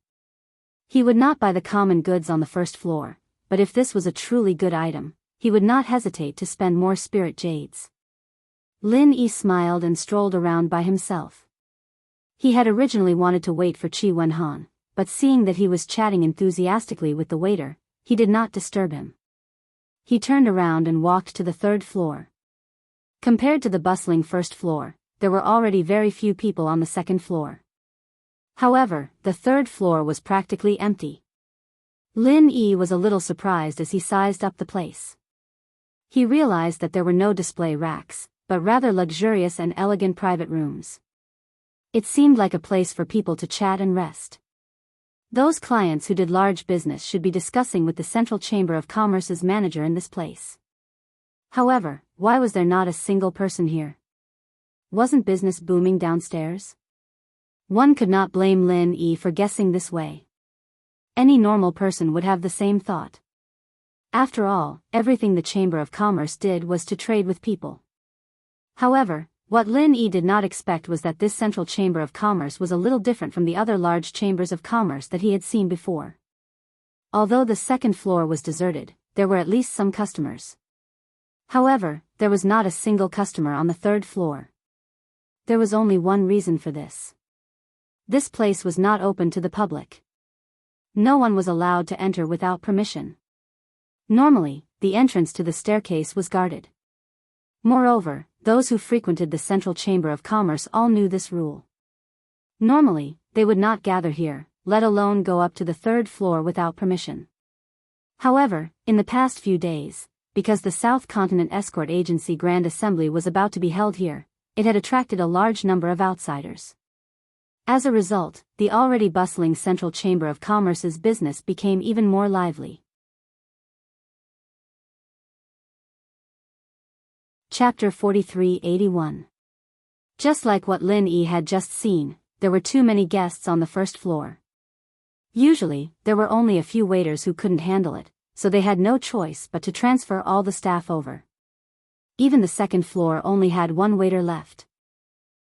He would not buy the common goods on the first floor, but if this was a truly good item, he would not hesitate to spend more spirit jades. Lin Yi smiled and strolled around by himself. He had originally wanted to wait for Qi Wenhan, but seeing that he was chatting enthusiastically with the waiter, he did not disturb him. He turned around and walked to the 3rd floor. Compared to the bustling first floor, there were already very few people on the 2nd floor. However, the 3rd floor was practically empty. Lin Yi was a little surprised as he sized up the place. He realized that there were no display racks, but rather luxurious and elegant private rooms. It seemed like a place for people to chat and rest. Those clients who did large business should be discussing with the Central Chamber of Commerce's manager in this place. However, why was there not a single person here? Wasn't business booming downstairs? One could not blame Lin Yi for guessing this way. Any normal person would have the same thought. After all, everything the Chamber of Commerce did was to trade with people. However, what Lin Yi did not expect was that this Central Chamber of Commerce was a little different from the other large chambers of commerce that he had seen before. Although the 2nd floor was deserted, there were at least some customers. However, there was not a single customer on the 3rd floor. There was only one reason for this. This place was not open to the public. No one was allowed to enter without permission. Normally, the entrance to the staircase was guarded. Moreover, those who frequented the Central Chamber of Commerce all knew this rule. Normally, they would not gather here, let alone go up to the 3rd floor without permission. However, in the past few days, because the South Continent Escort Agency Grand Assembly was about to be held here, it had attracted a large number of outsiders. As a result, the already bustling Central Chamber of Commerce's business became even more lively. Chapter 4381. Just like what Lin Yi had just seen, there were too many guests on the first floor. Usually, there were only a few waiters who couldn't handle it, so they had no choice but to transfer all the staff over. Even the second floor only had one waiter left.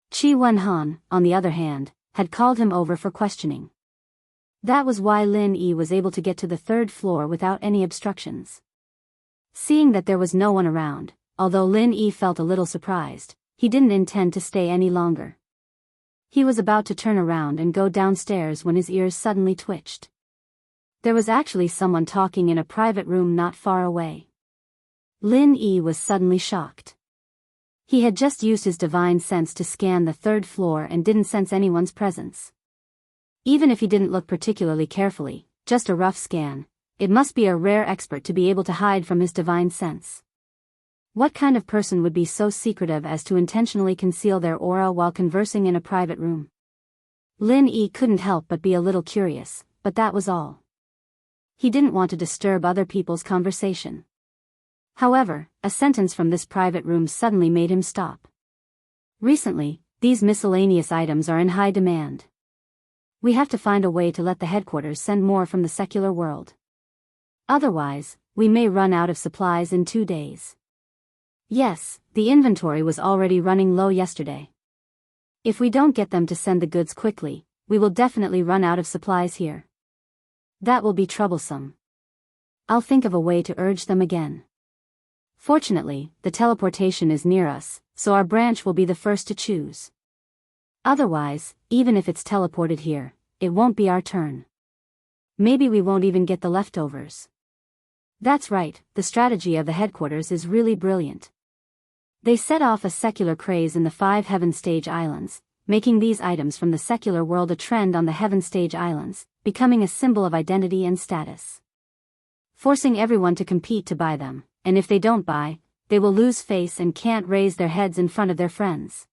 Qi Wenhan, on the other hand, had called him over for questioning. That was why Lin Yi was able to get to the third floor without any obstructions. Seeing that there was no one around, although Lin Yi felt a little surprised, he didn't intend to stay any longer. He was about to turn around and go downstairs when his ears suddenly twitched. There was actually someone talking in a private room not far away. Lin Yi was suddenly shocked. He had just used his divine sense to scan the third floor and didn't sense anyone's presence. Even if he didn't look particularly carefully, just a rough scan, it must be a rare expert to be able to hide from his divine sense. What kind of person would be so secretive as to intentionally conceal their aura while conversing in a private room? Lin Yi couldn't help but be a little curious, but that was all. He didn't want to disturb other people's conversation. However, a sentence from this private room suddenly made him stop. Recently, these miscellaneous items are in high demand. We have to find a way to let the headquarters send more from the secular world. Otherwise, we may run out of supplies in 2 days. Yes, the inventory was already running low yesterday. If we don't get them to send the goods quickly, we will definitely run out of supplies here. That will be troublesome. I'll think of a way to urge them again. Fortunately, the teleportation is near us, so our branch will be the first to choose. Otherwise, even if it's teleported here, it won't be our turn. Maybe we won't even get the leftovers. That's right, the strategy of the headquarters is really brilliant. They set off a secular craze in the 5 Heaven Stage Islands, making these items from the secular world a trend on the Heaven Stage Islands, becoming a symbol of identity and status. Forcing everyone to compete to buy them, and if they don't buy, they will lose face and can't raise their heads in front of their friends.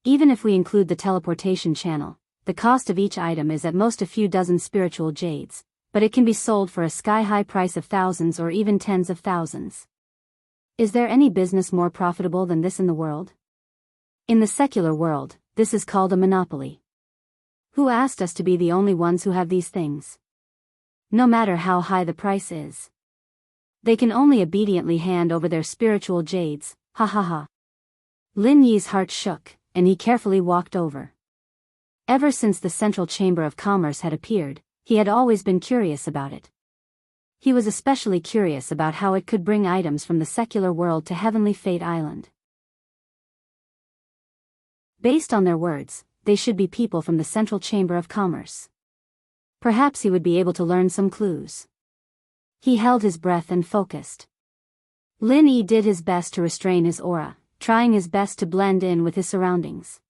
Even if we include the teleportation channel, the cost of each item is at most a few dozen spiritual jades, but it can be sold for a sky-high price of thousands or even tens of thousands. Is there any business more profitable than this in the world? In the secular world, this is called a monopoly. Who asked us to be the only ones who have these things? No matter how high the price is. They can only obediently hand over their spiritual jades, ha ha ha. Lin Yi's heart shook, and he carefully walked over. Ever since the Central Chamber of Commerce had appeared, he had always been curious about it. He was especially curious about how it could bring items from the secular world to Heavenly Fate Island. Based on their words, they should be people from the Central Chamber of Commerce. Perhaps he would be able to learn some clues. He held his breath and focused. Lin Yi did his best to restrain his aura, trying his best to blend in with his surroundings.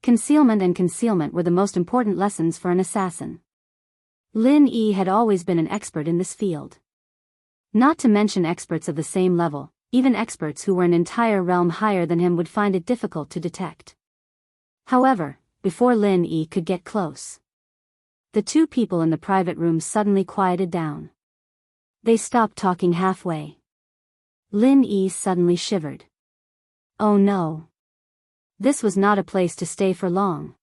Concealment and concealment were the most important lessons for an assassin. Lin Yi had always been an expert in this field. Not to mention experts of the same level, even experts who were an entire realm higher than him would find it difficult to detect. However, before Lin Yi could get close, the 2 people in the private room suddenly quieted down. They stopped talking halfway. Lin Yi suddenly shivered. Oh no. This was not a place to stay for long.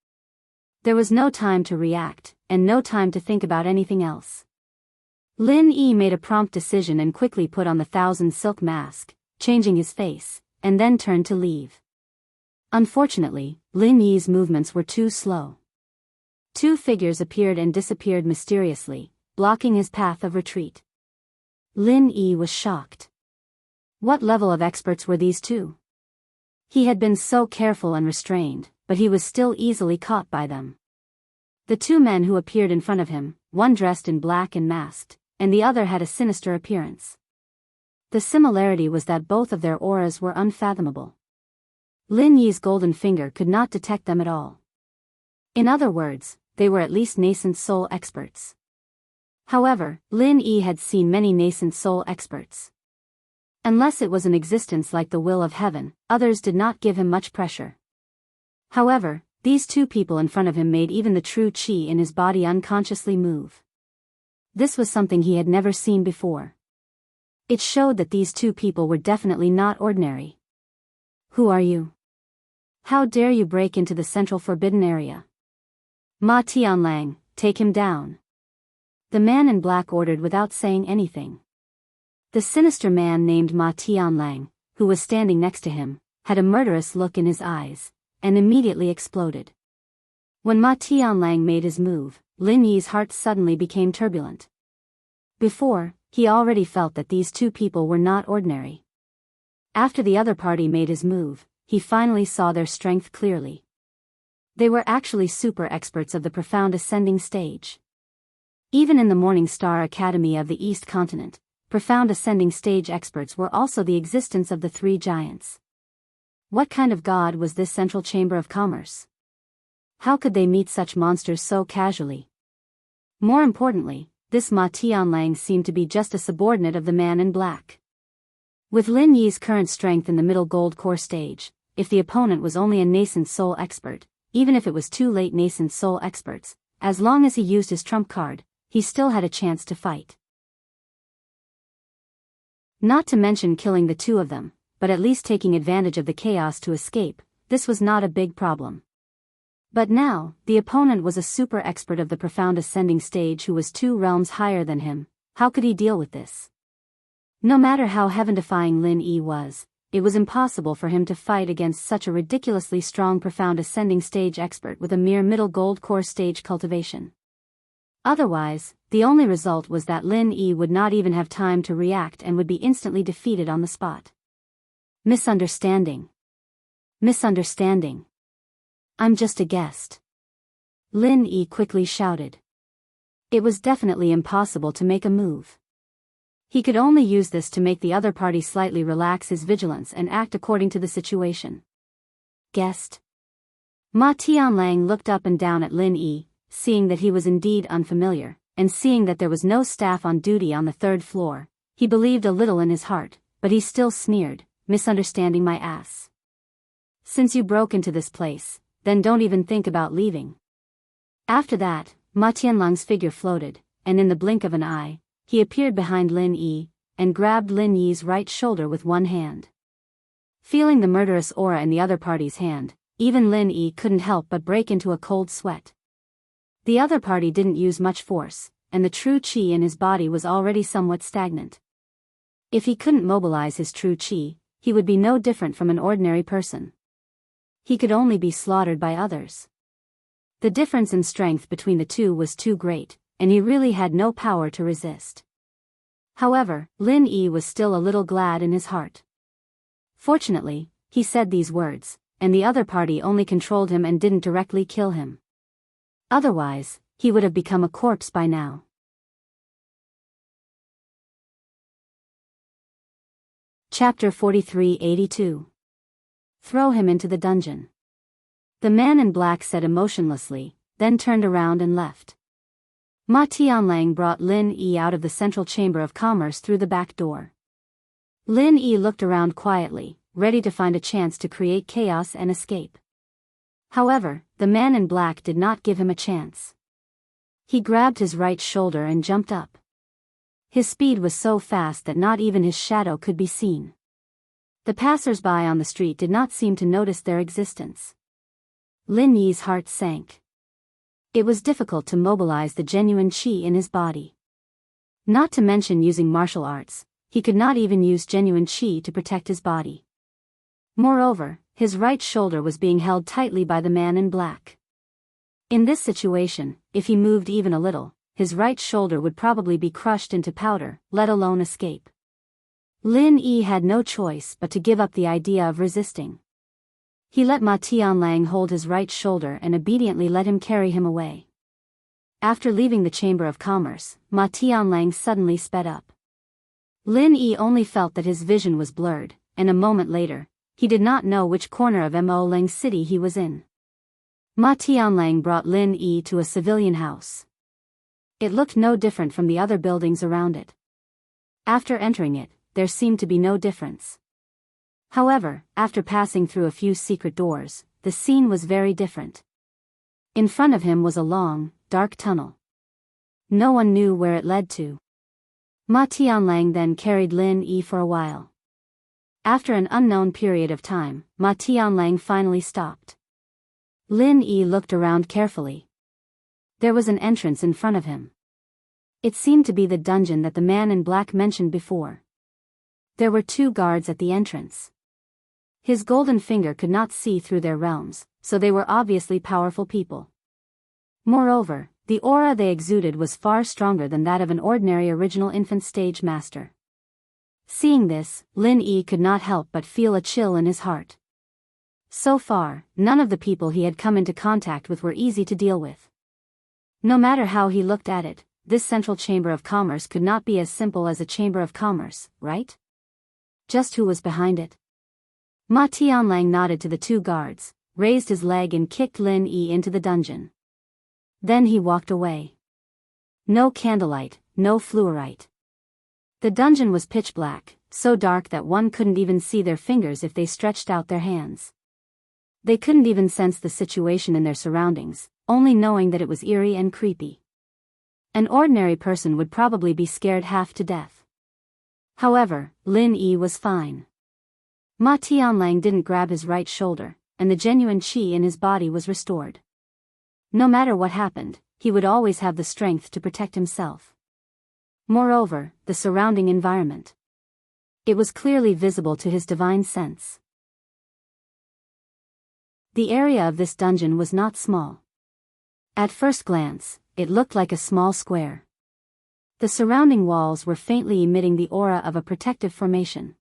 There was no time to react, and no time to think about anything else. Lin Yi made a prompt decision and quickly put on the 1,000 silk mask, changing his face, and then turned to leave. Unfortunately, Lin Yi's movements were too slow. 2 figures appeared and disappeared mysteriously, blocking his path of retreat. Lin Yi was shocked. What level of experts were these 2? He had been so careful and restrained, but he was still easily caught by them. The 2 men who appeared in front of him, one dressed in black and masked, and the other had a sinister appearance. The similarity was that both of their auras were unfathomable. Lin Yi's golden finger could not detect them at all. In other words, they were at least nascent soul experts. However, Lin Yi had seen many nascent soul experts. Unless it was an existence like the will of heaven, others did not give him much pressure. However, these 2 people in front of him made even the true qi in his body unconsciously move. This was something he had never seen before. It showed that these 2 people were definitely not ordinary. Who are you? How dare you break into the central forbidden area? Ma Tianlang, take him down. The man in black ordered without saying anything. The sinister man named Ma Tianlang, who was standing next to him, had a murderous look in his eyes, and immediately exploded. When Ma Tianlang made his move, Lin Yi's heart suddenly became turbulent. Before, he already felt that these two people were not ordinary. After the other party made his move, he finally saw their strength clearly. They were actually super experts of the profound ascending stage. Even in the Morning Star Academy of the East Continent, profound ascending stage experts were also the existence of the three giants. What kind of god was this central chamber of commerce? How could they meet such monsters so casually? More importantly, this Ma Tianlang seemed to be just a subordinate of the man in black. With Lin Yi's current strength in the middle gold core stage, if the opponent was only a nascent soul expert, even if it was too late nascent soul experts, as long as he used his trump card, he still had a chance to fight. Not to mention killing the two of them, but at least taking advantage of the chaos to escape, this was not a big problem. But now, the opponent was a super expert of the profound ascending stage who was 2 realms higher than him. How could he deal with this? No matter how heaven-defying Lin Yi was, it was impossible for him to fight against such a ridiculously strong profound ascending stage expert with a mere middle gold core stage cultivation. Otherwise, the only result was that Lin Yi would not even have time to react and would be instantly defeated on the spot. Misunderstanding. Misunderstanding. I'm just a guest. Lin Yi quickly shouted. It was definitely impossible to make a move. He could only use this to make the other party slightly relax his vigilance and act according to the situation. Guest. Ma Tianlang looked up and down at Lin Yi, seeing that he was indeed unfamiliar, and seeing that there was no staff on duty on the 3rd floor, he believed a little in his heart, but he still sneered, misunderstanding my ass. Since you broke into this place, then don't even think about leaving. After that, Ma Tianlang's figure floated, and in the blink of an eye, he appeared behind Lin Yi, and grabbed Lin Yi's right shoulder with one hand. Feeling the murderous aura in the other party's hand, even Lin Yi couldn't help but break into a cold sweat. The other party didn't use much force, and the true qi in his body was already somewhat stagnant. If he couldn't mobilize his true qi, he would be no different from an ordinary person. He could only be slaughtered by others. The difference in strength between the two was too great, and he really had no power to resist. However, Lin Yi was still a little glad in his heart. Fortunately, he said these words, and the other party only controlled him and didn't directly kill him. Otherwise, he would have become a corpse by now. Chapter 4382. Throw him into the dungeon. The man in black said emotionlessly, then turned around and left. Ma Tianlang brought Lin Yi out of the central chamber of commerce through the back door. Lin Yi looked around quietly, ready to find a chance to create chaos and escape. However, the man in black did not give him a chance. He grabbed his right shoulder and jumped up. His speed was so fast that not even his shadow could be seen. The passers-by on the street did not seem to notice their existence. Lin Yi's heart sank. It was difficult to mobilize the genuine qi in his body. Not to mention using martial arts, he could not even use genuine qi to protect his body. Moreover, his right shoulder was being held tightly by the man in black. In this situation, if he moved even a little, his right shoulder would probably be crushed into powder, let alone escape. Lin Yi had no choice but to give up the idea of resisting. He let Ma Tianlang hold his right shoulder and obediently let him carry him away. After leaving the Chamber of Commerce, Ma Tianlang suddenly sped up. Lin Yi only felt that his vision was blurred, and a moment later, he did not know which corner of Mo Ling City he was in. Ma Tianlang brought Lin Yi to a civilian house. It looked no different from the other buildings around it. After entering it, there seemed to be no difference. However, after passing through a few secret doors, the scene was very different. In front of him was a long, dark tunnel. No one knew where it led to. Ma Tianlang then carried Lin Yi for a while. After an unknown period of time, Ma Tianlang finally stopped. Lin Yi looked around carefully. There was an entrance in front of him. It seemed to be the dungeon that the man in black mentioned before. There were 2 guards at the entrance. His golden finger could not see through their realms, so they were obviously powerful people. Moreover, the aura they exuded was far stronger than that of an ordinary original infant stage master. Seeing this, Lin Yi could not help but feel a chill in his heart. So far, none of the people he had come into contact with were easy to deal with. No matter how he looked at it, this central chamber of commerce could not be as simple as a chamber of commerce, right? Just who was behind it? Ma Tianlang nodded to the 2 guards, raised his leg and kicked Lin Yi into the dungeon. Then he walked away. No candlelight, no fluorite. The dungeon was pitch black, so dark that one couldn't even see their fingers if they stretched out their hands. They couldn't even sense the situation in their surroundings, only knowing that it was eerie and creepy. An ordinary person would probably be scared half to death. However, Lin Yi was fine. Ma Tianlang didn't grab his right shoulder, and the genuine qi in his body was restored. No matter what happened, he would always have the strength to protect himself. Moreover, the surrounding environment. It was clearly visible to his divine sense. The area of this dungeon was not small. At first glance, it looked like a small square. The surrounding walls were faintly emitting the aura of a protective formation.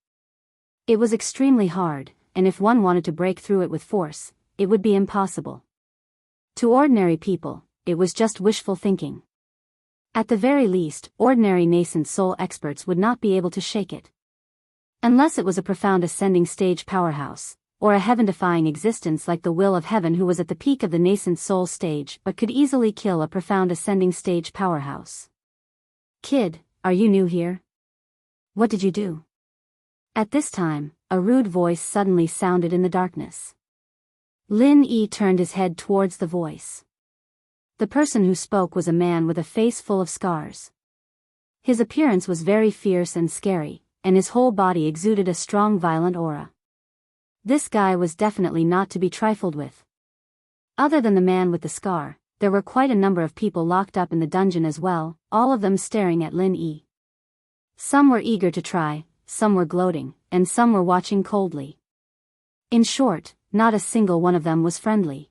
It was extremely hard, and if one wanted to break through it with force, it would be impossible. To ordinary people, it was just wishful thinking. At the very least, ordinary nascent soul experts would not be able to shake it. Unless it was a profound ascending stage powerhouse, or a heaven-defying existence like the will of heaven who was at the peak of the nascent soul stage but could easily kill a profound ascending stage powerhouse. Kid, are you new here? What did you do? At this time, a rude voice suddenly sounded in the darkness. Lin Yi turned his head towards the voice. The person who spoke was a man with a face full of scars. His appearance was very fierce and scary, and his whole body exuded a strong violent aura. This guy was definitely not to be trifled with. Other than the man with the scar, there were quite a number of people locked up in the dungeon as well, all of them staring at Lin Yi. Some were eager to try, some were gloating, and some were watching coldly. In short, not a single one of them was friendly.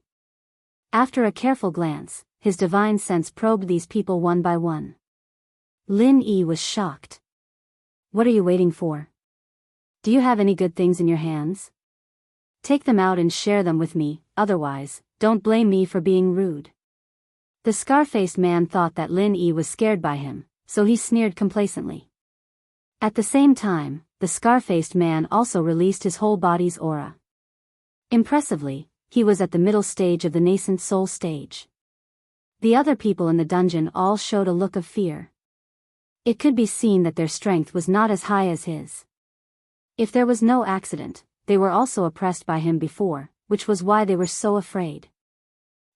After a careful glance, his divine sense probed these people one by one. Lin Yi was shocked. What are you waiting for? Do you have any good things in your hands? Take them out and share them with me, otherwise, don't blame me for being rude. The scar-faced man thought that Lin Yi was scared by him, so he sneered complacently. At the same time, the scar-faced man also released his whole body's aura. Impressively, he was at the middle stage of the nascent soul stage. The other people in the dungeon all showed a look of fear. It could be seen that their strength was not as high as his. If there was no accident, they were also oppressed by him before, which was why they were so afraid.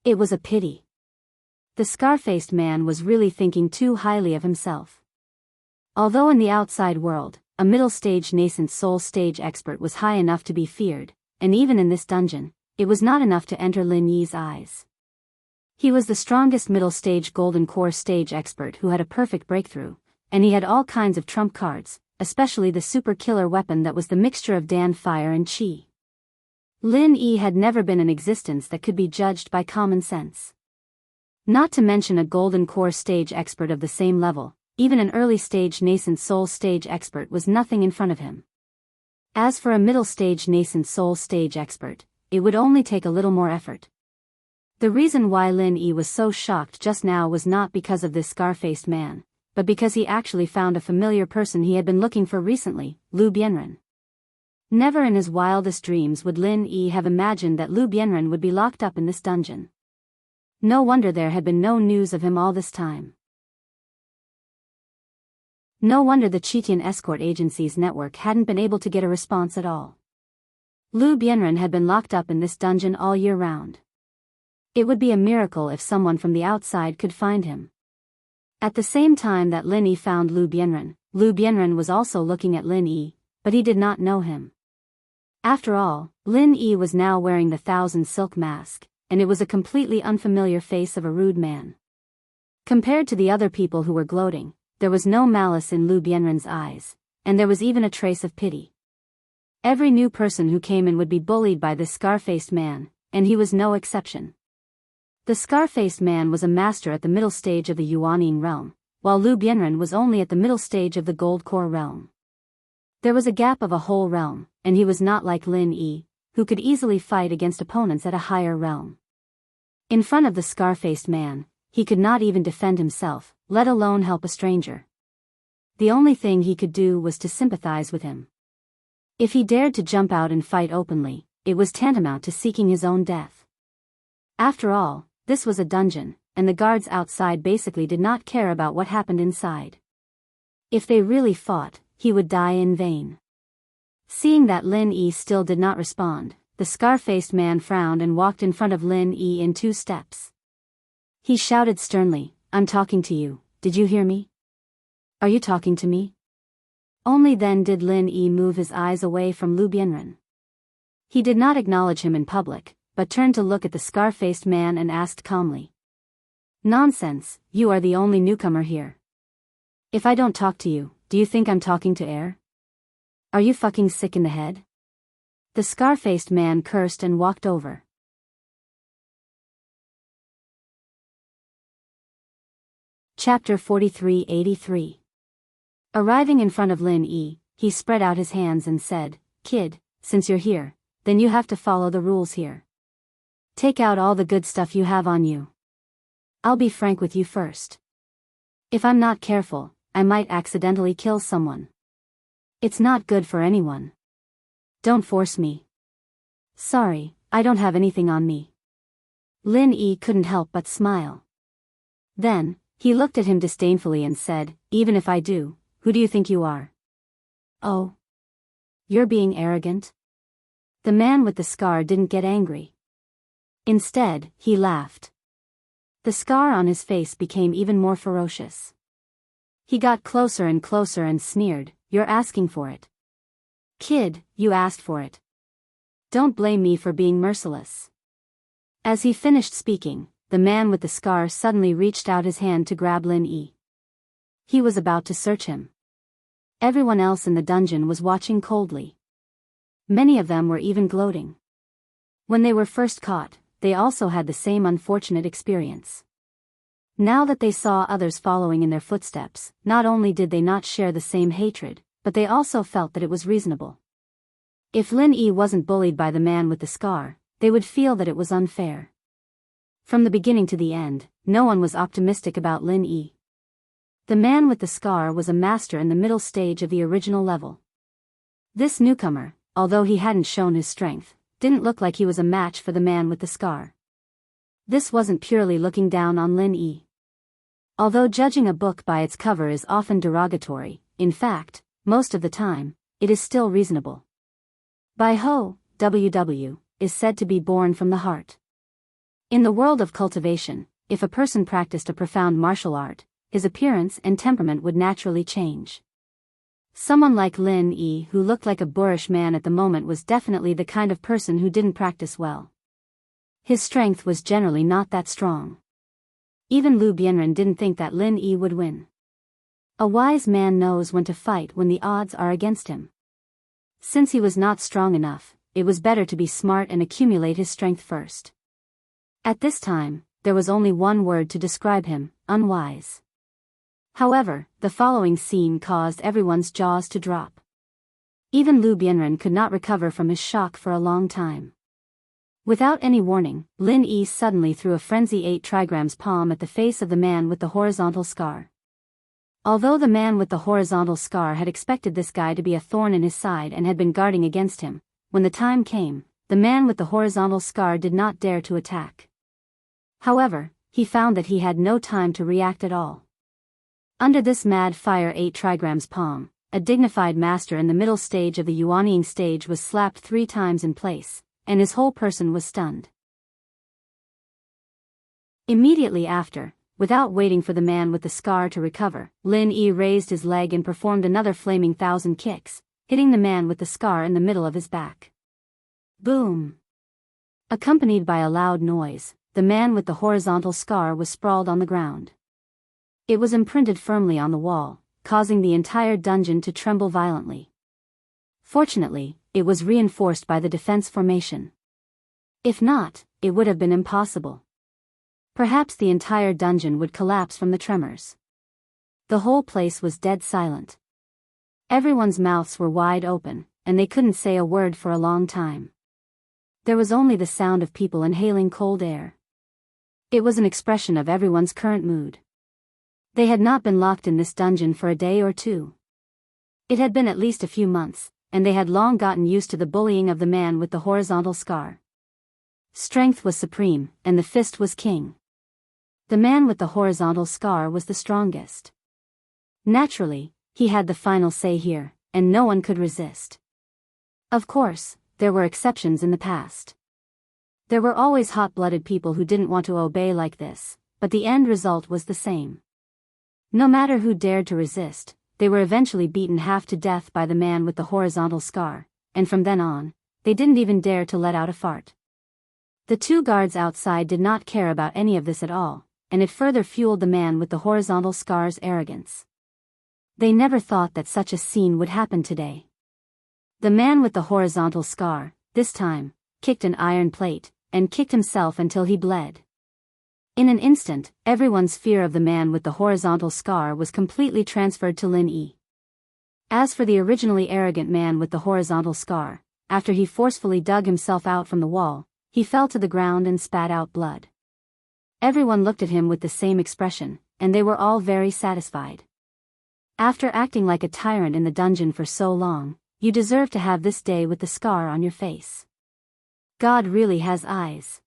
It was a pity. The scar-faced man was really thinking too highly of himself. Although in the outside world, a middle-stage nascent soul stage expert was high enough to be feared, and even in this dungeon, it was not enough to enter Lin Yi's eyes. He was the strongest middle-stage golden core stage expert who had a perfect breakthrough, and he had all kinds of trump cards, especially the super killer weapon that was the mixture of Dan fire and chi. Lin Yi had never been an existence that could be judged by common sense. Not to mention a golden core stage expert of the same level, even an early-stage nascent soul stage expert was nothing in front of him. As for a middle-stage nascent soul stage expert, it would only take a little more effort. The reason why Lin Yi was so shocked just now was not because of this scar-faced man, but because he actually found a familiar person he had been looking for recently, Lu Bianren. Never in his wildest dreams would Lin Yi have imagined that Lu Bianren would be locked up in this dungeon. No wonder there had been no news of him all this time. No wonder the Chitian escort agency's network hadn't been able to get a response at all. Lu Bianren had been locked up in this dungeon all year round. It would be a miracle if someone from the outside could find him. At the same time that Lin Yi found Lu Bianren was also looking at Lin Yi, but he did not know him. After all, Lin Yi was now wearing the thousand silk mask, and it was a completely unfamiliar face of a rude man. Compared to the other people who were gloating, there was no malice in Lu Bianren's eyes, and there was even a trace of pity. Every new person who came in would be bullied by this scar-faced man, and he was no exception. The scar-faced man was a master at the middle stage of the Yuanning realm, while Lu Bianren was only at the middle stage of the Gold Core realm. There was a gap of a whole realm, and he was not like Lin Yi, who could easily fight against opponents at a higher realm. In front of the scar-faced man, he could not even defend himself, let alone help a stranger. The only thing he could do was to sympathize with him. If he dared to jump out and fight openly, it was tantamount to seeking his own death. After all, this was a dungeon, and the guards outside basically did not care about what happened inside. If they really fought, he would die in vain. Seeing that Lin Yi still did not respond, the scar-faced man frowned and walked in front of Lin Yi in 2 steps. He shouted sternly, "I'm talking to you, did you hear me? Are you talking to me?" Only then did Lin Yi move his eyes away from Lu Bianren. He did not acknowledge him in public, but turned to look at the scar-faced man and asked calmly. "Nonsense, you are the only newcomer here. If I don't talk to you, do you think I'm talking to air? Are you fucking sick in the head?" The scar-faced man cursed and walked over. Chapter 4383. Arriving in front of Lin Yi, he spread out his hands and said, "Kid, since you're here, then you have to follow the rules here. Take out all the good stuff you have on you. I'll be frank with you first. If I'm not careful, I might accidentally kill someone. It's not good for anyone. Don't force me." "Sorry, I don't have anything on me." Lin Yi couldn't help but smile. Then, he looked at him disdainfully and said, "Even if I do, who do you think you are?" "Oh. You're being arrogant?" The man with the scar didn't get angry. Instead, he laughed. The scar on his face became even more ferocious. He got closer and closer and sneered, "You're asking for it. Kid, you asked for it. Don't blame me for being merciless." As he finished speaking, the man with the scar suddenly reached out his hand to grab Lin Yi. He was about to search him. Everyone else in the dungeon was watching coldly. Many of them were even gloating. When they were first caught, they also had the same unfortunate experience. Now that they saw others following in their footsteps, not only did they not share the same hatred, but they also felt that it was reasonable. If Lin Yi wasn't bullied by the man with the scar, they would feel that it was unfair. From the beginning to the end, no one was optimistic about Lin Yi. The man with the scar was a master in the middle stage of the original level. This newcomer, although he hadn't shown his strength, didn't look like he was a match for the man with the scar. This wasn't purely looking down on Lin Yi. Although judging a book by its cover is often derogatory, in fact, most of the time, it is still reasonable. Bai Ho, WW, is said to be born from the heart. In the world of cultivation, if a person practiced a profound martial art, his appearance and temperament would naturally change. Someone like Lin Yi, who looked like a boorish man at the moment, was definitely the kind of person who didn't practice well. His strength was generally not that strong. Even Lu Bianren didn't think that Lin Yi would win. A wise man knows when to fight when the odds are against him. Since he was not strong enough, it was better to be smart and accumulate his strength first. At this time, there was only one word to describe him: unwise. However, the following scene caused everyone's jaws to drop. Even Lu Bianren could not recover from his shock for a long time. Without any warning, Lin Yi suddenly threw a frenzy 8 trigrams palm at the face of the man with the horizontal scar. Although the man with the horizontal scar had expected this guy to be a thorn in his side and had been guarding against him, when the time came, the man with the horizontal scar did not dare to attack. However, he found that he had no time to react at all. Under this mad fire 8 trigrams palm, a dignified master in the middle stage of the Yuanning stage was slapped 3 times in place, and his whole person was stunned. Immediately after, without waiting for the man with the scar to recover, Lin Yi raised his leg and performed another flaming 1,000 kicks, hitting the man with the scar in the middle of his back. Boom! Accompanied by a loud noise, the man with the horizontal scar was sprawled on the ground. It was imprinted firmly on the wall, causing the entire dungeon to tremble violently. Fortunately, it was reinforced by the defense formation. If not, it would have been impossible. Perhaps the entire dungeon would collapse from the tremors. The whole place was dead silent. Everyone's mouths were wide open, and they couldn't say a word for a long time. There was only the sound of people inhaling cold air. It was an expression of everyone's current mood. They had not been locked in this dungeon for a day or two. It had been at least a few months, and they had long gotten used to the bullying of the man with the horizontal scar. Strength was supreme, and the fist was king. The man with the horizontal scar was the strongest. Naturally, he had the final say here, and no one could resist. Of course, there were exceptions in the past. There were always hot-blooded people who didn't want to obey like this, but the end result was the same. No matter who dared to resist, they were eventually beaten half to death by the man with the horizontal scar, and from then on, they didn't even dare to let out a fart. The two guards outside did not care about any of this at all, and it further fueled the man with the horizontal scar's arrogance. They never thought that such a scene would happen today. The man with the horizontal scar, this time, kicked an iron plate, and kicked himself until he bled. In an instant, everyone's fear of the man with the horizontal scar was completely transferred to Lin Yi. As for the originally arrogant man with the horizontal scar, after he forcefully dug himself out from the wall, he fell to the ground and spat out blood. Everyone looked at him with the same expression, and they were all very satisfied. After acting like a tyrant in the dungeon for so long, you deserve to have this day with the scar on your face. God really has eyes.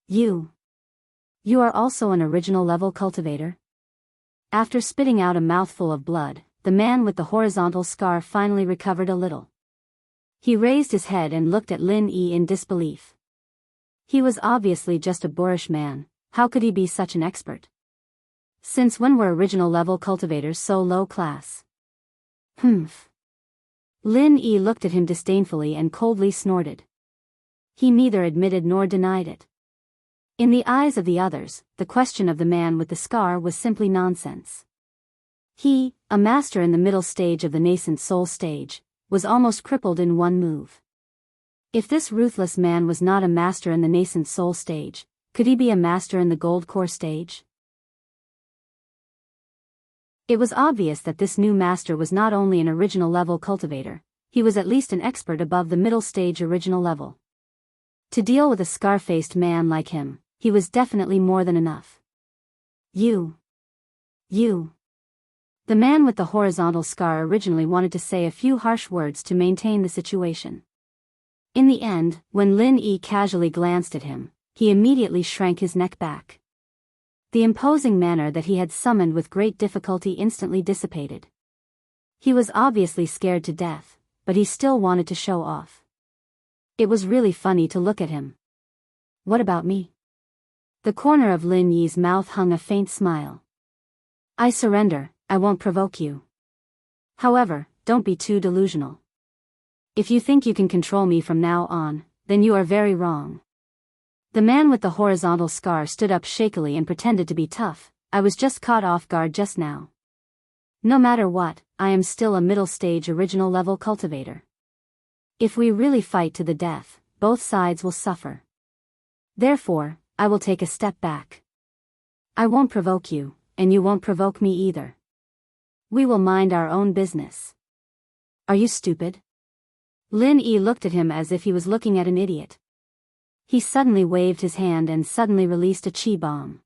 You are also an original level cultivator? After spitting out a mouthful of blood, the man with the horizontal scar finally recovered a little. He raised his head and looked at Lin Yi in disbelief. He was obviously just a boorish man. How could he be such an expert? Since when were original level cultivators so low class? Humph. Lin Yi looked at him disdainfully and coldly snorted. He neither admitted nor denied it. In the eyes of the others, the question of the man with the scar was simply nonsense. He, a master in the middle stage of the nascent soul stage, was almost crippled in one move. If this ruthless man was not a master in the nascent soul stage, could he be a master in the gold core stage? It was obvious that this new master was not only an original level cultivator, he was at least an expert above the middle stage original level. To deal with a scar-faced man like him, he was definitely more than enough. You. The man with the horizontal scar originally wanted to say a few harsh words to maintain the situation. In the end, when Lin Yi casually glanced at him, he immediately shrank his neck back. The imposing manner that he had summoned with great difficulty instantly dissipated. He was obviously scared to death, but he still wanted to show off. It was really funny to look at him. What about me? The corner of Lin Yi's mouth hung a faint smile. I surrender, I won't provoke you. However, don't be too delusional. If you think you can control me from now on, then you are very wrong. The man with the horizontal scar stood up shakily and pretended to be tough. I was just caught off guard just now. No matter what, I am still a middle stage original level cultivator. If we really fight to the death, both sides will suffer. Therefore, I will take a step back. I won't provoke you, and you won't provoke me either. We will mind our own business. Are you stupid? Lin Yi looked at him as if he was looking at an idiot. He suddenly waved his hand and suddenly released a chi bomb.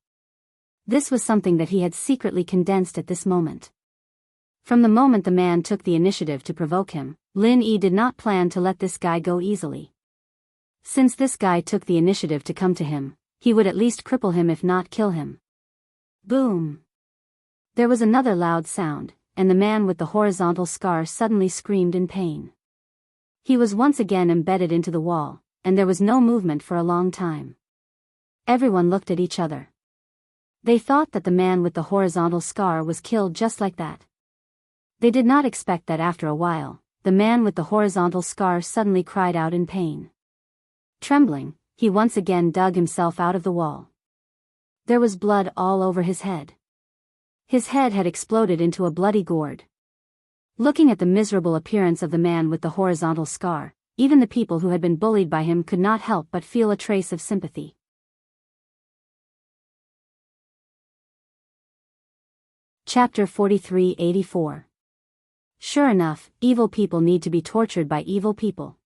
This was something that he had secretly condensed at this moment. From the moment the man took the initiative to provoke him, Lin Yi did not plan to let this guy go easily. Since this guy took the initiative to come to him, he would at least cripple him if not kill him. Boom! There was another loud sound, and the man with the horizontal scar suddenly screamed in pain. He was once again embedded into the wall, and there was no movement for a long time. Everyone looked at each other. They thought that the man with the horizontal scar was killed just like that. They did not expect that after a while, the man with the horizontal scar suddenly cried out in pain. Trembling, he once again dug himself out of the wall. There was blood all over his head. His head had exploded into a bloody gourd. Looking at the miserable appearance of the man with the horizontal scar, even the people who had been bullied by him could not help but feel a trace of sympathy. Chapter 43-84. Sure enough, evil people need to be tortured by evil people.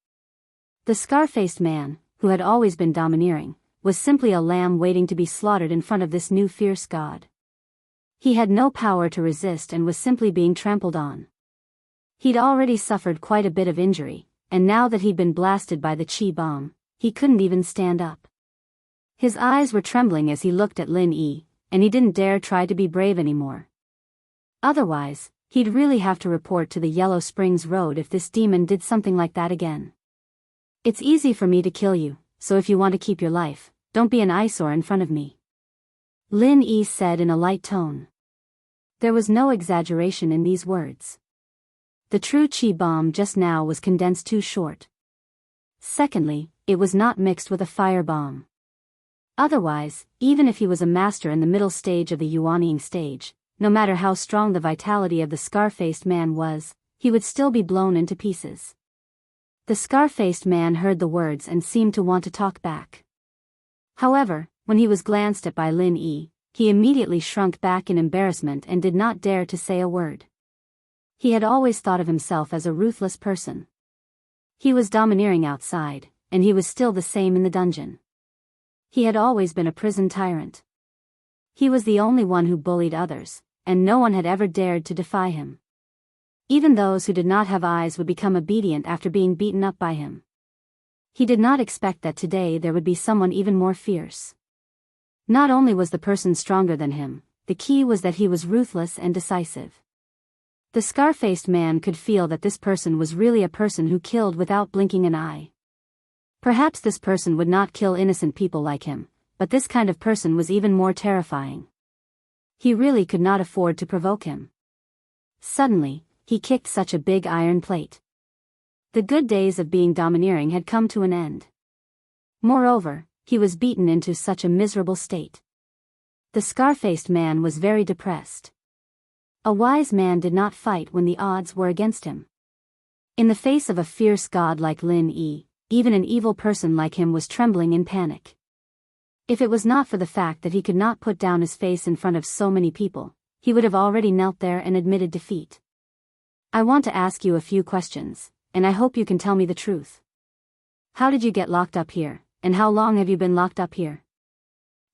The scar-faced man, who had always been domineering, was simply a lamb waiting to be slaughtered in front of this new fierce god. He had no power to resist and was simply being trampled on. He'd already suffered quite a bit of injury, and now that he'd been blasted by the chi bomb, he couldn't even stand up. His eyes were trembling as he looked at Lin Yi, and he didn't dare try to be brave anymore. Otherwise, he'd really have to report to the Yellow Springs Road if this demon did something like that again. It's easy for me to kill you, so if you want to keep your life, don't be an eyesore in front of me. Lin Yi said in a light tone. There was no exaggeration in these words. The true chi bomb just now was condensed too short. Secondly, it was not mixed with a fire bomb. Otherwise, even if he was a master in the middle stage of the Yuanying stage, no matter how strong the vitality of the scar-faced man was, he would still be blown into pieces. The scar-faced man heard the words and seemed to want to talk back. However, when he was glanced at by Lin Yi, he immediately shrunk back in embarrassment and did not dare to say a word. He had always thought of himself as a ruthless person. He was domineering outside, and he was still the same in the dungeon. He had always been a prison tyrant. He was the only one who bullied others, and no one had ever dared to defy him. Even those who did not have eyes would become obedient after being beaten up by him. He did not expect that today there would be someone even more fierce. Not only was the person stronger than him, the key was that he was ruthless and decisive. The scar-faced man could feel that this person was really a person who killed without blinking an eye. Perhaps this person would not kill innocent people like him, but this kind of person was even more terrifying. He really could not afford to provoke him. Suddenly, he kicked such a big iron plate. The good days of being domineering had come to an end. Moreover, he was beaten into such a miserable state. The scar-faced man was very depressed. A wise man did not fight when the odds were against him. In the face of a fierce god like Lin Yi, even an evil person like him was trembling in panic. If it was not for the fact that he could not put down his face in front of so many people, he would have already knelt there and admitted defeat. I want to ask you a few questions, and I hope you can tell me the truth. How did you get locked up here, and how long have you been locked up here?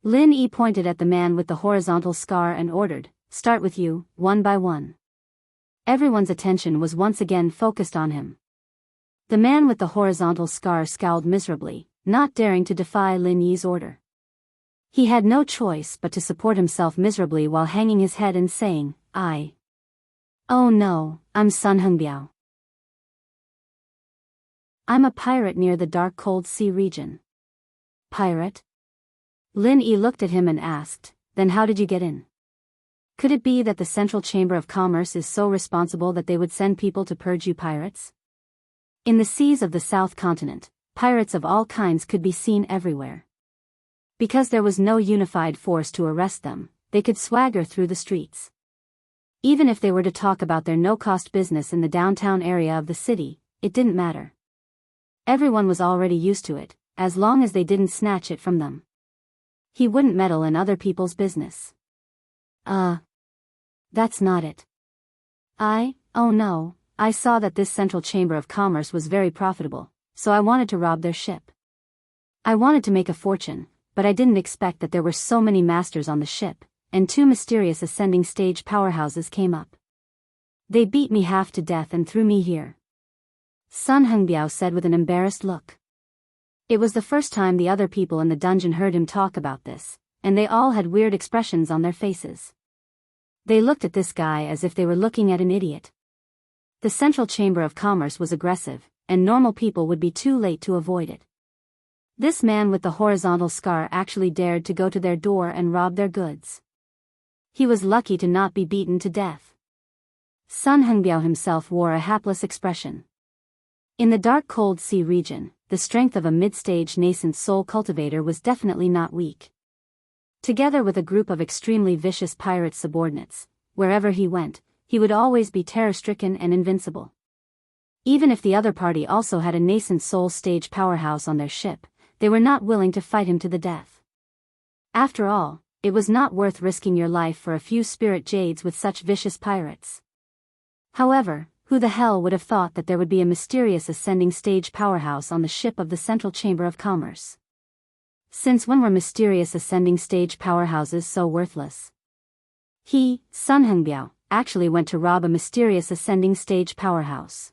Lin Yi pointed at the man with the horizontal scar and ordered, Start with you, one by one. Everyone's attention was once again focused on him. The man with the horizontal scar scowled miserably, not daring to defy Lin Yi's order. He had no choice but to support himself miserably while hanging his head and saying, Oh no, I'm Sun Hengbiao. I'm a pirate near the dark cold sea region. Pirate? Lin Yi looked at him and asked, Then how did you get in? Could it be that the Central Chamber of Commerce is so responsible that they would send people to purge you pirates? In the seas of the South Continent, pirates of all kinds could be seen everywhere. Because there was no unified force to arrest them, they could swagger through the streets. Even if they were to talk about their no-cost business in the downtown area of the city, it didn't matter. Everyone was already used to it, as long as they didn't snatch it from them. He wouldn't meddle in other people's business. That's not it. Oh no, I saw that this Central Chamber of Commerce was very profitable, so I wanted to rob their ship. I wanted to make a fortune, but I didn't expect that there were so many masters on the ship, and two mysterious ascending stage powerhouses came up. They beat me half to death and threw me here. Sun Hengbiao said with an embarrassed look. It was the first time the other people in the dungeon heard him talk about this, and they all had weird expressions on their faces. They looked at this guy as if they were looking at an idiot. The Central Chamber of Commerce was aggressive, and normal people would be too late to avoid it. This man with the horizontal scar actually dared to go to their door and rob their goods. He was lucky to not be beaten to death. Sun Hengbiao himself wore a hapless expression. In the dark cold sea region, the strength of a mid-stage nascent soul cultivator was definitely not weak. Together with a group of extremely vicious pirate subordinates, wherever he went, he would always be terror-stricken and invincible. Even if the other party also had a nascent soul stage powerhouse on their ship, they were not willing to fight him to the death. After all, it was not worth risking your life for a few spirit jades with such vicious pirates. However, who the hell would have thought that there would be a mysterious ascending stage powerhouse on the ship of the Central Chamber of Commerce? Since when were mysterious ascending stage powerhouses so worthless? He, Sun Hengbiao, actually went to rob a mysterious ascending stage powerhouse.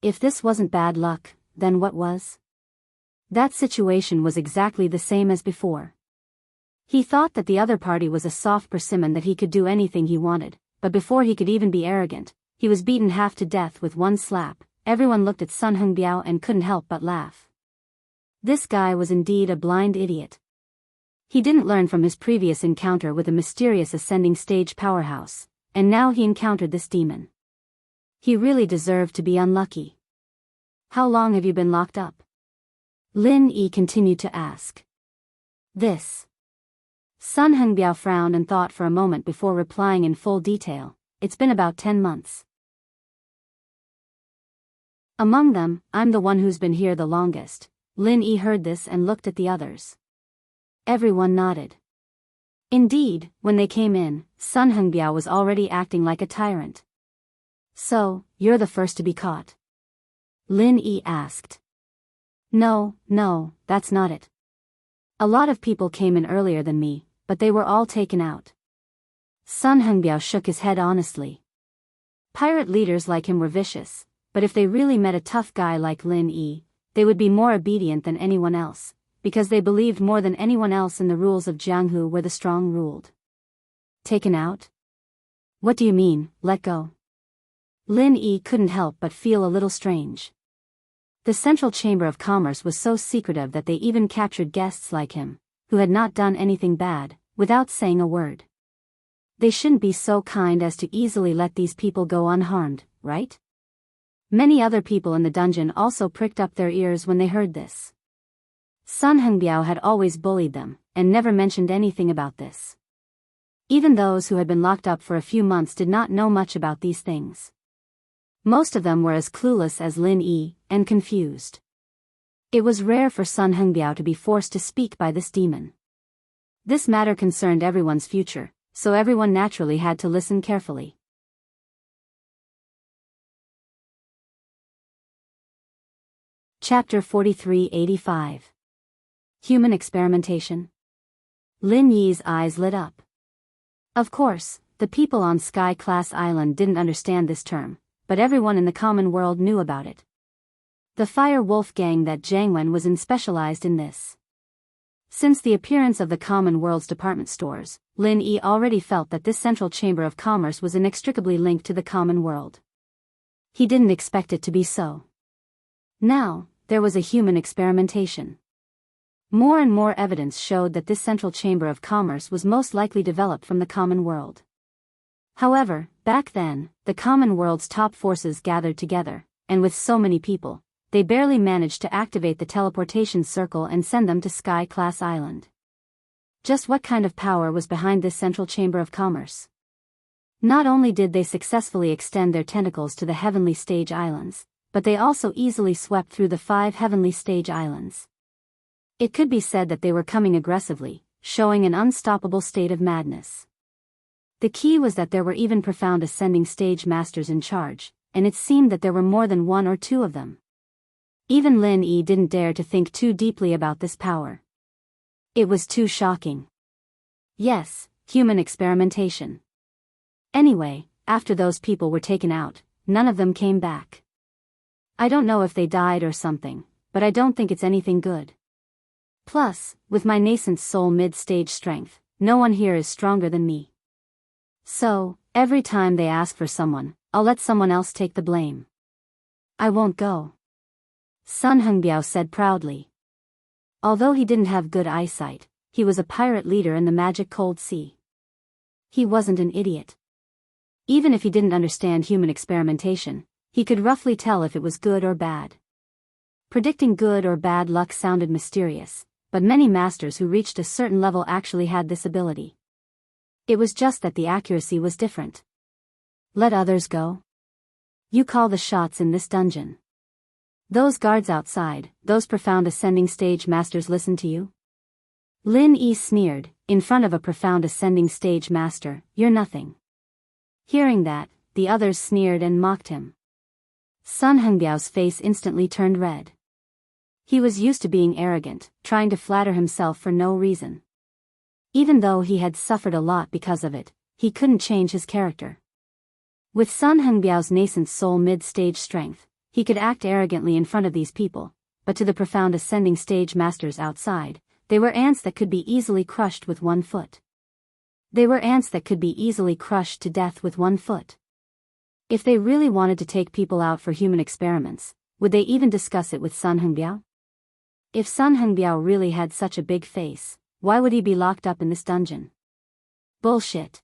If this wasn't bad luck, then what was? That situation was exactly the same as before. He thought that the other party was a soft persimmon that he could do anything he wanted, but before he could even be arrogant, he was beaten half to death with one slap. Everyone looked at Sun Hengbiao and couldn't help but laugh. This guy was indeed a blind idiot. He didn't learn from his previous encounter with a mysterious ascending stage powerhouse, and now he encountered this demon. He really deserved to be unlucky. How long have you been locked up? Lin Yi continued to ask. This. Sun Hengbiao frowned and thought for a moment before replying in full detail. It's been about 10 months. Among them, I'm the one who's been here the longest. Lin Yi heard this and looked at the others. Everyone nodded. Indeed, when they came in, Sun Hengbiao was already acting like a tyrant. So, you're the first to be caught? Lin Yi asked. No, that's not it. A lot of people came in earlier than me, but they were all taken out. Sun Hengbiao shook his head honestly. Pirate leaders like him were vicious, but if they really met a tough guy like Lin Yi, they would be more obedient than anyone else, because they believed more than anyone else in the rules of Jianghu where the strong ruled. Taken out? What do you mean, let go? Lin Yi couldn't help but feel a little strange. The Central Chamber of Commerce was so secretive that they even captured guests like him, who had not done anything bad, without saying a word. They shouldn't be so kind as to easily let these people go unharmed, right? Many other people in the dungeon also pricked up their ears when they heard this. Sun Hengbiao had always bullied them, and never mentioned anything about this. Even those who had been locked up for a few months did not know much about these things. Most of them were as clueless as Lin Yi, and confused. It was rare for Sun Hengbiao to be forced to speak by this demon. This matter concerned everyone's future, so everyone naturally had to listen carefully. Chapter 4385. Human Experimentation. Lin Yi's eyes lit up. Of course, the people on Sky Class Island didn't understand this term, but everyone in the common world knew about it. The Fire Wolf gang that Jiang Wen was in specialized in this. Since the appearance of the common world's department stores, Lin Yi already felt that this Central Chamber of Commerce was inextricably linked to the common world. He didn't expect it to be so. Now, there was a human experimentation. More and more evidence showed that this Central Chamber of Commerce was most likely developed from the common world. However, back then, the common world's top forces gathered together, and with so many people, they barely managed to activate the teleportation circle and send them to Sky Class Island. Just what kind of power was behind this Central Chamber of Commerce? Not only did they successfully extend their tentacles to the Heavenly Stage Islands, but they also easily swept through the 5 Heavenly Stage Islands. It could be said that they were coming aggressively, showing an unstoppable state of madness. The key was that there were even profound ascending stage masters in charge, and it seemed that there were more than 1 or 2 of them. Even Lin Yi didn't dare to think too deeply about this power. It was too shocking. Yes, human experimentation. Anyway, after those people were taken out, none of them came back. I don't know if they died or something, but I don't think it's anything good. Plus, with my nascent soul mid-stage strength, no one here is stronger than me. So, every time they ask for someone, I'll let someone else take the blame. I won't go. Sun Hengbiao said proudly. Although he didn't have good eyesight, he was a pirate leader in the magic cold sea. He wasn't an idiot. Even if he didn't understand human experimentation, he could roughly tell if it was good or bad. Predicting good or bad luck sounded mysterious, but many masters who reached a certain level actually had this ability. It was just that the accuracy was different. Let others go. You call the shots in this dungeon. Those guards outside, those profound ascending stage masters listen to you? Lin Yi sneered, in front of a profound ascending stage master, you're nothing. Hearing that, the others sneered and mocked him. Sun Hengbiao's face instantly turned red. He was used to being arrogant, trying to flatter himself for no reason. Even though he had suffered a lot because of it, he couldn't change his character. With Sun Hengbiao's nascent soul mid-stage strength, he could act arrogantly in front of these people, but to the profound ascending stage masters outside, they were ants that could be easily crushed with one foot. They were ants that could be easily crushed to death with one foot. If they really wanted to take people out for human experiments, would they even discuss it with Sun Hengbiao? If Sun Hengbiao really had such a big face, why would he be locked up in this dungeon? Bullshit.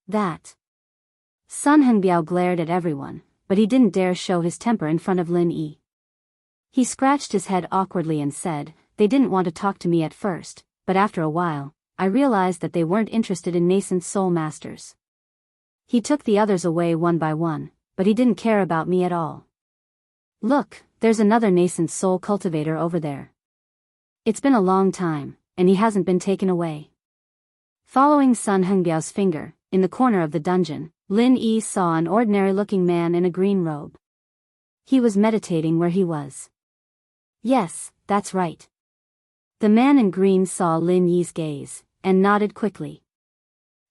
That. Sun Hengbiao glared at everyone, but he didn't dare show his temper in front of Lin Yi. He scratched his head awkwardly and said, they didn't want to talk to me at first, but after a while, I realized that they weren't interested in nascent soul masters. He took the others away one by one, but he didn't care about me at all. Look, there's another nascent soul cultivator over there. It's been a long time, and he hasn't been taken away. Following Sun Hengbiao's finger, in the corner of the dungeon, Lin Yi saw an ordinary-looking man in a green robe. He was meditating where he was. Yes, that's right. The man in green saw Lin Yi's gaze, and nodded quickly.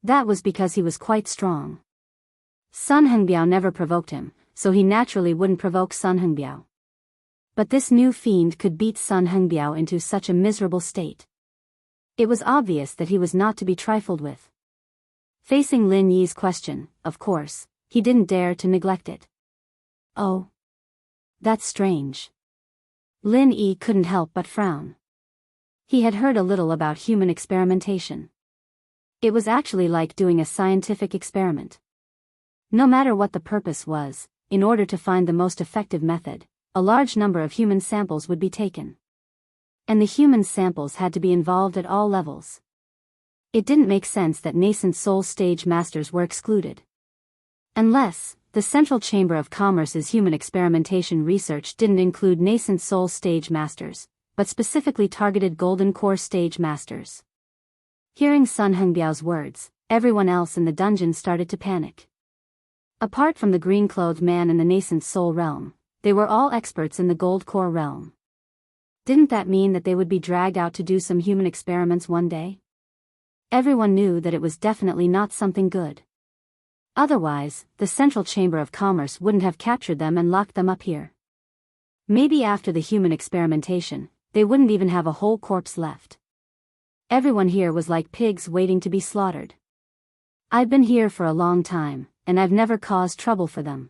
That was because he was quite strong. Sun Hengbiao never provoked him, so he naturally wouldn't provoke Sun Hengbiao. But this new fiend could beat Sun Hengbiao into such a miserable state. It was obvious that he was not to be trifled with. Facing Lin Yi's question, of course, he didn't dare to neglect it. Oh. That's strange. Lin Yi couldn't help but frown. He had heard a little about human experimentation. It was actually like doing a scientific experiment. No matter what the purpose was, in order to find the most effective method, a large number of human samples would be taken. And the human samples had to be involved at all levels. It didn't make sense that nascent soul stage masters were excluded. Unless, the Central Chamber of Commerce's human experimentation research didn't include nascent soul stage masters, but specifically targeted golden core stage masters. Hearing Sun Hengbiao's words, everyone else in the dungeon started to panic. Apart from the green-clothed man in the nascent soul realm, they were all experts in the gold core realm. Didn't that mean that they would be dragged out to do some human experiments one day? Everyone knew that it was definitely not something good. Otherwise, the Central Chamber of Commerce wouldn't have captured them and locked them up here. Maybe after the human experimentation, they wouldn't even have a whole corpse left. Everyone here was like pigs waiting to be slaughtered. I've been here for a long time, and I've never caused trouble for them.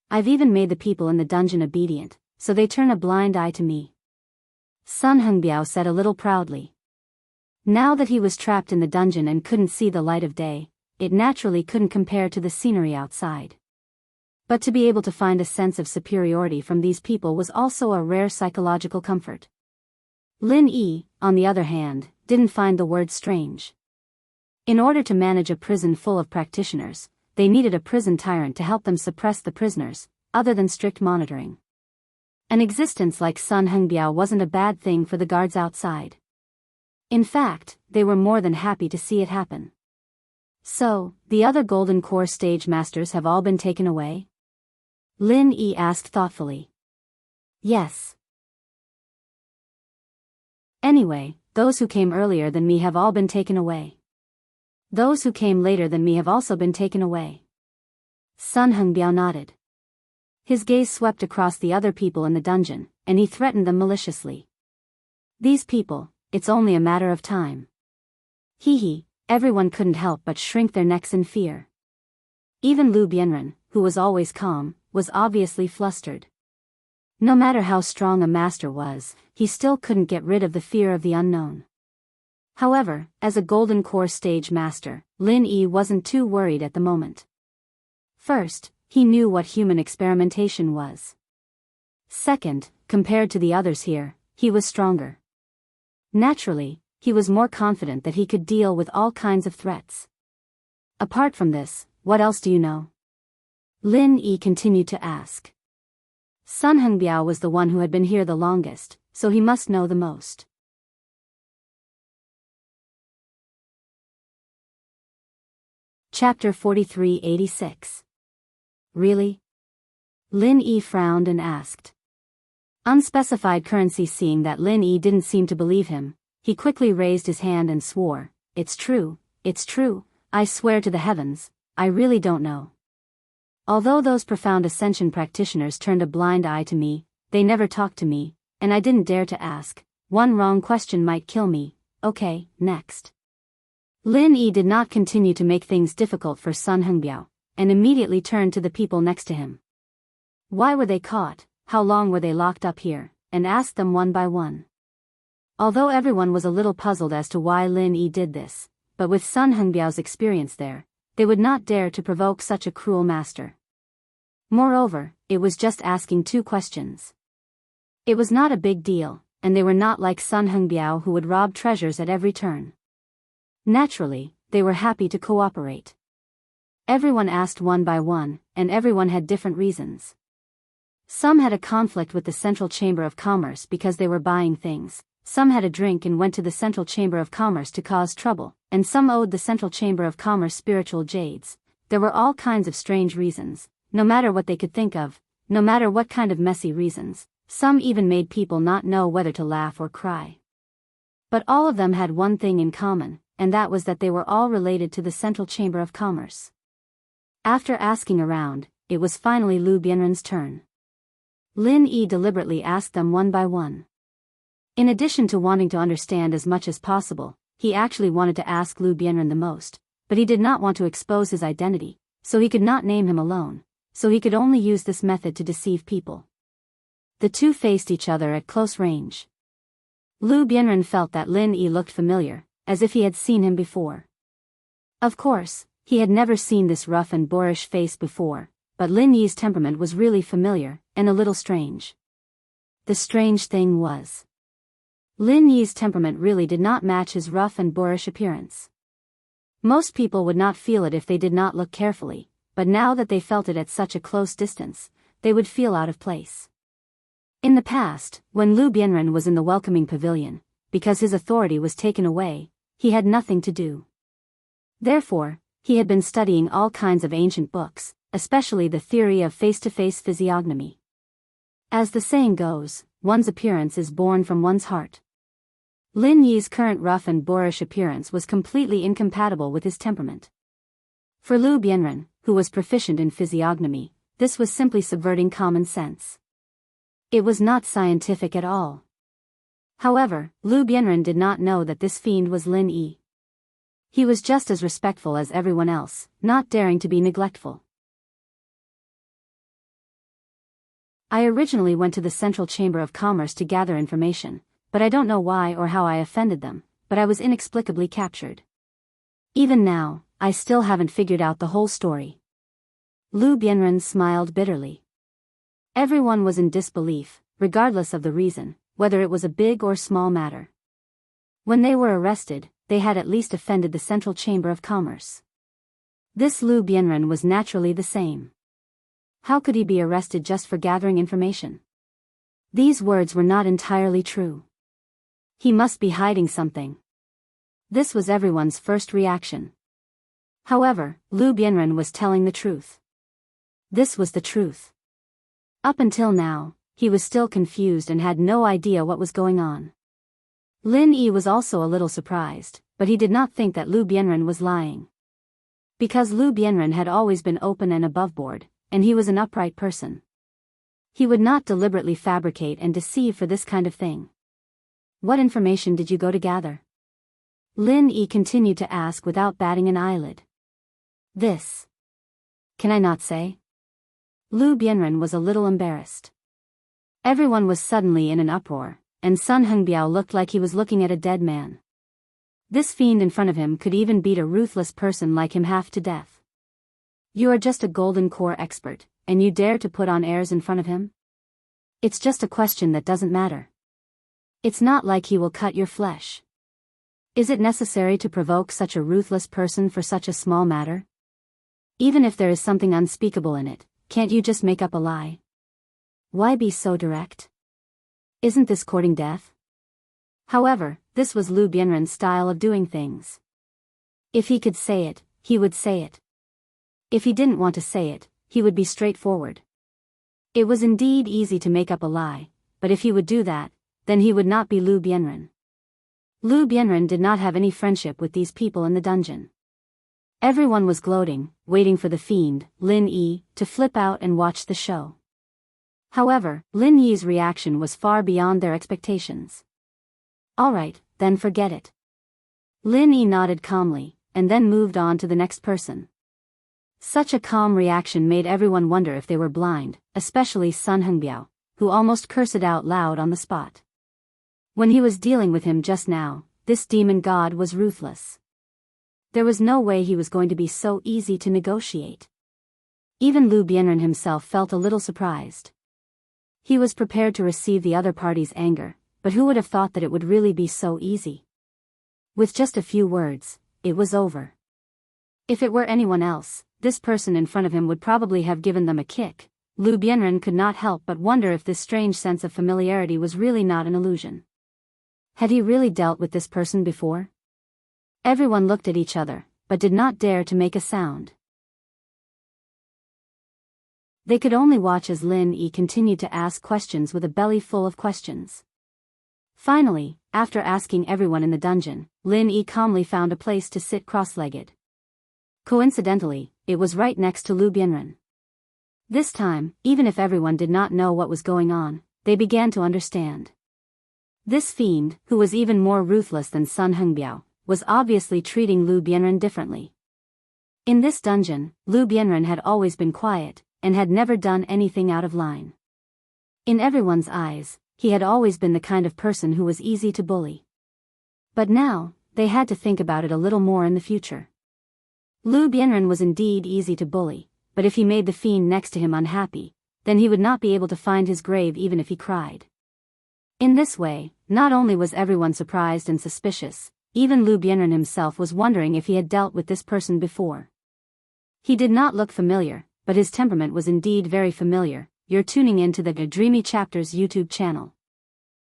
I've even made the people in the dungeon obedient, so they turn a blind eye to me. Sun Hengbiao said a little proudly. Now that he was trapped in the dungeon and couldn't see the light of day, it naturally couldn't compare to the scenery outside. But to be able to find a sense of superiority from these people was also a rare psychological comfort. Lin Yi, on the other hand, didn't find the word strange. In order to manage a prison full of practitioners, they needed a prison tyrant to help them suppress the prisoners, other than strict monitoring. An existence like Sun Hengbiao wasn't a bad thing for the guards outside. In fact, they were more than happy to see it happen. So, the other golden core stage masters have all been taken away? Lin Yi asked thoughtfully. Yes. Anyway, those who came earlier than me have all been taken away. Those who came later than me have also been taken away. Sun Hengbiao nodded. His gaze swept across the other people in the dungeon, and he threatened them maliciously. These people, it's only a matter of time. Hee. Everyone couldn't help but shrink their necks in fear. Even Lu Bianren, who was always calm, was obviously flustered. No matter how strong a master was, he still couldn't get rid of the fear of the unknown. However, as a golden core stage master, Lin Yi wasn't too worried at the moment. First, he knew what human experimentation was. Second, compared to the others here, he was stronger. Naturally, he was more confident that he could deal with all kinds of threats. Apart from this, what else do you know? Lin Yi continued to ask. Sun Hengbiao was the one who had been here the longest, so he must know the most. Chapter 4386. Really? Lin Yi frowned and asked. Unspecified currency. Seeing that Lin Yi didn't seem to believe him, he quickly raised his hand and swore, it's true, I swear to the heavens, I really don't know. Although those profound ascension practitioners turned a blind eye to me, they never talked to me, and I didn't dare to ask. One wrong question might kill me. Okay, next. Lin Yi did not continue to make things difficult for Sun Hengbiao, and immediately turned to the people next to him. Why were they caught, how long were they locked up here, and asked them one by one. Although everyone was a little puzzled as to why Lin Yi did this, but with Sun Hengbiao's experience there, they would not dare to provoke such a cruel master. Moreover, it was just asking 2 questions. It was not a big deal, and they were not like Sun Hengbiao who would rob treasures at every turn. Naturally, they were happy to cooperate. Everyone asked one by one, and everyone had different reasons. Some had a conflict with the Central Chamber of Commerce because they were buying things, some had a drink and went to the Central Chamber of Commerce to cause trouble, and some owed the Central Chamber of Commerce spiritual jades. There were all kinds of strange reasons, no matter what they could think of, no matter what kind of messy reasons. Some even made people not know whether to laugh or cry. But all of them had one thing in common, and that was that they were all related to the Central Chamber of Commerce. After asking around, it was finally Lu Bianren's turn. Lin Yi deliberately asked them one by one. In addition to wanting to understand as much as possible, he actually wanted to ask Lu Bianren the most, but he did not want to expose his identity, so he could not name him alone, so he could only use this method to deceive people. The two faced each other at close range. Lu Bianren felt that Lin Yi looked familiar, as if he had seen him before. Of course, he had never seen this rough and boorish face before, but Lin Yi's temperament was really familiar, and a little strange. The strange thing was, Lin Yi's temperament really did not match his rough and boorish appearance. Most people would not feel it if they did not look carefully, but now that they felt it at such a close distance, they would feel out of place. In the past, when Lu Bianren was in the welcoming pavilion, because his authority was taken away, he had nothing to do. Therefore, he had been studying all kinds of ancient books, especially the theory of face-to-face physiognomy. As the saying goes, one's appearance is born from one's heart. Lin Yi's current rough and boorish appearance was completely incompatible with his temperament. For Lu Bianren, who was proficient in physiognomy, this was simply subverting common sense. It was not scientific at all. However, Lu Bianren did not know that this fiend was Lin Yi. He was just as respectful as everyone else, not daring to be neglectful. I originally went to the Central Chamber of Commerce to gather information, but I don't know why or how I offended them, but I was inexplicably captured. Even now, I still haven't figured out the whole story. Lu Bianren smiled bitterly. Everyone was in disbelief, regardless of the reason, whether it was a big or small matter. When they were arrested, they had at least offended the Central Chamber of Commerce. This Lu Bianren was naturally the same. How could he be arrested just for gathering information? These words were not entirely true. He must be hiding something. This was everyone's first reaction. However, Lu Bianren was telling the truth. This was the truth. Up until now, he was still confused and had no idea what was going on. Lin Yi was also a little surprised, but he did not think that Lu Bianren was lying. Because Lu Bianren had always been open and aboveboard, and he was an upright person. He would not deliberately fabricate and deceive for this kind of thing. What information did you go to gather? Lin Yi continued to ask without batting an eyelid. This. Can I not say? Lu Bianren was a little embarrassed. Everyone was suddenly in an uproar, and Sun Hengbiao looked like he was looking at a dead man. This fiend in front of him could even beat a ruthless person like him half to death. You are just a golden core expert, and you dare to put on airs in front of him? It's just a question that doesn't matter. It's not like he will cut your flesh. Is it necessary to provoke such a ruthless person for such a small matter? Even if there is something unspeakable in it, can't you just make up a lie? Why be so direct? Isn't this courting death? However, this was Lu Bianren's style of doing things. If he could say it, he would say it. If he didn't want to say it, he would be straightforward. It was indeed easy to make up a lie, but if he would do that, then he would not be Lu Bianren. Lu Bianren did not have any friendship with these people in the dungeon. Everyone was gloating, waiting for the fiend, Lin Yi, to flip out and watch the show. However, Lin Yi's reaction was far beyond their expectations. Alright, then forget it. Lin Yi nodded calmly, and then moved on to the next person. Such a calm reaction made everyone wonder if they were blind, especially Sun Hengbiao, who almost cursed out loud on the spot. When he was dealing with him just now, this demon god was ruthless. There was no way he was going to be so easy to negotiate. Even Lu Bianren himself felt a little surprised. He was prepared to receive the other party's anger, but who would have thought that it would really be so easy? With just a few words, it was over. If it were anyone else, this person in front of him would probably have given them a kick. Lu Bianren could not help but wonder if this strange sense of familiarity was really not an illusion. Had he really dealt with this person before? Everyone looked at each other, but did not dare to make a sound. They could only watch as Lin Yi continued to ask questions with a belly full of questions. Finally, after asking everyone in the dungeon, Lin Yi calmly found a place to sit cross-legged. Coincidentally, it was right next to Lu Bianren. This time, even if everyone did not know what was going on, they began to understand. This fiend, who was even more ruthless than Sun Hengbiao, was obviously treating Lu Bianren differently. In this dungeon, Lu Bianren had always been quiet, and had never done anything out of line. In everyone's eyes, he had always been the kind of person who was easy to bully. But now, they had to think about it a little more in the future. Lu Bianren was indeed easy to bully, but if he made the fiend next to him unhappy, then he would not be able to find his grave even if he cried. In this way, not only was everyone surprised and suspicious, even Lu Bianren himself was wondering if he had dealt with this person before. He did not look familiar, but his temperament was indeed very familiar. You're tuning in to the Dreamy Chapters YouTube channel.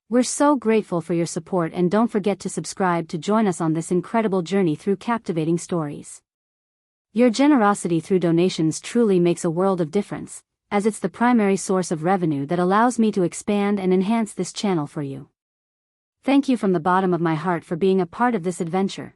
We're so grateful for your support, and don't forget to subscribe to join us on this incredible journey through captivating stories. Your generosity through donations truly makes a world of difference, as it's the primary source of revenue that allows me to expand and enhance this channel for you. Thank you from the bottom of my heart for being a part of this adventure.